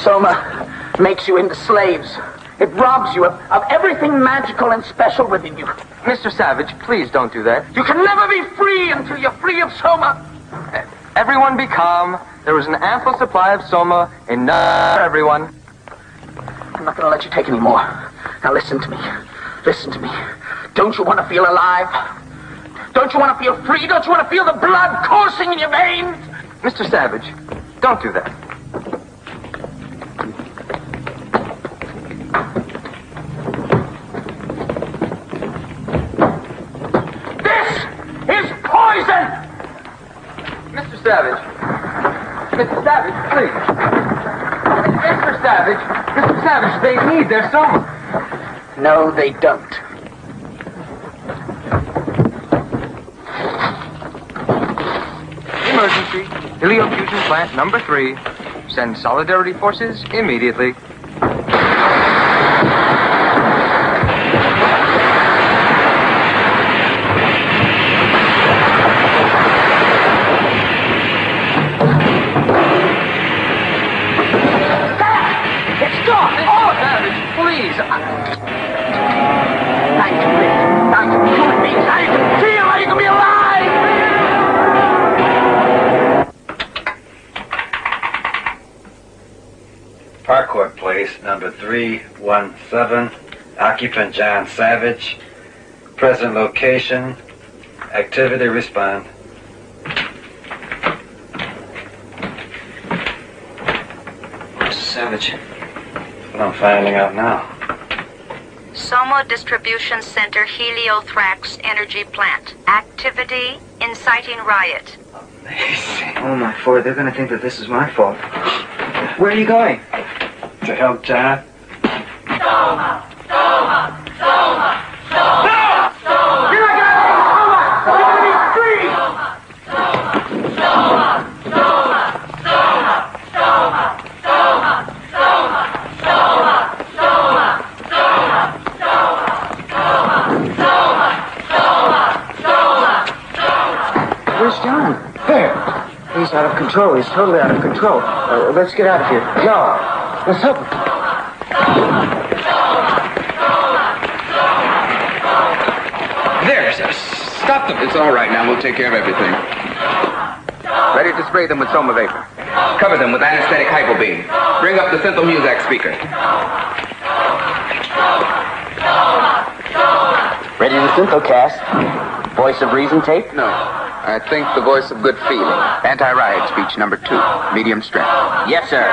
Soma makes you into slaves. It robs you of everything magical and special within you. Mr. Savage, please don't do that. You can never be free until you're free of soma. Everyone be calm. There is an ample supply of soma enough for everyone. I'm not going to let you take any more. Now listen to me. Listen to me. Don't you want to feel alive? Don't you want to feel free? Don't you want to feel the blood coursing in your veins? Mr. Savage, don't do that. Is poison! Mr. Savage. Mr. Savage, please. Mr. Savage. Mr. Savage, they need their soma. No, they don't. Emergency. Heliofusion plant number 3. Send solidarity forces immediately. Please. Thank you, Rick. Thank you. Human beings, now you can feel how you can be alive. Parkwood Place, number 317. Occupant John Savage. Present location. Activity respond. Mr. Savage. What I'm finding out now. Soma Distribution Center Heliothrax Energy Plant. Activity inciting riot. Oh, my Ford, they're going to think that this is my fault. Where are you going? To help John. Soma! Soma! Soma! Soma! Soma! You're not going to Soma! You're going to be free! Soma! Soma! Soma! Soma! Soma! Soma! Soma! Soma! Soma! Where's John? There. He's out of control. He's totally out of control. Let's get out of here. No. Let's help him. There, stop them. It's all right now. We'll take care of everything. Ready to spray them with soma vapor. Cover them with anesthetic hypobeam. Bring up the Synthel Muzak speaker. Ready to Synthocast. Voice of reason tape? No. I think the voice of good feeling. Anti-riot speech number 2. Medium strength. Yes, sir.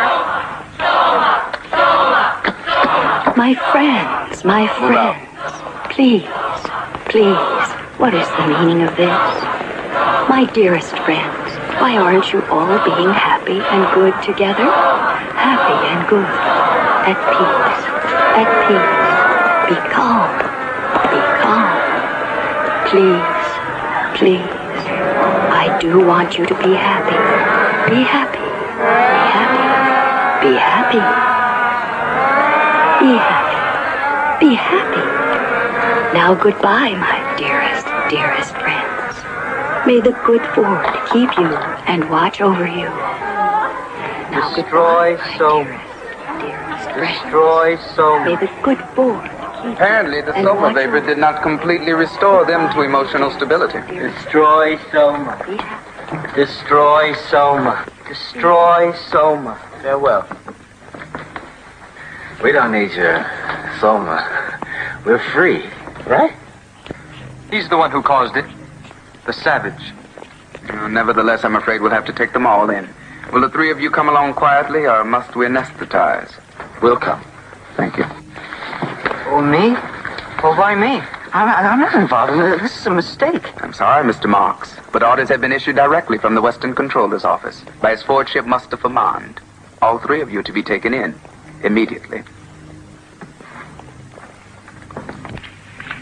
My friends, please, please, what is the meaning of this? My dearest friends, why aren't you all being happy and good together? Happy and good, at peace, be calm, please, please. I do want you to be happy, be happy, be happy. Be happy. Be happy. Now goodbye, my dearest, dearest friends. May the good Ford keep you and watch over you. Now Destroy soma. Destroy soma. May the good Ford Apparently, the soma vapor did not completely restore them to emotional stability. Destroy soma. Destroy soma. Destroy soma. Farewell. We don't need your soma. We're free, right? He's the one who caused it. The savage. Nevertheless, I'm afraid we'll have to take them all in. Will the 3 of you come along quietly, or must we anesthetize? We'll come. Thank you. Oh, me? Well, why me? I'm not involved in this. This is a mistake. I'm sorry, Mr. Marks, but orders have been issued directly from the Western Controller's office by His Forwardship Mustafa Mond. All three of you to be taken in immediately.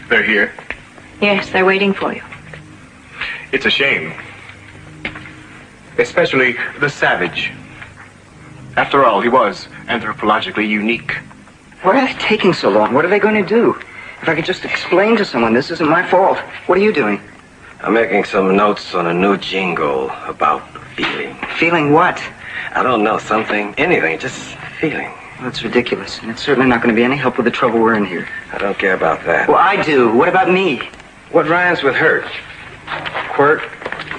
They're here. Yes, they're waiting for you. It's a shame. Especially the savage. After all, he was anthropologically unique. Why are they taking so long? What are they going to do? If I could just explain to someone, this isn't my fault. What are you doing? I'm making some notes on a new jingle about feeling. Feeling what? I don't know, something, anything, just feeling. Well, that's ridiculous, and it's certainly not going to be any help with the trouble we're in here. I don't care about that. Well, I do. What about me? What rhymes with hurt? Quirt,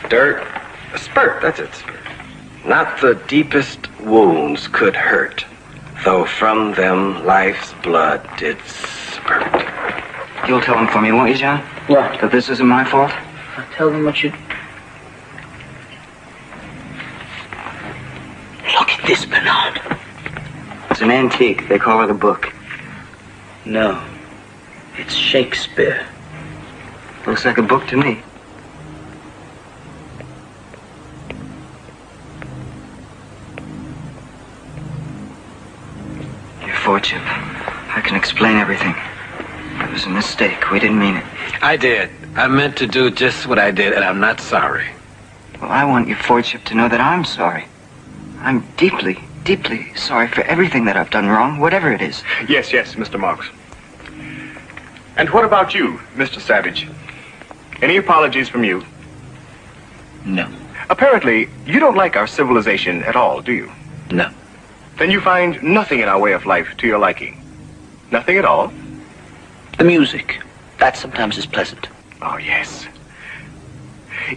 dirt, a spurt, that's it. Not the deepest wounds could hurt, though from them life's blood did spurt. You'll tell them for me, won't you, John? What? That this isn't my fault? I'll tell them what you... Look at this, Bernard. It's an antique. They call it a book. No. It's Shakespeare. Looks like a book to me. Your fortune. I can explain everything. It was a mistake. We didn't mean it. I did. I meant to do just what I did, and I'm not sorry. Well, I want your fortune to know that I'm sorry. I'm deeply, deeply sorry for everything that I've done wrong, whatever it is. Yes, Mr. Marks. And what about you, Mr. Savage? Any apologies from you? No. Apparently, you don't like our civilization at all, do you? No. Then you find nothing in our way of life to your liking? Nothing at all? The music. That sometimes is pleasant. Oh, yes.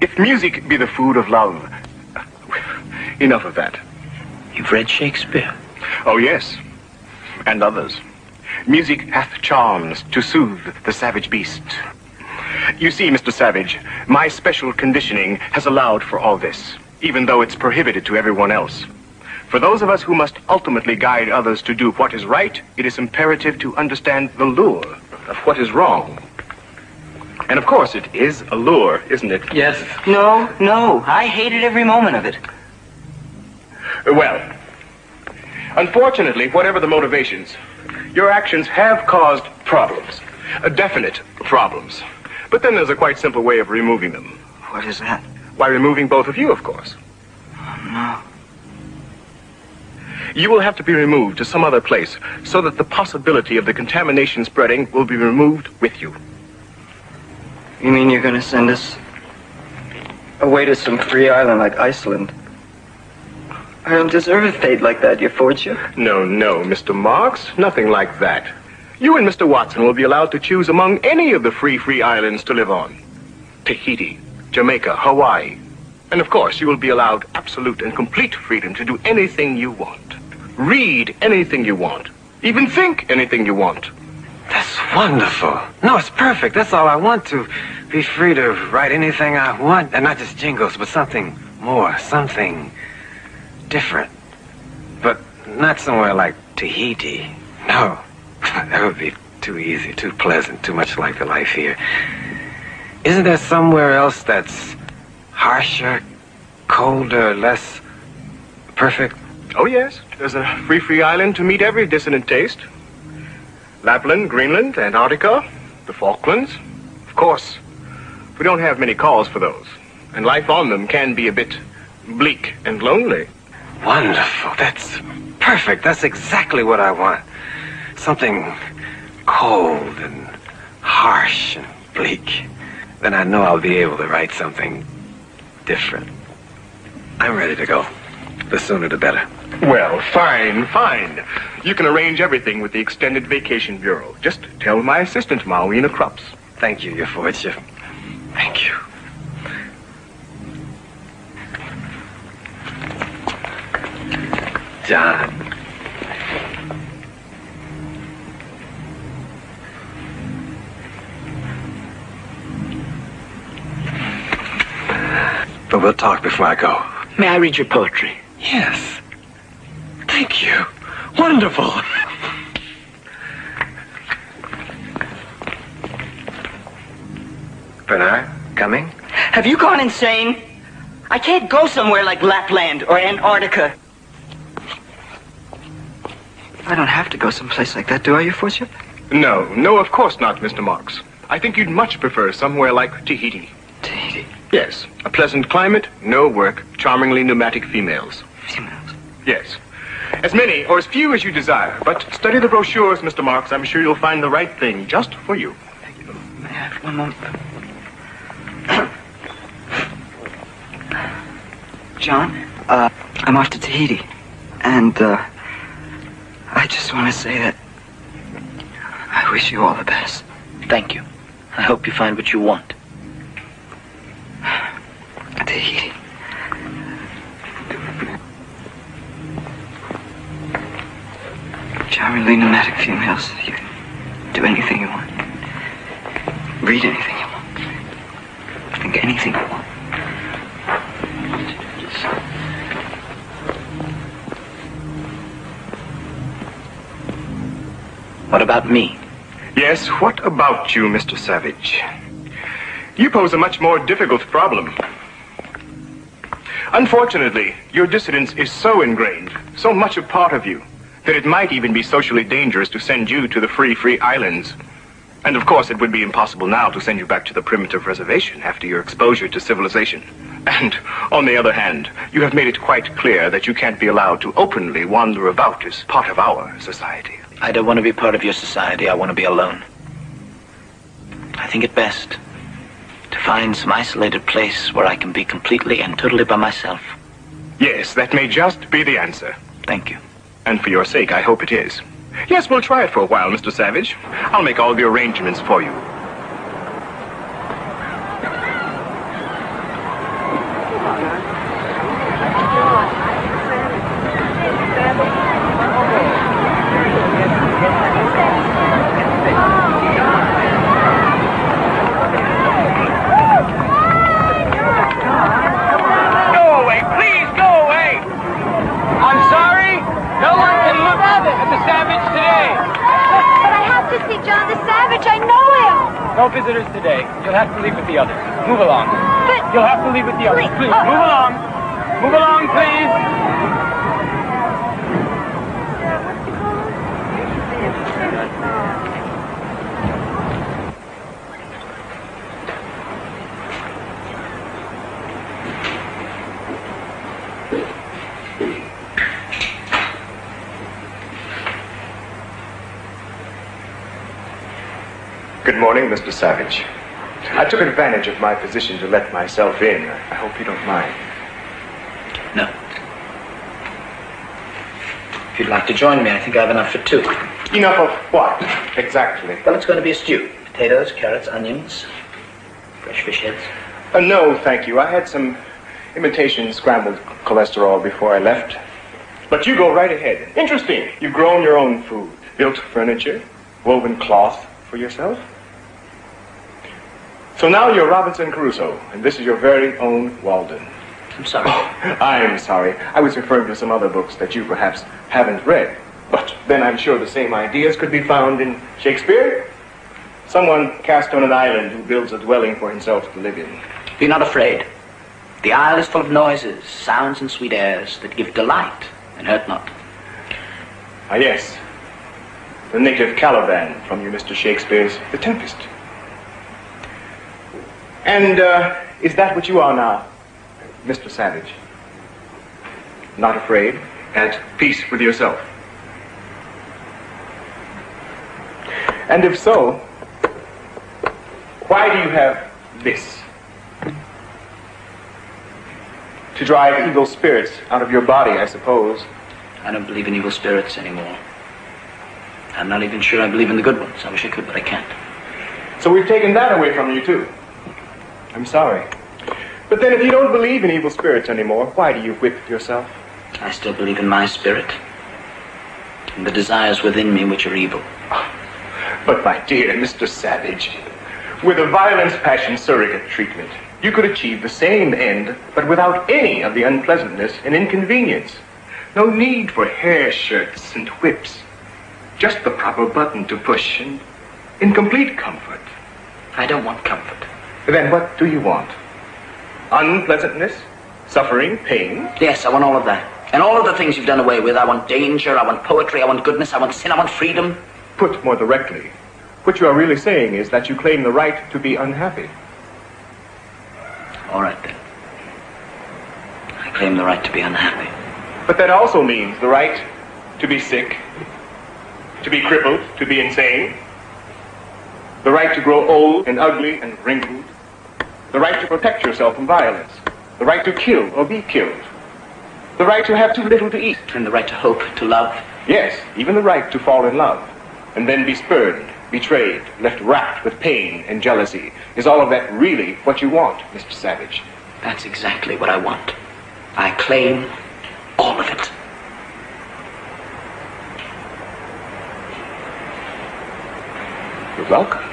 If music be the food of love... Enough of that. You've read Shakespeare? Oh, yes. And others. Music hath charms to soothe the savage beast. You see, Mr. Savage, my special conditioning has allowed for all this, even though it's prohibited to everyone else. For those of us who must ultimately guide others to do what is right, it is imperative to understand the lure of what is wrong. And of course, it is a lure, isn't it? Yes. No. I hated every moment of it. Well, unfortunately, whatever the motivations, your actions have caused problems. Definite problems. But then there's a quite simple way of removing them. What is that? By removing both of you, of course. No. You will have to be removed to some other place so that the possibility of the contamination spreading will be removed with you. You mean you're going to send us away to some free island like Iceland? I don't deserve a fate like that, your fortune. No, Mr. Marks. Nothing like that. You and Mr. Watson will be allowed to choose among any of the free islands to live on. Tahiti, Jamaica, Hawaii. And of course, you will be allowed absolute and complete freedom to do anything you want. Read anything you want. Even think anything you want. That's wonderful. No, it's perfect. That's all I want, to be free to write anything I want. And not just jingles, but something more, something different. But not somewhere like Tahiti. No, that would be too easy, too pleasant, too much like the life here. Isn't there somewhere else that's harsher, colder, less perfect? Oh, yes. There's a free island to meet every dissonant taste. Lapland, Greenland, Antarctica, the Falklands. Of course, we don't have many calls for those. And life on them can be a bit bleak and lonely. Wonderful. That's perfect. That's exactly what I want. Something cold and harsh and bleak. Then I know I'll be able to write something different. I'm ready to go. The sooner the better. Well, fine. You can arrange everything with the Extended Vacation Bureau. Just tell my assistant, Mawina Krups. Thank you, your fortune. Thank you. John. But we'll talk before I go. May I read your poetry? Yes. Thank you. Wonderful. Bernard, coming? Have you gone insane? I can't go somewhere like Lapland or Antarctica. I don't have to go someplace like that, do I, Your Worship? No, of course not, Mr. Marks. I think you'd much prefer somewhere like Tahiti. Tahiti? Yes. A pleasant climate, no work, charmingly pneumatic females. Females? Yes. As many or as few as you desire, but study the brochures, Mr. Marks. I'm sure you'll find the right thing just for you. Thank you. May I have one moment? John, I'm off to Tahiti, and, I just want to say that I wish you all the best. Thank you. I hope you find what you want. Tahiti. Charmingly pneumatic females. You can do anything you want. Read anything you want. Think anything you want. What about me? Yes, what about you, Mr. Savage? You pose a much more difficult problem. Unfortunately, your dissidence is so ingrained, so much a part of you, that it might even be socially dangerous to send you to the free islands. And of course, it would be impossible now to send you back to the primitive reservation after your exposure to civilization. And, on the other hand, you have made it quite clear that you can't be allowed to openly wander about as part of our society. I don't want to be part of your society. I want to be alone. I think it best to find some isolated place where I can be completely and totally by myself. Yes, that may just be the answer. Thank you. And for your sake, I hope it is. Yes, we'll try it for a while, Mr. Savage. I'll make all the arrangements for you. No visitors today. You'll have to leave with the others. Move along. But you'll have to leave with the others. Please, move along. Move along, please. Good morning, Mr. Savage. I took advantage of my position to let myself in. I hope you don't mind. No. If you'd like to join me, I think I have enough for two. Enough of what, exactly? Well, it's going to be a stew. Potatoes, carrots, onions, fresh fish heads. No, thank you. I had some imitation scrambled cholesterol before I left. But you go right ahead. Interesting. You've grown your own food, built furniture, woven cloth for yourself. So now you're Robinson Crusoe, and this is your very own Walden. I'm sorry. Oh, I'm sorry. I was referring to some other books that you perhaps haven't read. But then I'm sure the same ideas could be found in Shakespeare. Someone cast on an island who builds a dwelling for himself to live in. Be not afraid. The isle is full of noises, sounds, and sweet airs that give delight and hurt not. Ah, yes. The native Caliban from your Mr. Shakespeare's The Tempest. And, is that what you are now, Mr. Savage? Not afraid, at peace with yourself? And if so, why do you have this? To drive evil spirits out of your body, I suppose. I don't believe in evil spirits anymore. I'm not even sure I believe in the good ones. I wish I could, but I can't. So we've taken that away from you, too. I'm sorry. But then if you don't believe in evil spirits anymore, why do you whip yourself? I still believe in my spirit. And the desires within me which are evil. But my dear Mr. Savage, with a violence passion surrogate treatment, you could achieve the same end, but without any of the unpleasantness and inconvenience. No need for hair shirts and whips. Just the proper button to push and in complete comfort. I don't want comfort. Then what do you want? Unpleasantness? Suffering? Pain? Yes, I want all of that. And all of the things you've done away with. I want danger, I want poetry, I want goodness, I want sin, I want freedom. Put more directly, what you are really saying is that you claim the right to be unhappy. All right, then. I claim the right to be unhappy. But that also means the right to be sick, to be crippled, to be insane, the right to grow old and ugly and wrinkled, the right to protect yourself from violence, the right to kill or be killed, the right to have too little to eat. And the right to hope, to love. Yes, even the right to fall in love, and then be spurned, betrayed, left racked with pain and jealousy. Is all of that really what you want, Mr. Savage? That's exactly what I want. I claim all of it. You're welcome.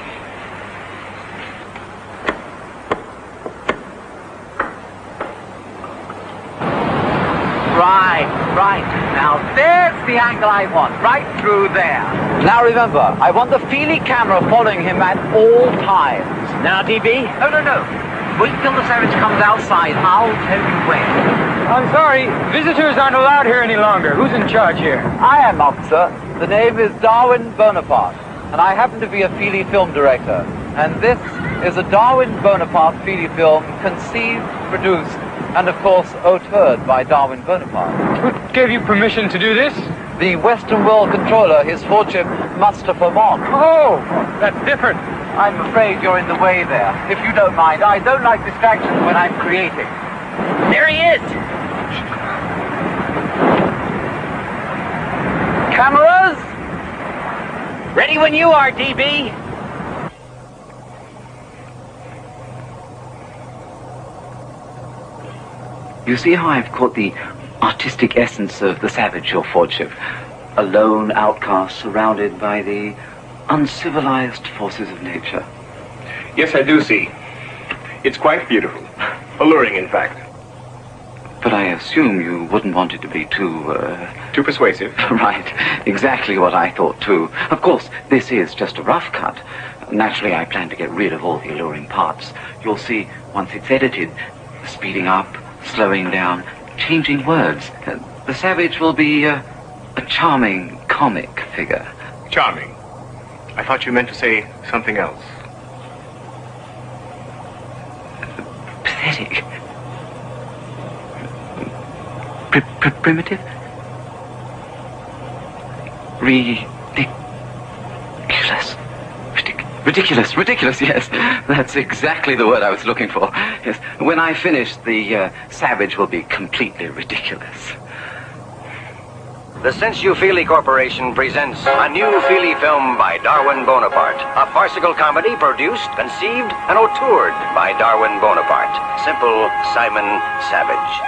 Right. Now there's the angle I want, right through there. Now remember, I want the Feely camera following him at all times. Now, DB? No. Wait till the Savage comes outside. I'll tell you when. I'm sorry, visitors aren't allowed here any longer. Who's in charge here? I am, officer. The name is Darwin Bonaparte, and I happen to be a Feely film director. And this is a Darwin Bonaparte Feely film conceived, produced, and of course, auteured by Darwin Bonaparte. Who gave you permission to do this? The Western World Controller, his lordship, Mustafa Mon. Oh, that's different. I'm afraid you're in the way there. If you don't mind, I don't like distractions when I'm creating. There he is! Cameras? Ready when you are, DB. You see how I've caught the artistic essence of the Savage, your lordship? A lone outcast surrounded by the uncivilized forces of nature. Yes, I do see. It's quite beautiful. Alluring, in fact. But I assume you wouldn't want it to be too persuasive. Right. Exactly what I thought, too. Of course, this is just a rough cut. Naturally, I plan to get rid of all the alluring parts. You'll see, once it's edited, speeding up, slowing down, changing words. The Savage will be a charming comic figure. Charming? I thought you meant to say something else. Pathetic. Primitive? Ridiculous, yes. That's exactly the word I was looking for. Yes. When I finish, the Savage will be completely ridiculous. The Since You Feely Corporation presents a new Feely film by Darwin Bonaparte. A farcical comedy produced, conceived, and auteured by Darwin Bonaparte. Simple Simon Savage.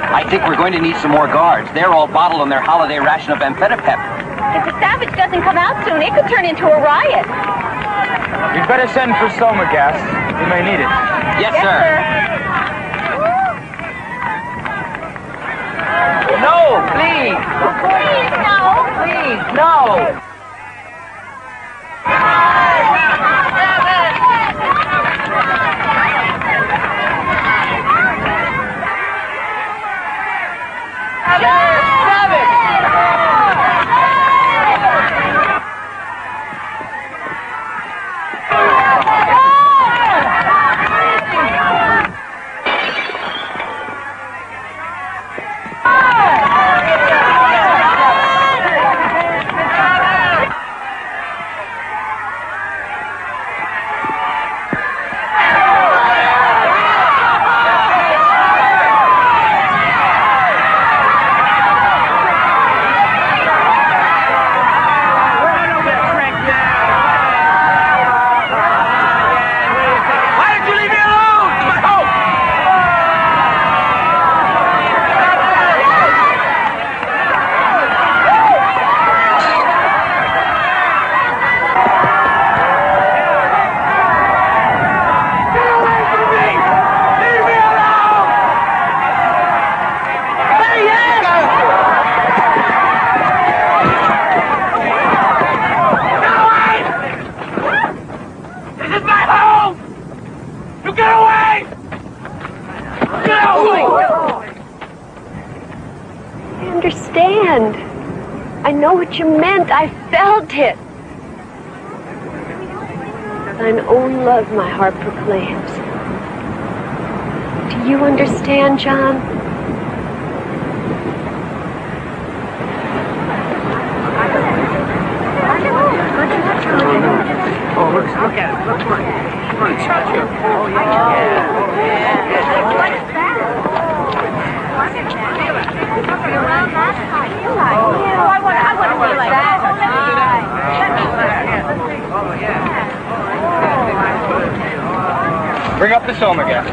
I think we're going to need some more guards. They're all bottled on their holiday ration of amphetamine. If the Savage doesn't come out soon, it could turn into a riot. You'd better send for soma gas. We may need it. Yes, sir. No, please. Please, no. Please, no. understand. I know what you meant. I felt it. Thine own love my heart proclaims. Do you understand, John? Oh, look at it. Look. Oh, Bring up the soma again.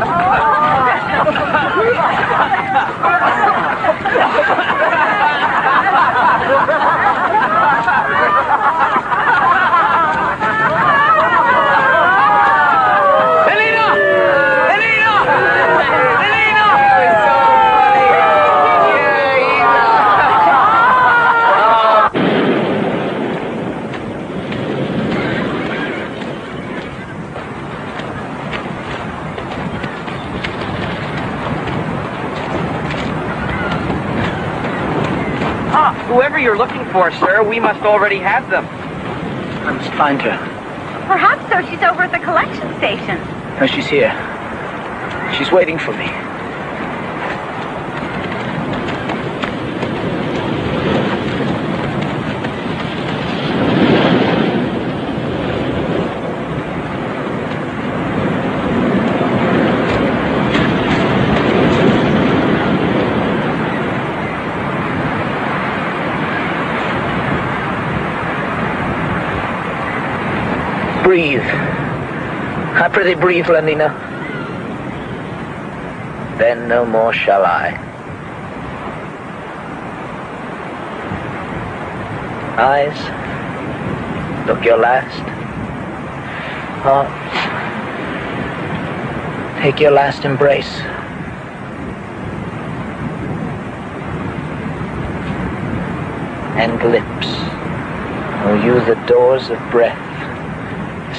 Whoever you're looking for, sir, we must already have them. I must find her. Perhaps so. She's over at the collection station. No, she's here. She's waiting for me. Breathe. I prithee breathe, Lenina. Then no more shall I. Eyes, look your last. Heart, take your last embrace. And lips, oh you the doors of breath,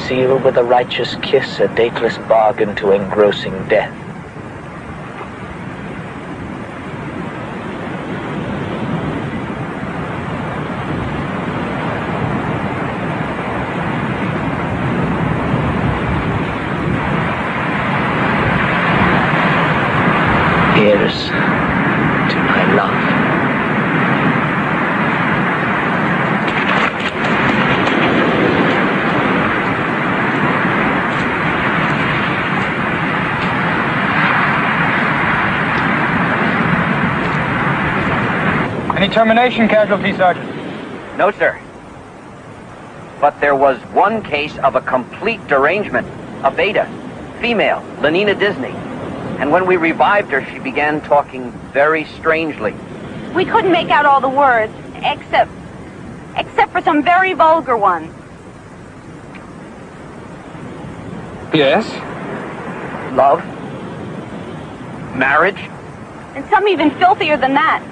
seal with a righteous kiss a dateless bargain to engrossing death. Here's to my love. Any termination casualties, Sergeant? No, sir. But there was one case of a complete derangement. A beta, female, Lenina Disney. And when we revived her, she began talking very strangely. We couldn't make out all the words, except for some very vulgar ones. Yes? Love? Marriage? And some even filthier than that.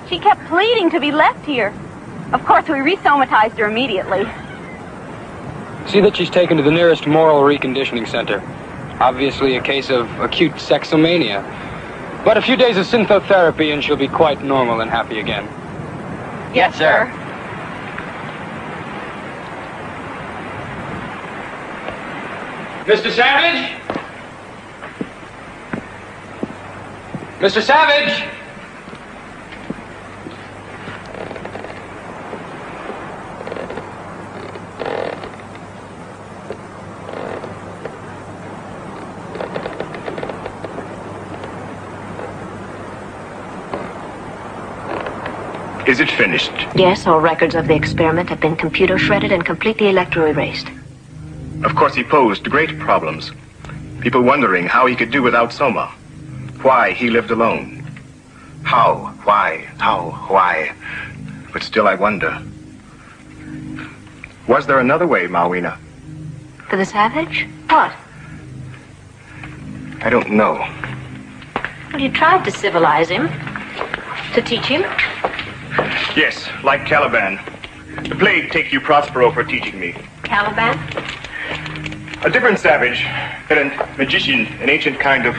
She kept pleading to be left here. Of course, we resomatized her immediately. See that she's taken to the nearest moral reconditioning center. Obviously a case of acute sexomania. But a few days of synthotherapy and she'll be quite normal and happy again. Yes, sir. Mr. Savage? Mr. Savage? Is it finished? Yes, all records of the experiment have been computer shredded and completely electro-erased. Of course, he posed great problems. People wondering how he could do without Soma. Why he lived alone. How, why? But still I wonder. Was there another way, Mawina? For the savage? What? I don't know. Well, you tried to civilize him. To teach him. Yes, like Caliban. The plague take you Prospero for teaching me. Caliban? A different savage, a magician, an ancient kind of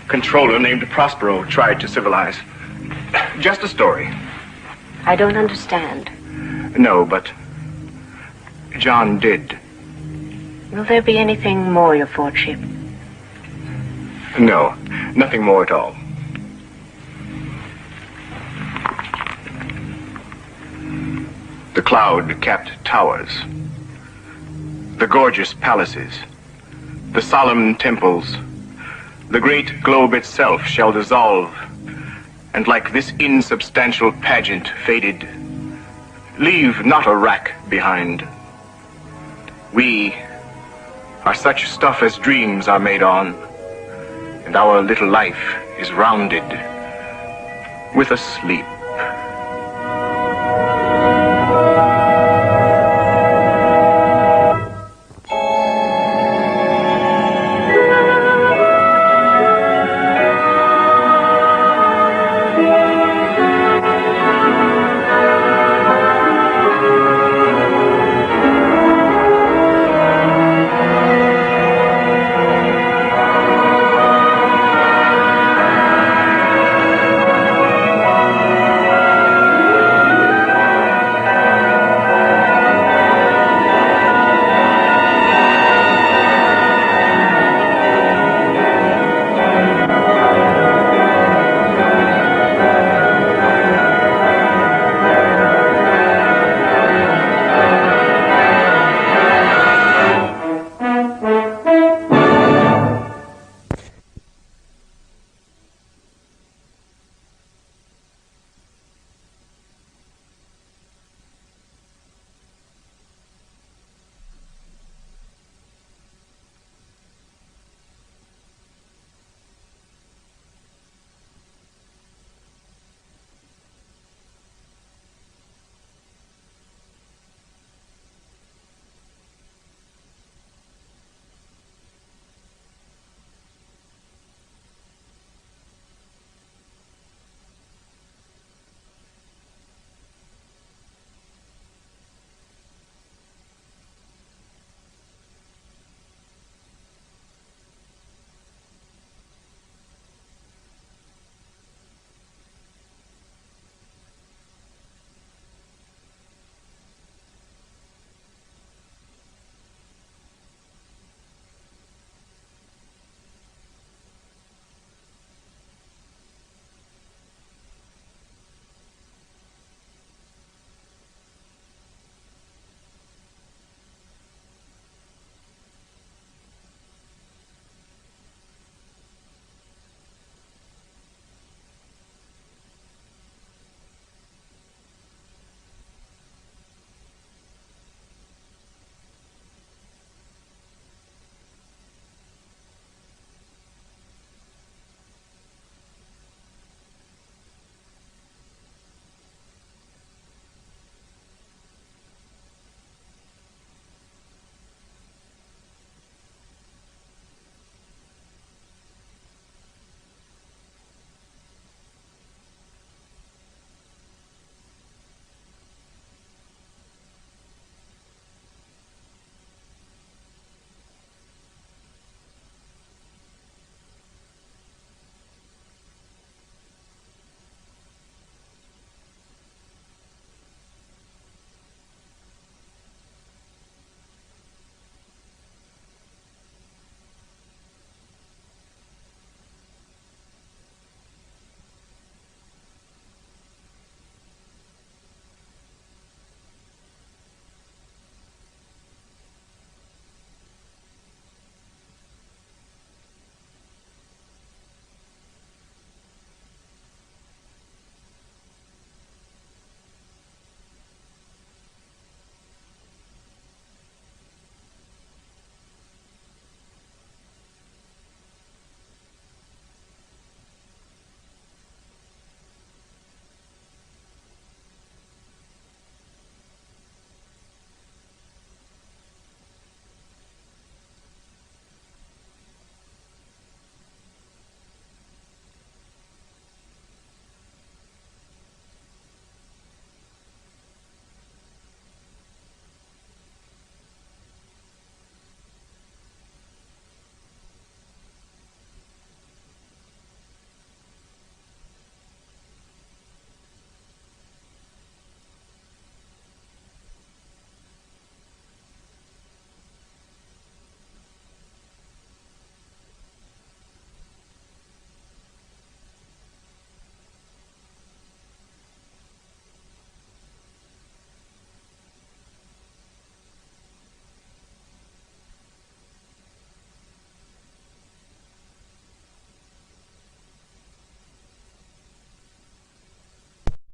controller named Prospero tried to civilize. Just a story. I don't understand. No, but John did. Will there be anything more, your Lordship? No, nothing more at all. The cloud-capped towers, the gorgeous palaces, the solemn temples, the great globe itself shall dissolve, and like this insubstantial pageant faded, leave not a rack behind. We are such stuff as dreams are made on, and our little life is rounded with a sleep.